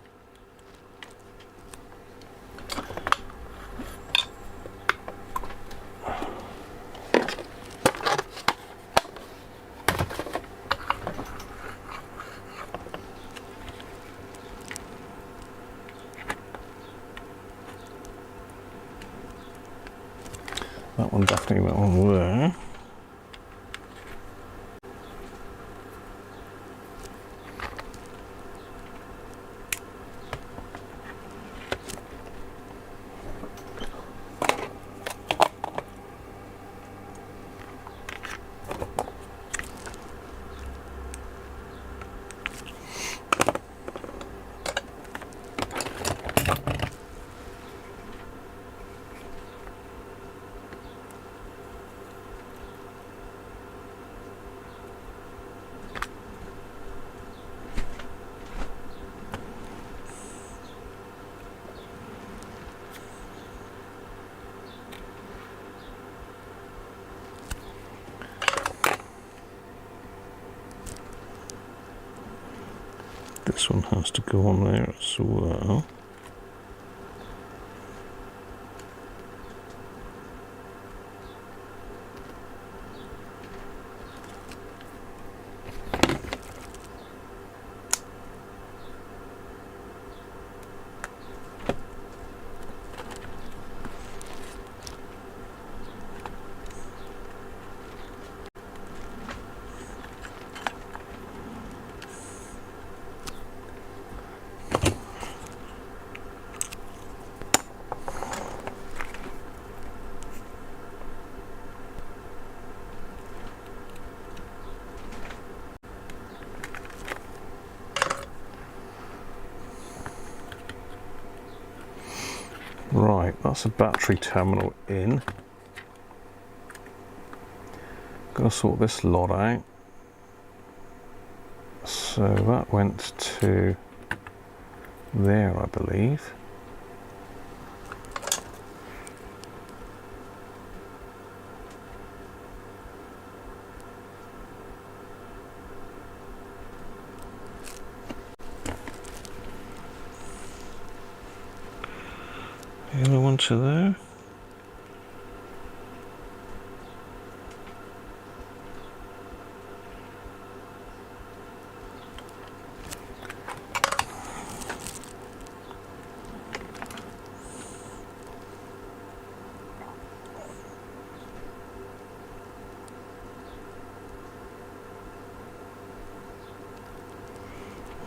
That one definitely went on there. This one has to go on there as well. Right, that's a battery terminal in. Gotta sort this lot out. So that went to there, I believe. The other one to there.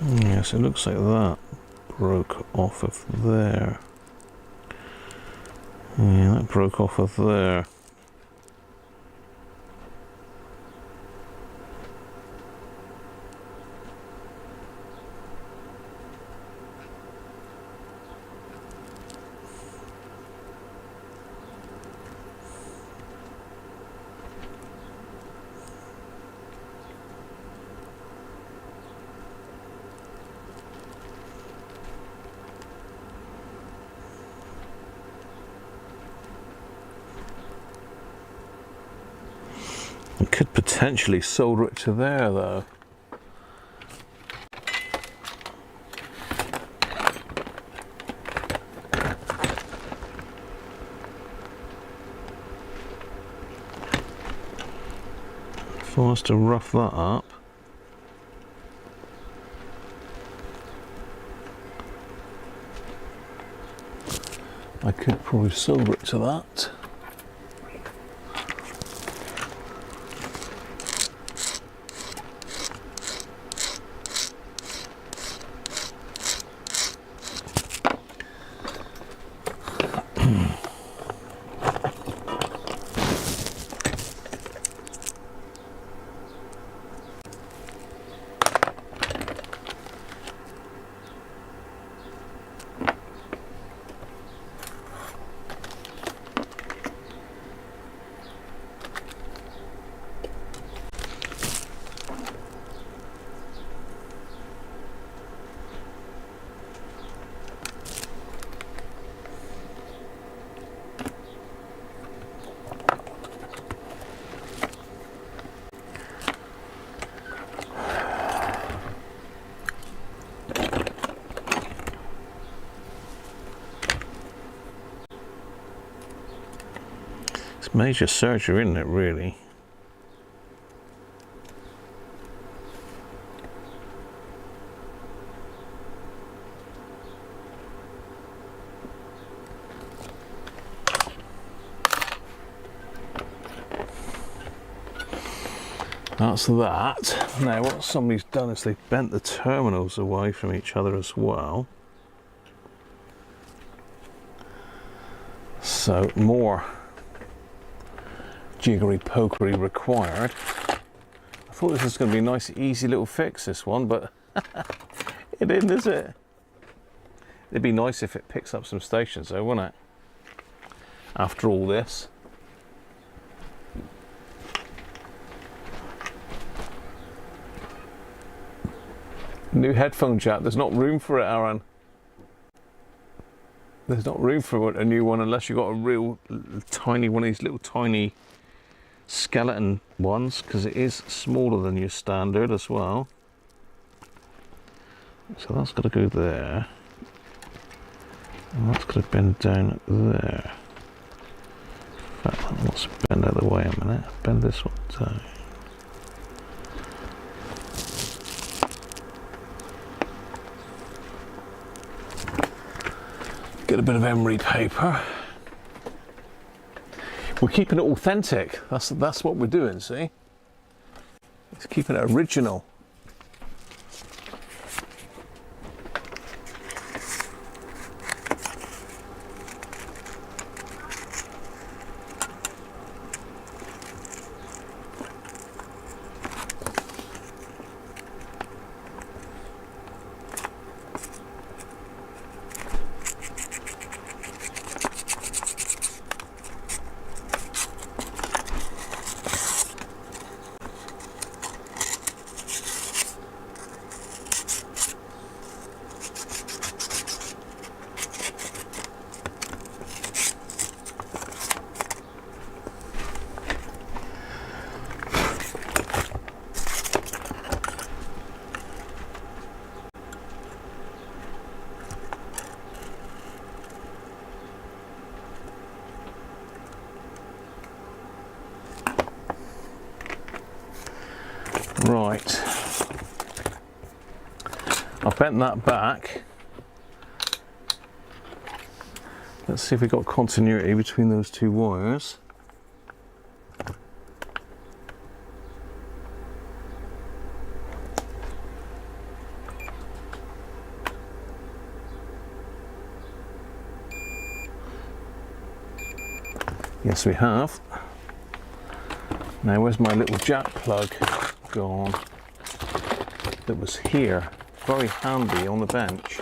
Yes, it looks like that broke off of there. Yeah, that broke off of there. I could potentially solder it to there though. If I was to rough that up. I could probably solder it to that. It's major surgery, isn't it, really? That's that. Now what somebody's done is they've bent the terminals away from each other as well. So more jiggery pokery required. I thought this was going to be a nice easy little fix, this one, but it isn't, is it? It'd be nice if it picks up some stations though, wouldn't it? After all this. New headphone jack, there's not room for it, Aaron. There's not room for a new one unless you've got a real tiny one of these little tiny skeleton ones, because it is smaller than your standard as well. So that's got to go there. And that's got to bend down there. In fact, that wants to bend out of the way a minute. Bend this one down. Get a bit of emery paper. We're keeping it authentic. That's what we're doing, see? It's keeping it original. Right, I've bent that back. Let's see if we've got continuity between those two wires. Yes, we have. Now, where's my little jack plug gone? That was here, very handy on the bench,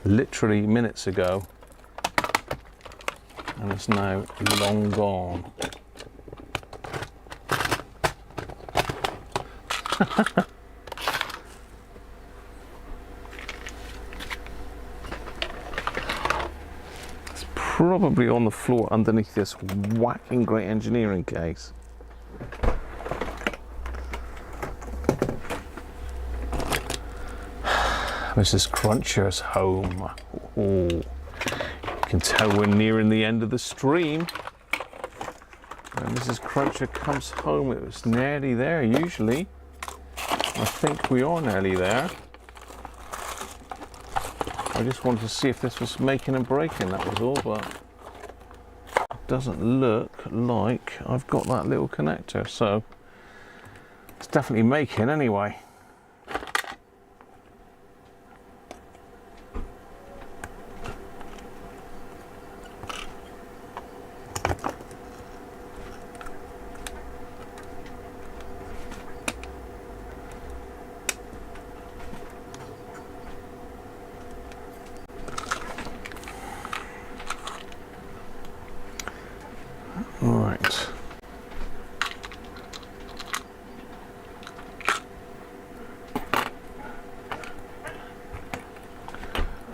literally minutes ago, and it's now long gone. It's probably on the floor underneath this whacking great engineering case. Mrs. Cruncher's home. Oh, you can tell we're nearing the end of the stream. When Mrs. Cruncher comes home, it was nearly there usually. I think we are nearly there. I just wanted to see if this was making and breaking, that was all, but it doesn't look like I've got that little connector, so it's definitely making anyway. Right.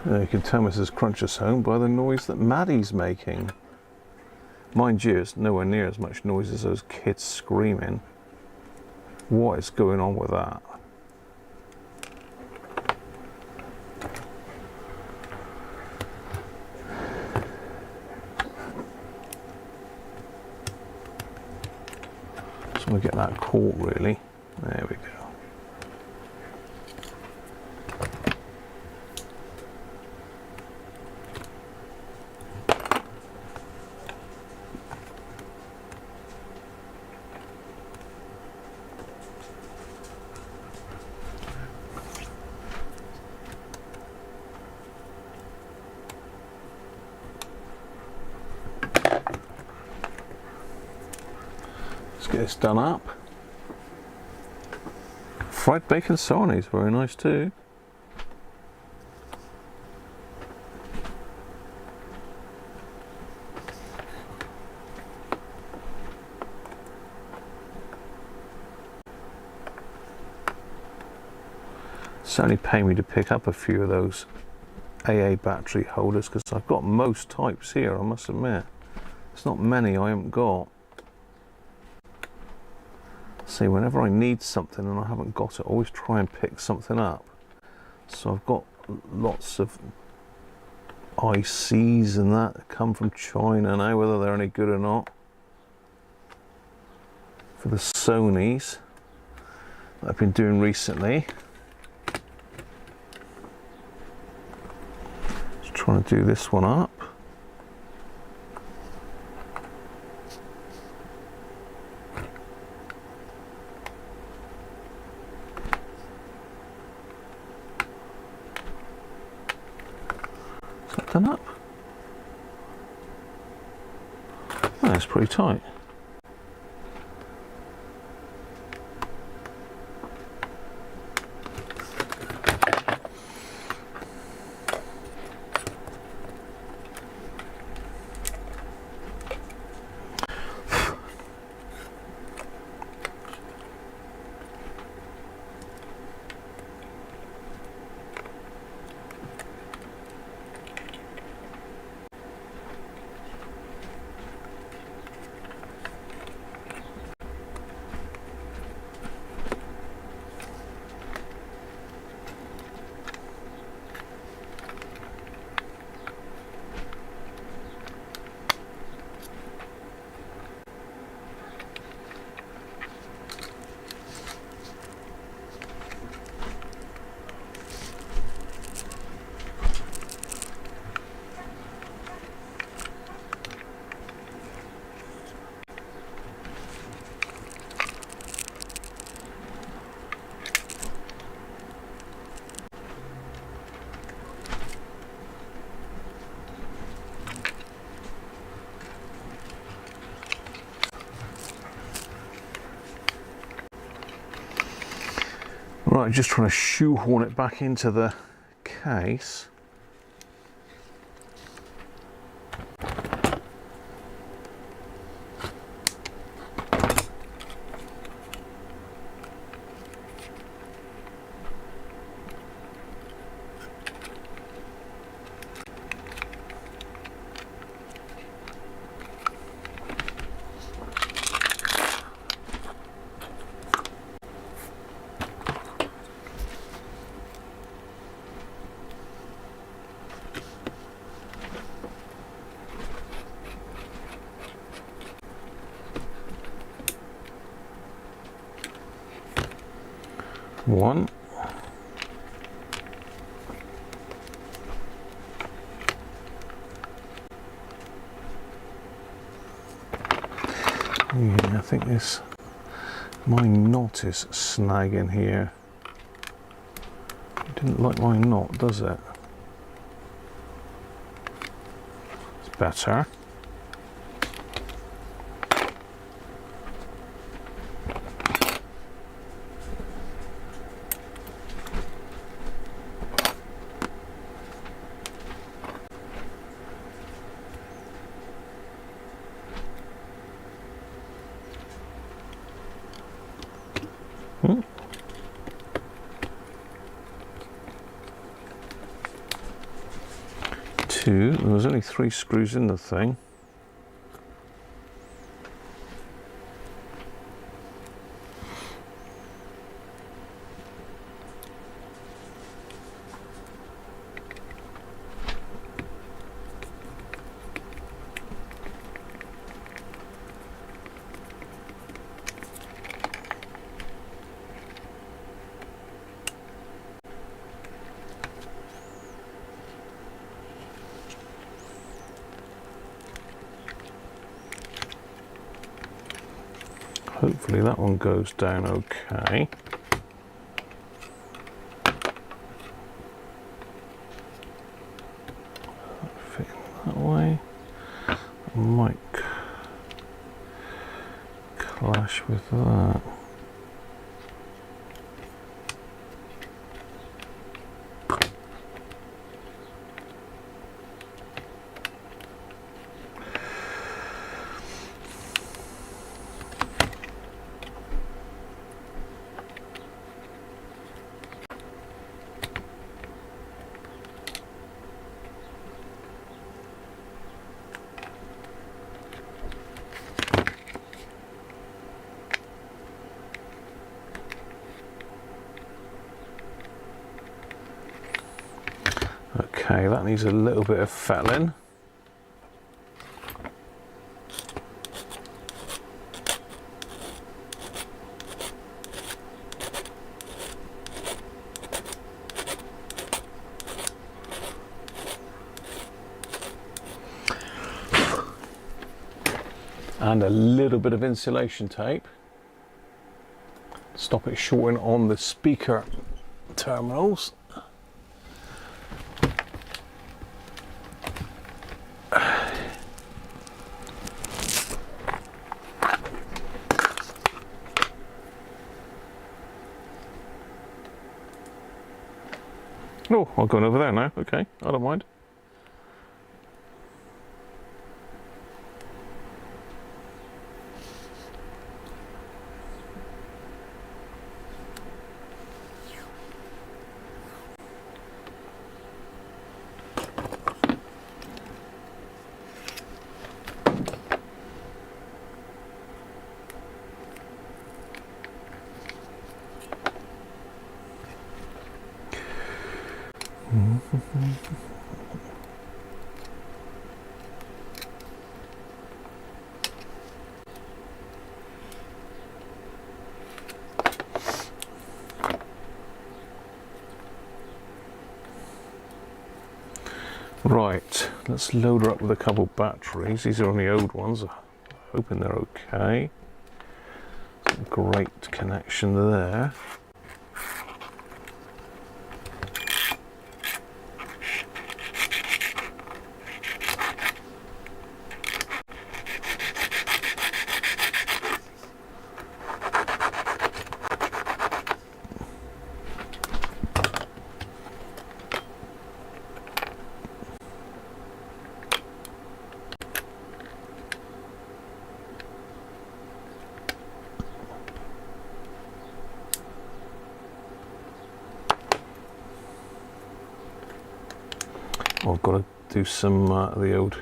You can tell Mrs. Cruncher's home by the noise that Maddie's making. Mind you, it's nowhere near as much noise as those kids screaming. What is going on with that? Just want to get that caught, really. There we go. Get this done up. Fried bacon sarnies, very nice too. Certainly pay me to pick up a few of those AA battery holders, because I've got most types here, I must admit. There's not many I haven't got. See, whenever I need something and I haven't got it, I always try and pick something up. So I've got lots of ICs and that come from China now, whether they're any good or not. For the Sonys that I've been doing recently. Just trying to do this one up. Is that done up? Oh, it's pretty tight. Right, just trying to shoehorn it back into the case. One. Yeah, I think this, my knot is snagging here. Didn't like my knot, does it? It's better. Two. There was only 3 screws in the thing. Hopefully that one goes down okay. Fit that way. I might clash with that. Okay, that needs a little bit of fettling. And a little bit of insulation tape. Stop it shorting on the speaker terminals. Oh, I'm going over there now. Okay, I don't mind. Right, let's load her up with a couple of batteries. These are only old ones. I'm hoping they're okay. Some great connection there. I've got to do some the old,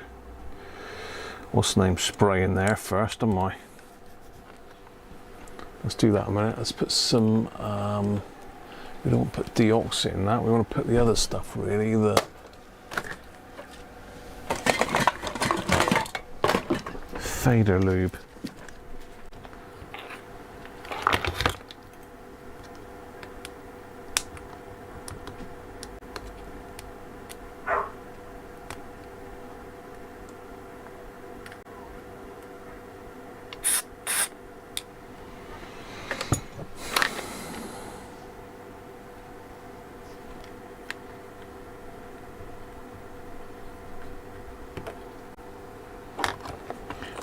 what's the name, spray in there first, haven't I? Let's do that a minute. Let's put some, we don't want to put deoxit in that, we want to put the other stuff really, the fader lube.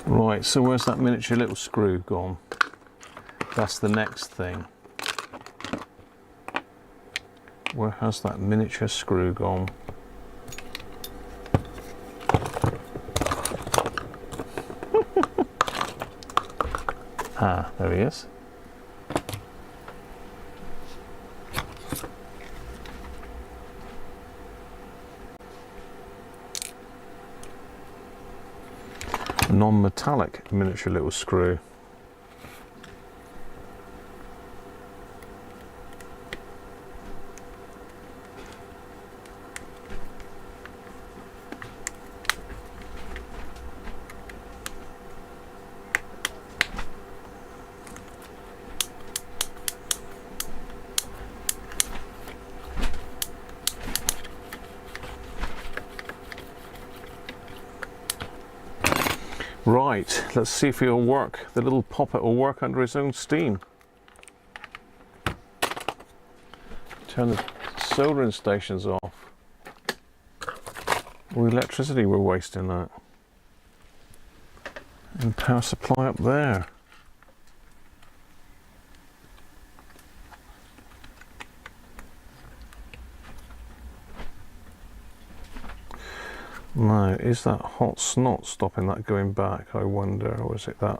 Right, so where's that miniature little screw gone? That's the next thing. Where has that miniature screw gone? Ah, there he is. Non-metallic miniature little screw. Right, let's see if he'll work. The little poppet will work under his own steam. Turn the soldering stations off. All the electricity we're wasting that. And power supply up there. Now, is that hot snot stopping that going back, I wonder, or is it that?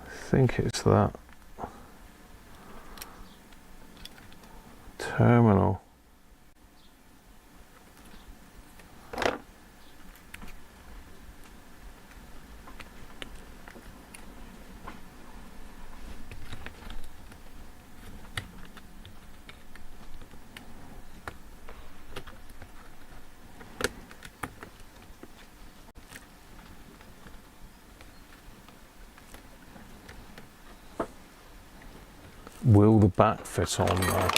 I think it's that terminal. Will the back fit on there?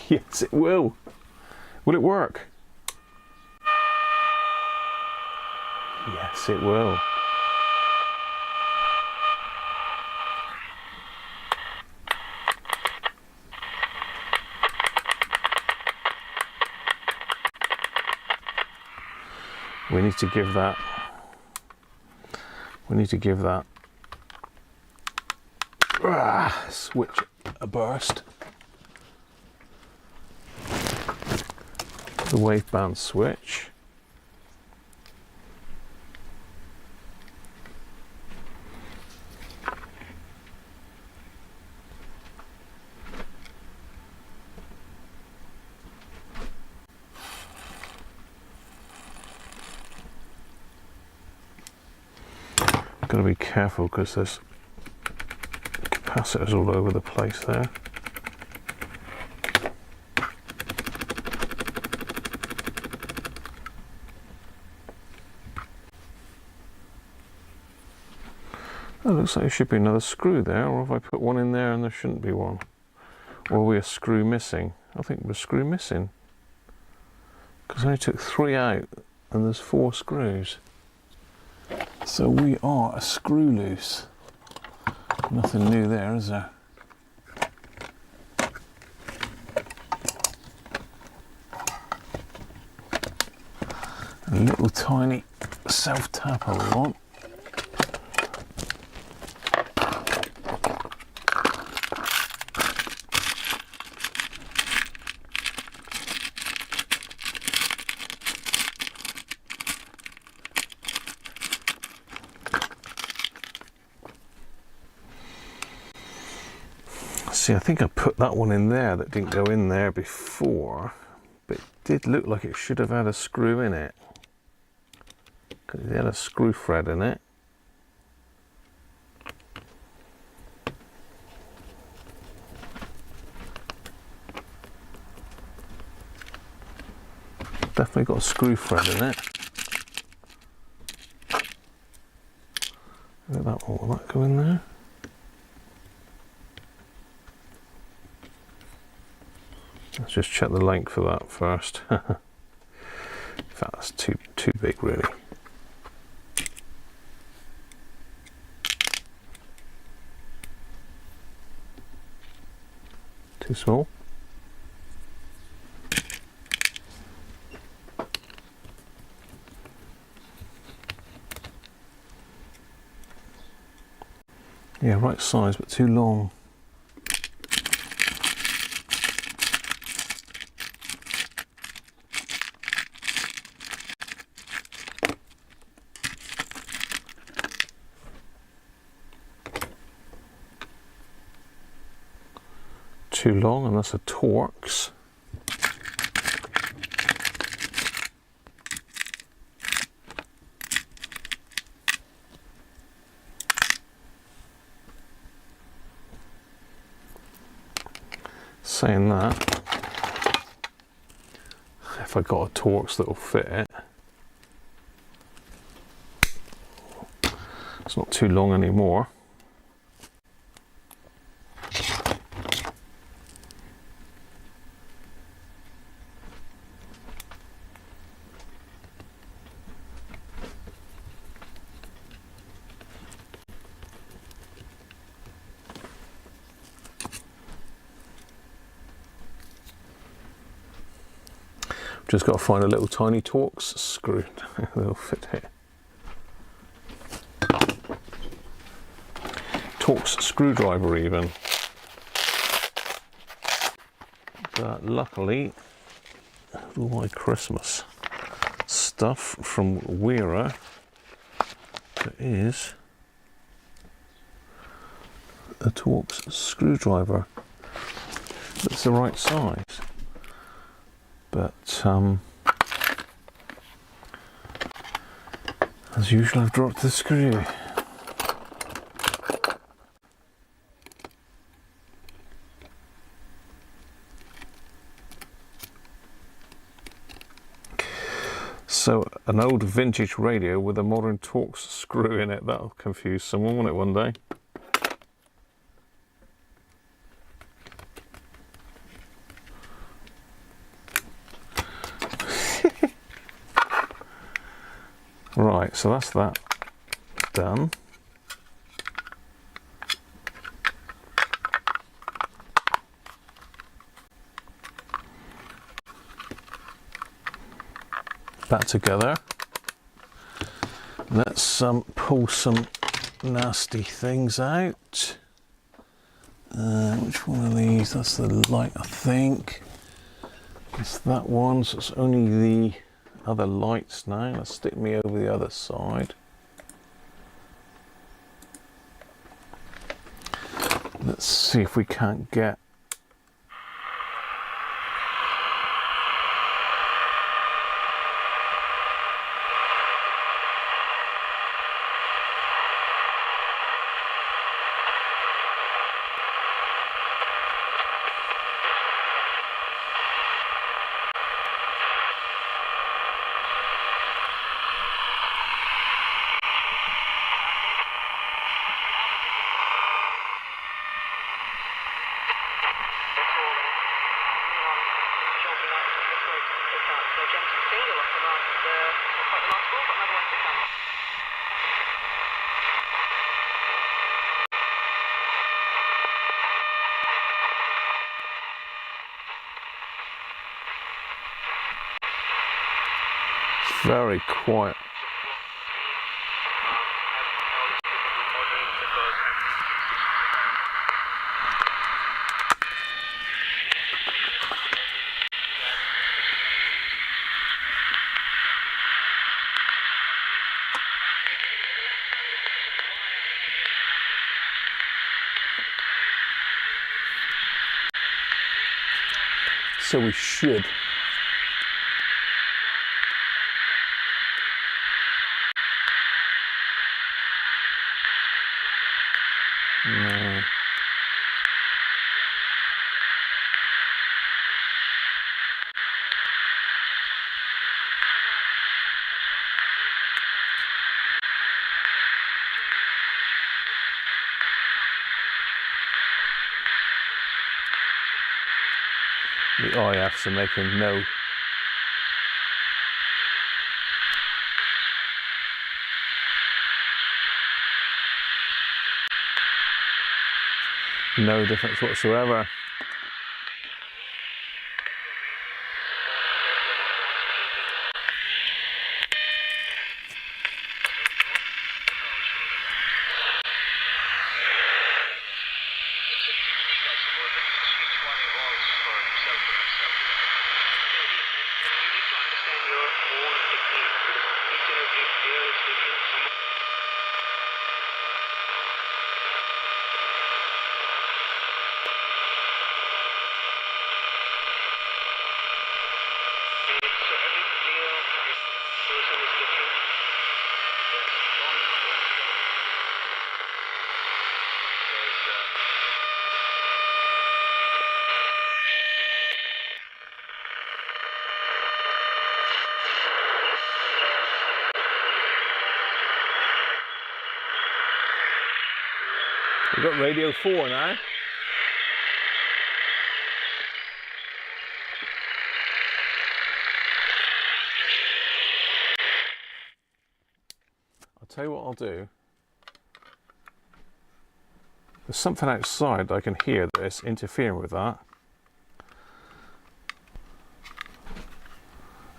Yes, it will. Will it work? Yes, it will. We need to give that switch a burst. The waveband switch. Got to be careful because there's capacitors all over the place there. Oh, looks like there should be another screw there, or have I put one in there and there shouldn't be one? Or are we a screw missing? I think we're a screw missing. Because I only took 3 out and there's 4 screws. So we are a screw loose. Nothing new there, is there? A little tiny self-tapper we want. See, I think I put that one in there that didn't go in there before, but it did look like it should have had a screw in it, because it had a screw thread in it. Definitely got a screw thread in it. Look at that one, will that go in there? Let's just check the length of that first. In fact, that's too big, really. Too small. Yeah, right size, but too long. Too long, and that's a Torx. Saying that, if I got a Torx that will fit it, it's not too long anymore. Just got to find a little tiny Torx screw that'll fit here. Torx screwdriver even. But luckily, all my Christmas stuff from Weira, there is a Torx screwdriver that's the right size. But as usual, I've dropped the screw. An old vintage radio with a modern Torx screw in it. That'll confuse someone, won't it, one day? Right, so that's that done. That together. Let's pull some nasty things out. Which one of these? That's the light, I think. It's that one, so it's only the other lights now. Let's stick me over the other side. Let's see if we can't get very quiet. So we should. No. The IFs are making no difference whatsoever. We've got Radio 4 now. I'll tell you what I'll do. There's something outside I can hear that's interfering with that.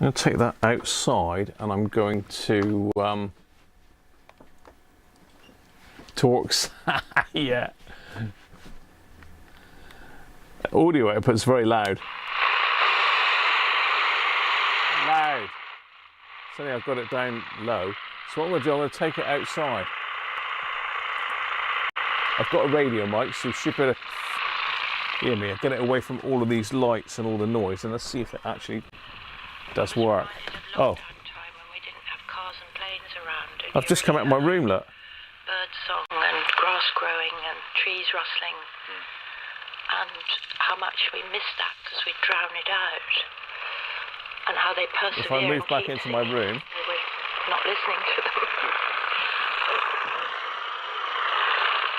I'm going to take that outside and I'm going to Torx. Yeah. Audio output's very loud. Loud. So I've got it down low. So what I'm going to do, I'm going to take it outside. I've got a radio mic, so you should be able to hear me. I'll get it away from all of these lights and all the noise, and let's see if it actually does work. Oh. I've just come out of my room, look. Bird song and grass growing and trees rustling, and how much we miss that because we drown it out, and how they persevere. If I move back into my room, not listening to them.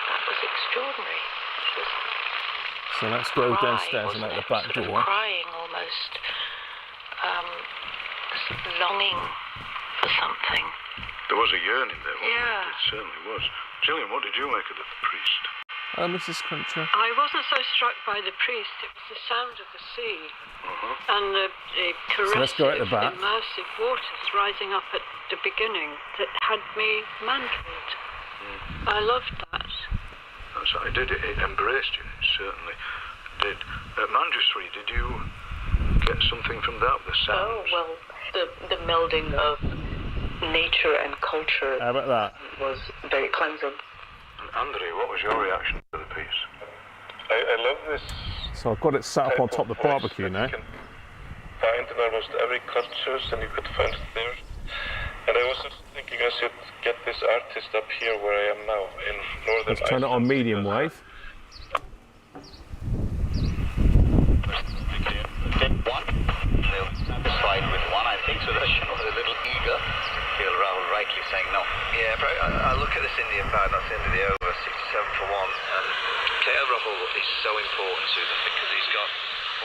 That was extraordinary. It was So let's go cry, downstairs and wasn't out the it? back Sort of door. crying almost, longing for something. There was a yearning there, wasn't Yeah. it? It certainly was. Gillian, what did you make of the priest? Oh, Mrs. Cruncher. I wasn't so struck by the priest, it was the sound of the sea and the let's go at the corrosive, back. immersive waters rising up at the beginning that had me mantled. I loved that. That's what it did. It embraced you. It certainly did. Manjusri, did you get something from that? The Oh, sounds? well, the melding of nature and culture How about that? was very cleansing. And Andre, what was your reaction to the piece? I love this. So I've got it sat up on top of the barbecue now. You can find in almost every culture, and you could find it there. And I was just thinking I should get this artist up here where I am now, in northern Let's turn it on Iceland, medium because wave. They'll be satisfied with one, I think, so that she was a little eager. Feel Rahul rightly saying no. Yeah, but I look at this Indian band, that's the end of the over, 67 for 1. And KL Rahul is so important to them because he's got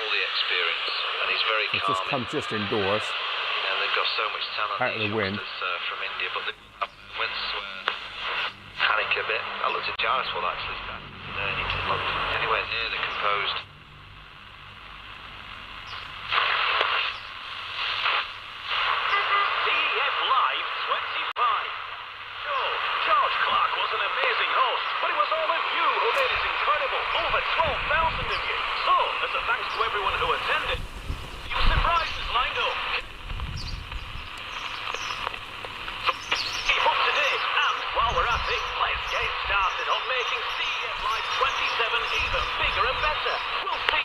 all the experience and he's very It's calm. just come just indoors. You know, they've got so much talent. Out of the these wind. youngsters, from India, but the moments where panic a bit. I looked at Jarvis, well, actually, he didn't look anywhere near the composed. CEF Live 25. Sure, George Clark was an amazing host, but it was all of you who made it incredible. Over 12,000 of you. So, as a thanks to everyone who attended, you surprises lined up. Keep up to date, and while we're at it, let's get started on making CEF Live 27 even bigger and better. We'll see.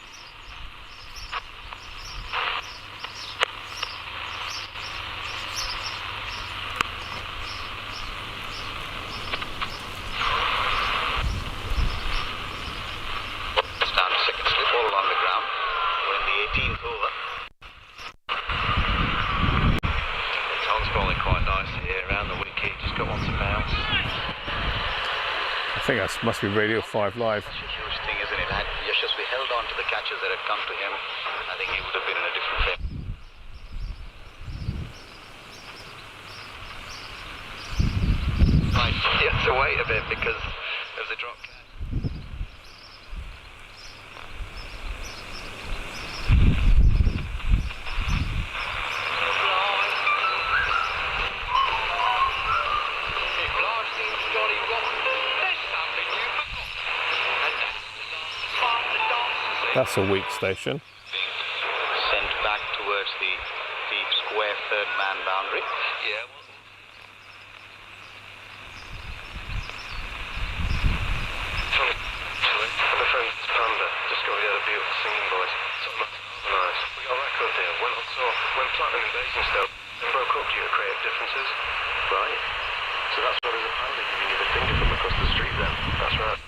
Stand second slip all along the ground. We're in the 18th over. The tongue's falling quite nicely here around the wicket. Just got one to bounce. I think that must be Radio 5 Live. It's a huge thing, isn't it? Had Yashasvi held on to the catches that had come to him, I think he would have been in a different frame. Right, he has to wait a bit because of the drop catch. That's a weak station. Sent back towards the deep square third man boundary. Yeah. My friend Panda discovered he had a beautiful singing voice. Something nice. We got a record deal. Went on tour. Went platinum in Basingstoke. Then broke up due to creative differences. Right. So that's why there's a panda giving you the finger from across the street then. That's right.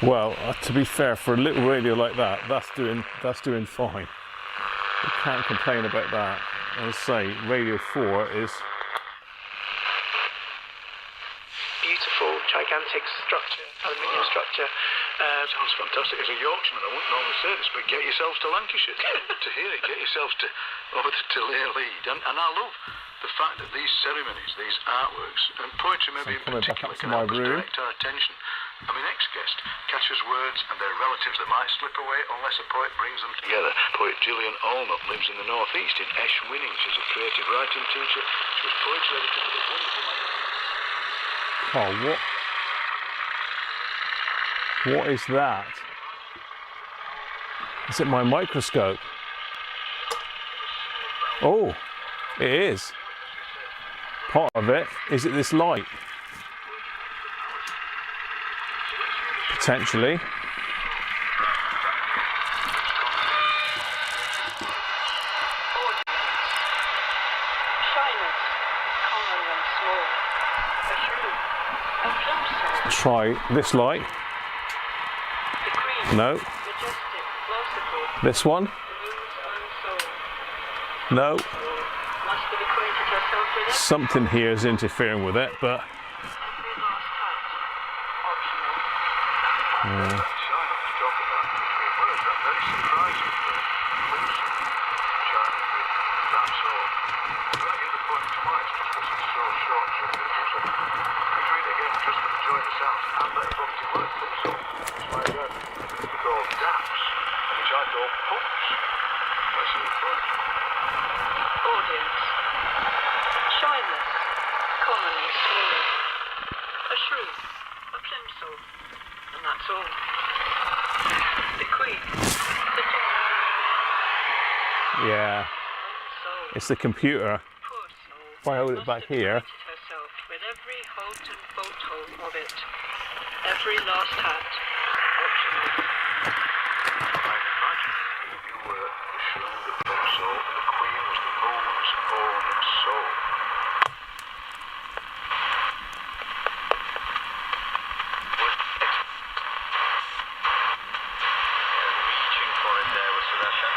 Well, to be fair, for a little radio like that, that's doing fine. You can't complain about that. As I say, Radio 4 is Beautiful, gigantic structure, aluminium structure. Sounds fantastic. As a Yorkshireman, I wouldn't normally say this, but get yourselves to Lancashire to hear it. Get yourselves over to Leigh Lead. And I love the fact that these ceremonies, these artworks, and poetry maybe in coming back particular, up to can my help us room. direct our attention. I mean, ex-guest catches words and their relatives that might slip away unless a poet brings them together. Poet Gillian Allnutt lives in the northeast in Esh-Winning. She's a creative writing teacher. She was poetry editor for the wonderful magazine. oh what is that? Is it my microscope? Oh, it is. Part of it. Is it this light? Potentially. Shyness, common and small. A shrew, a plump soul, Try this light. the cream, No. majestic, merciful, This one. the moon's own soul. No. Must be the queen. Something here is interfering with it, but Audience. Shyness. Commonly swallowed. A shrew. A plimsoll. And that's all. Bequeath. Sitting yeah, it's the computer. If I hold it back here. herself with every halt and bolt hole of it. Every last hat. Optional. I imagine if you were the shrew, the plimsoll, the queen was the moon's own soul. Reaching for it there was Sudarshan.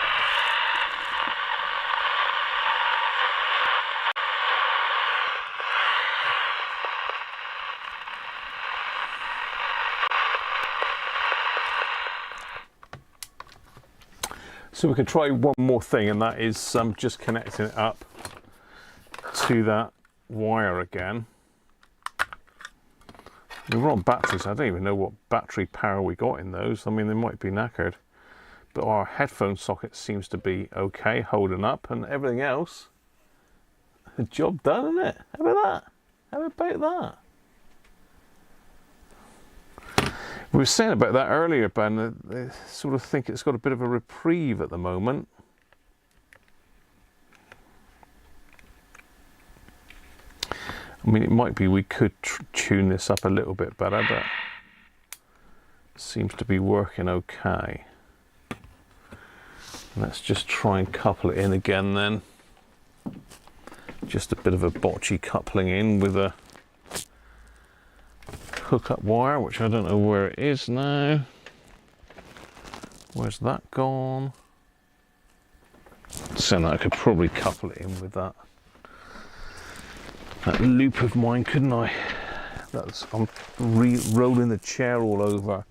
So we can try one more thing, and that is just connecting it up to that wire again. We're on batteries. I don't even know what battery power we got in those. I mean, they might be knackered, but our headphone socket seems to be okay, holding up, and everything else, the job done, isn't it? How about that? How about that? We were saying about that earlier, Ben. They sort of think it's got a bit of a reprieve at the moment. I mean, it might be we could tune this up a little bit better, but it seems to be working okay. Let's just try and couple it in again then. Just a bit of a botchy coupling in with a hookup wire, which I don't know where it is now. Where's that gone? So I could probably couple it in with that loop of mine, couldn't I? I'm rolling the chair all over.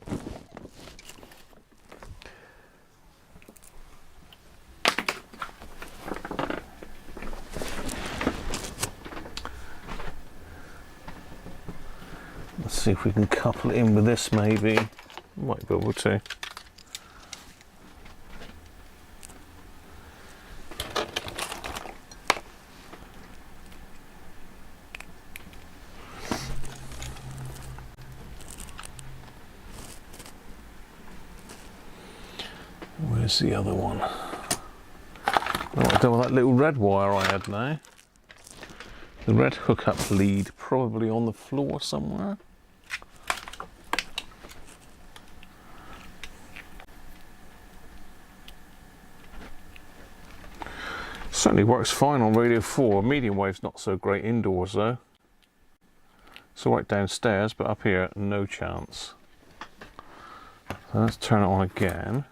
Let's see if we can couple it in with this, maybe. Might be able to. Where's the other one? What I've done with that little red wire I had now. The red hookup lead probably on the floor somewhere. Certainly works fine on Radio 4. Medium wave's not so great indoors though. It's alright downstairs, but up here, no chance. So let's turn it on again.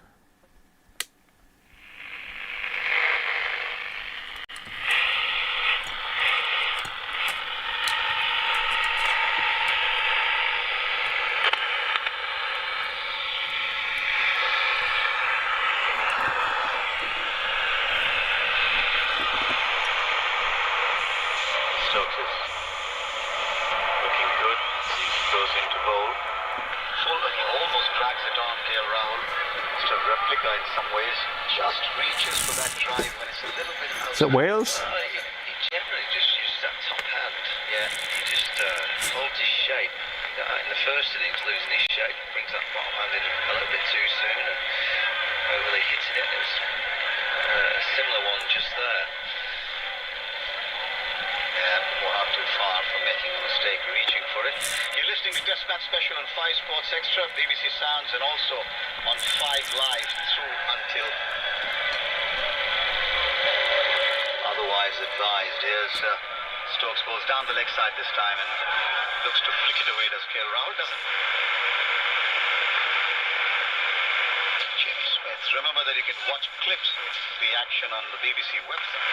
Is it Wales? He generally just uses that top hand. Yeah, he just holds his shape. In the first innings, losing his shape, brings that bottom hand in a little bit too soon and overly hitting it. It was a similar one just there. Yeah, not too far from making a mistake reaching for it. You're listening to Dispatch Special on 5 Sports Extra, BBC Sounds, and also on 5 Live through until otherwise advised. Here's Stokes balls down the leg side this time and looks to flick it away. Does KL Rahul? Doesn't. Jimmy Smith. Remember that you can watch clips of the action on the BBC website.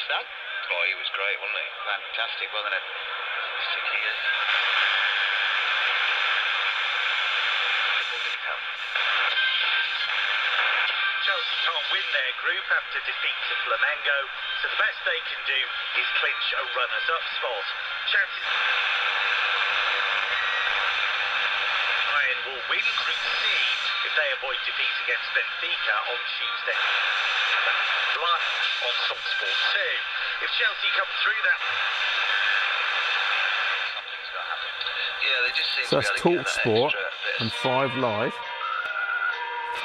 that? Oh, he was great, wasn't he? Fantastic, wasn't it? 6 years. Chelsea can't win their group after defeat to Flamengo, so the best they can do is clinch a runners-up spot. Chances Bayern will win Group C if they avoid defeat against Benfica on Tuesday. Live on TalkSport 2. If Chelsea come through that, Something's going to happen. Yeah, they just seem So to that's be able to get that TalkSport extra bit of and 5 Live.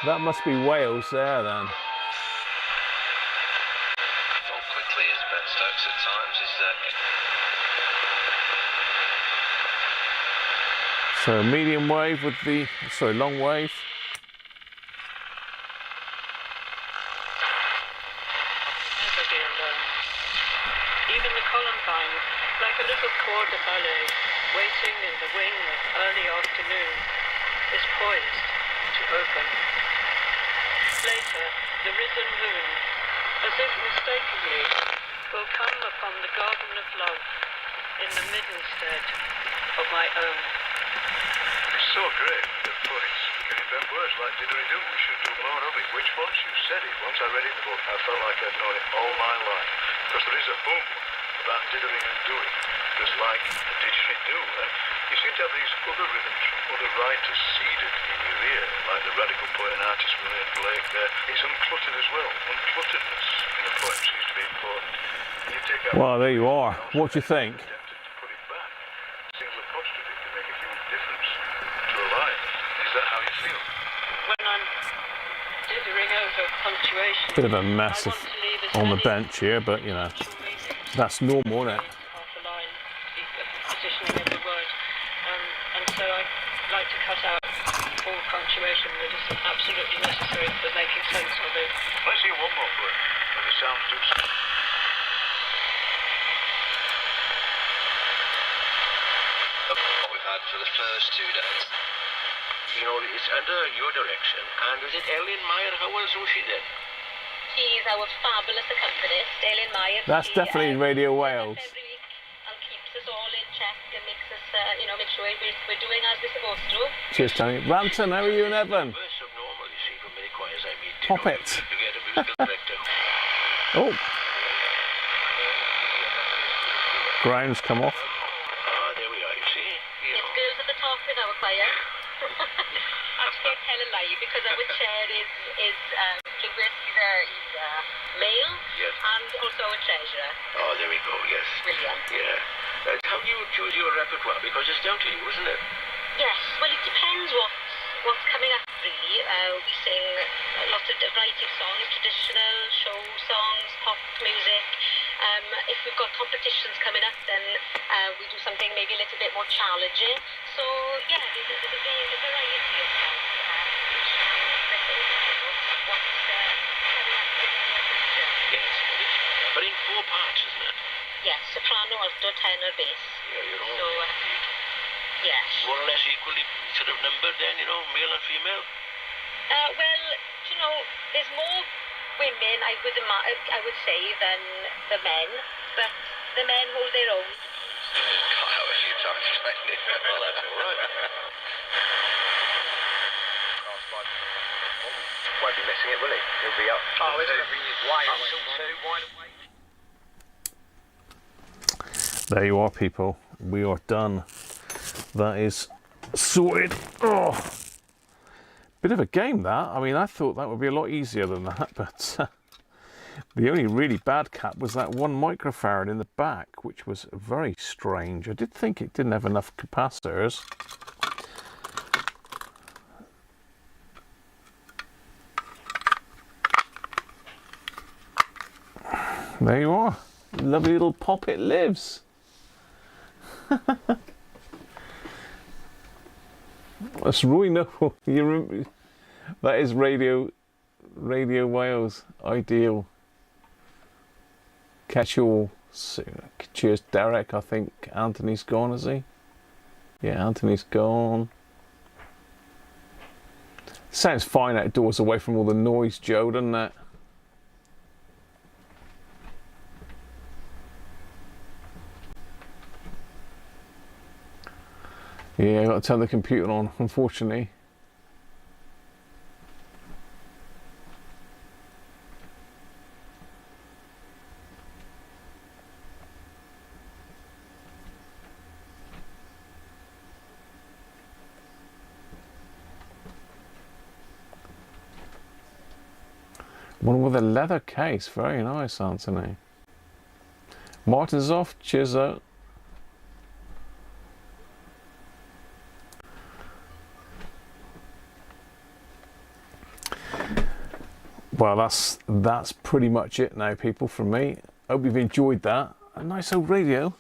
That must be Wales there then. how quickly is Ben Stokes at times. So medium wave with the, sorry, long wave. Never be alone. Even the Columbine, like a little corps de ballet, waiting in the wing of early afternoon, is poised to open. Later, the risen moon, as if mistakenly, will come upon the garden of love in the middenstead of my own. It's so great, the poets. Can invent words like didgeridoo. We should do more of it. Which once you said it, once I read it in the book, I felt like I'd known it all my life. Because there is a hum about dithering and doing, just like a didgeridoo. And you seem to have these other rhythms from other writers seeded in your ear, like the radical poet and artist William Blake there. It's uncluttered as well. Unclutteredness in a poem seems to be important. And you take out Well, there you are. What do you think? attempted to put it back. Single apostrophe can make a huge difference to a line. Is that how you feel? When I'm dithering over punctuation, Bit of a mess I want to leave as on the many bench here, but you know, that's normal, isn't it? half a line, positioning every word. And so I like to cut out all punctuation that isn't absolutely necessary for making sense of it. Let's hear one more for it, where the sounds do something. what we've had for the first 2 days. you know, it's under your direction. And is it Ellen Meyer? How else was she then? She's our fabulous accompanist, Ellen Meyer. That's She, definitely Radio turns up Wales. every week and keeps us all in check and makes us, make sure we're doing as we're supposed to. Cheers, Tony. Ranton, how are you and Evan? Very subnormal, you see, from many choirs I meet. Poppet. To get a musical director. Oh. Grounds come off. There we are, you see. You It's know. girls at the top in our choir. Actually, I tell a lie because our chair is Lewis. He's a male, Yes. and also our treasurer, Oh, there we go, yes. William. Yeah. How do you choose your repertoire? Because it's down to you, isn't it? Yes, well, it depends what's coming up, really. We sing lots of variety of songs, traditional, show songs, pop music. If we've got competitions coming up, then we do something maybe a little bit more challenging. So, yeah, there's a variety of songs. What's coming up in the near future. Yes. But in 4 parts, isn't it? Yes, soprano, alto, tenor, bass. Yeah, you're all So, yes. more or less equally sort of numbered then, you know, male and female. Well, you know, there's more women, I would say, than the men, but the men hold their own. How a few times lately. Well, that's all right. Won't be missing it, will he? He'll be up. Oh, isn't it? Wide awake. There you are, people. We are done. That is sorted. Oh, bit of a game that. I mean, I thought that would be a lot easier than that, but the only really bad cap was that 1 microfarad in the back, which was very strange. I did think it didn't have enough capacitors. There you are. Lovely little Poppet lives. That's really no. You remember, that is Radio Wales. Ideal. Catch you all soon. Cheers, Derek. I think Anthony's gone, is he? Yeah, Anthony's gone. Sounds fine outdoors, away from all the noise, Joe, doesn't it? Yeah, I got to turn the computer on, unfortunately. One with a leather case, very nice, Anthony. Martin's off, cheers out. Well, that's pretty much it now, people, from me. Hope you've enjoyed that. A nice old radio,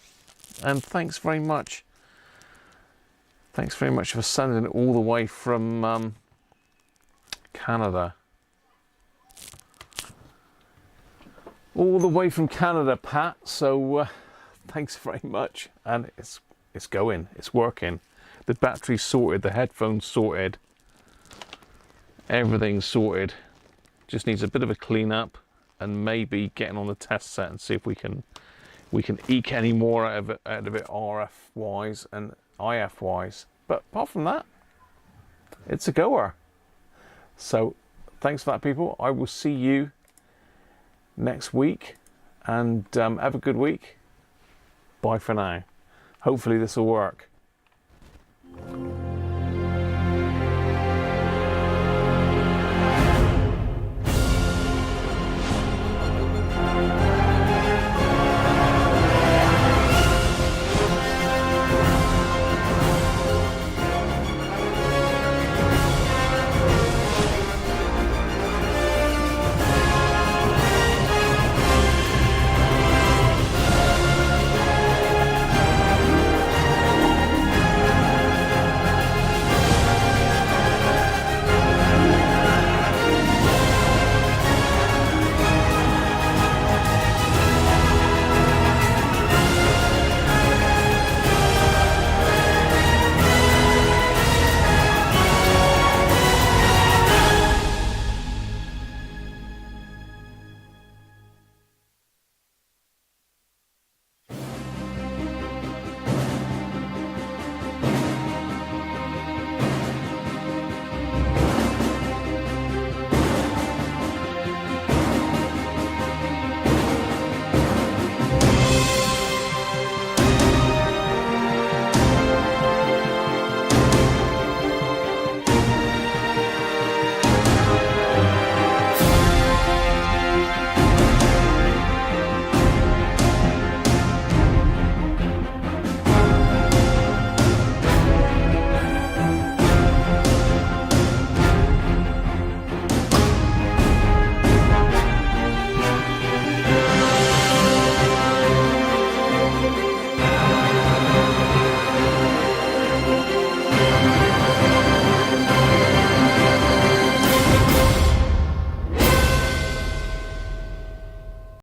and thanks very much. Thanks very much for sending it all the way from Canada. All the way from Canada, Pat. So thanks very much, and it's going, it's working. The battery's sorted, the headphones sorted, everything's sorted. Just needs a bit of a clean up, and maybe getting on the test set and see if we can eke any more out of it RF wise and IF wise. But apart from that, it's a goer. So thanks for that, people. I will see you next week, and have a good week. Bye for now. Hopefully this will work.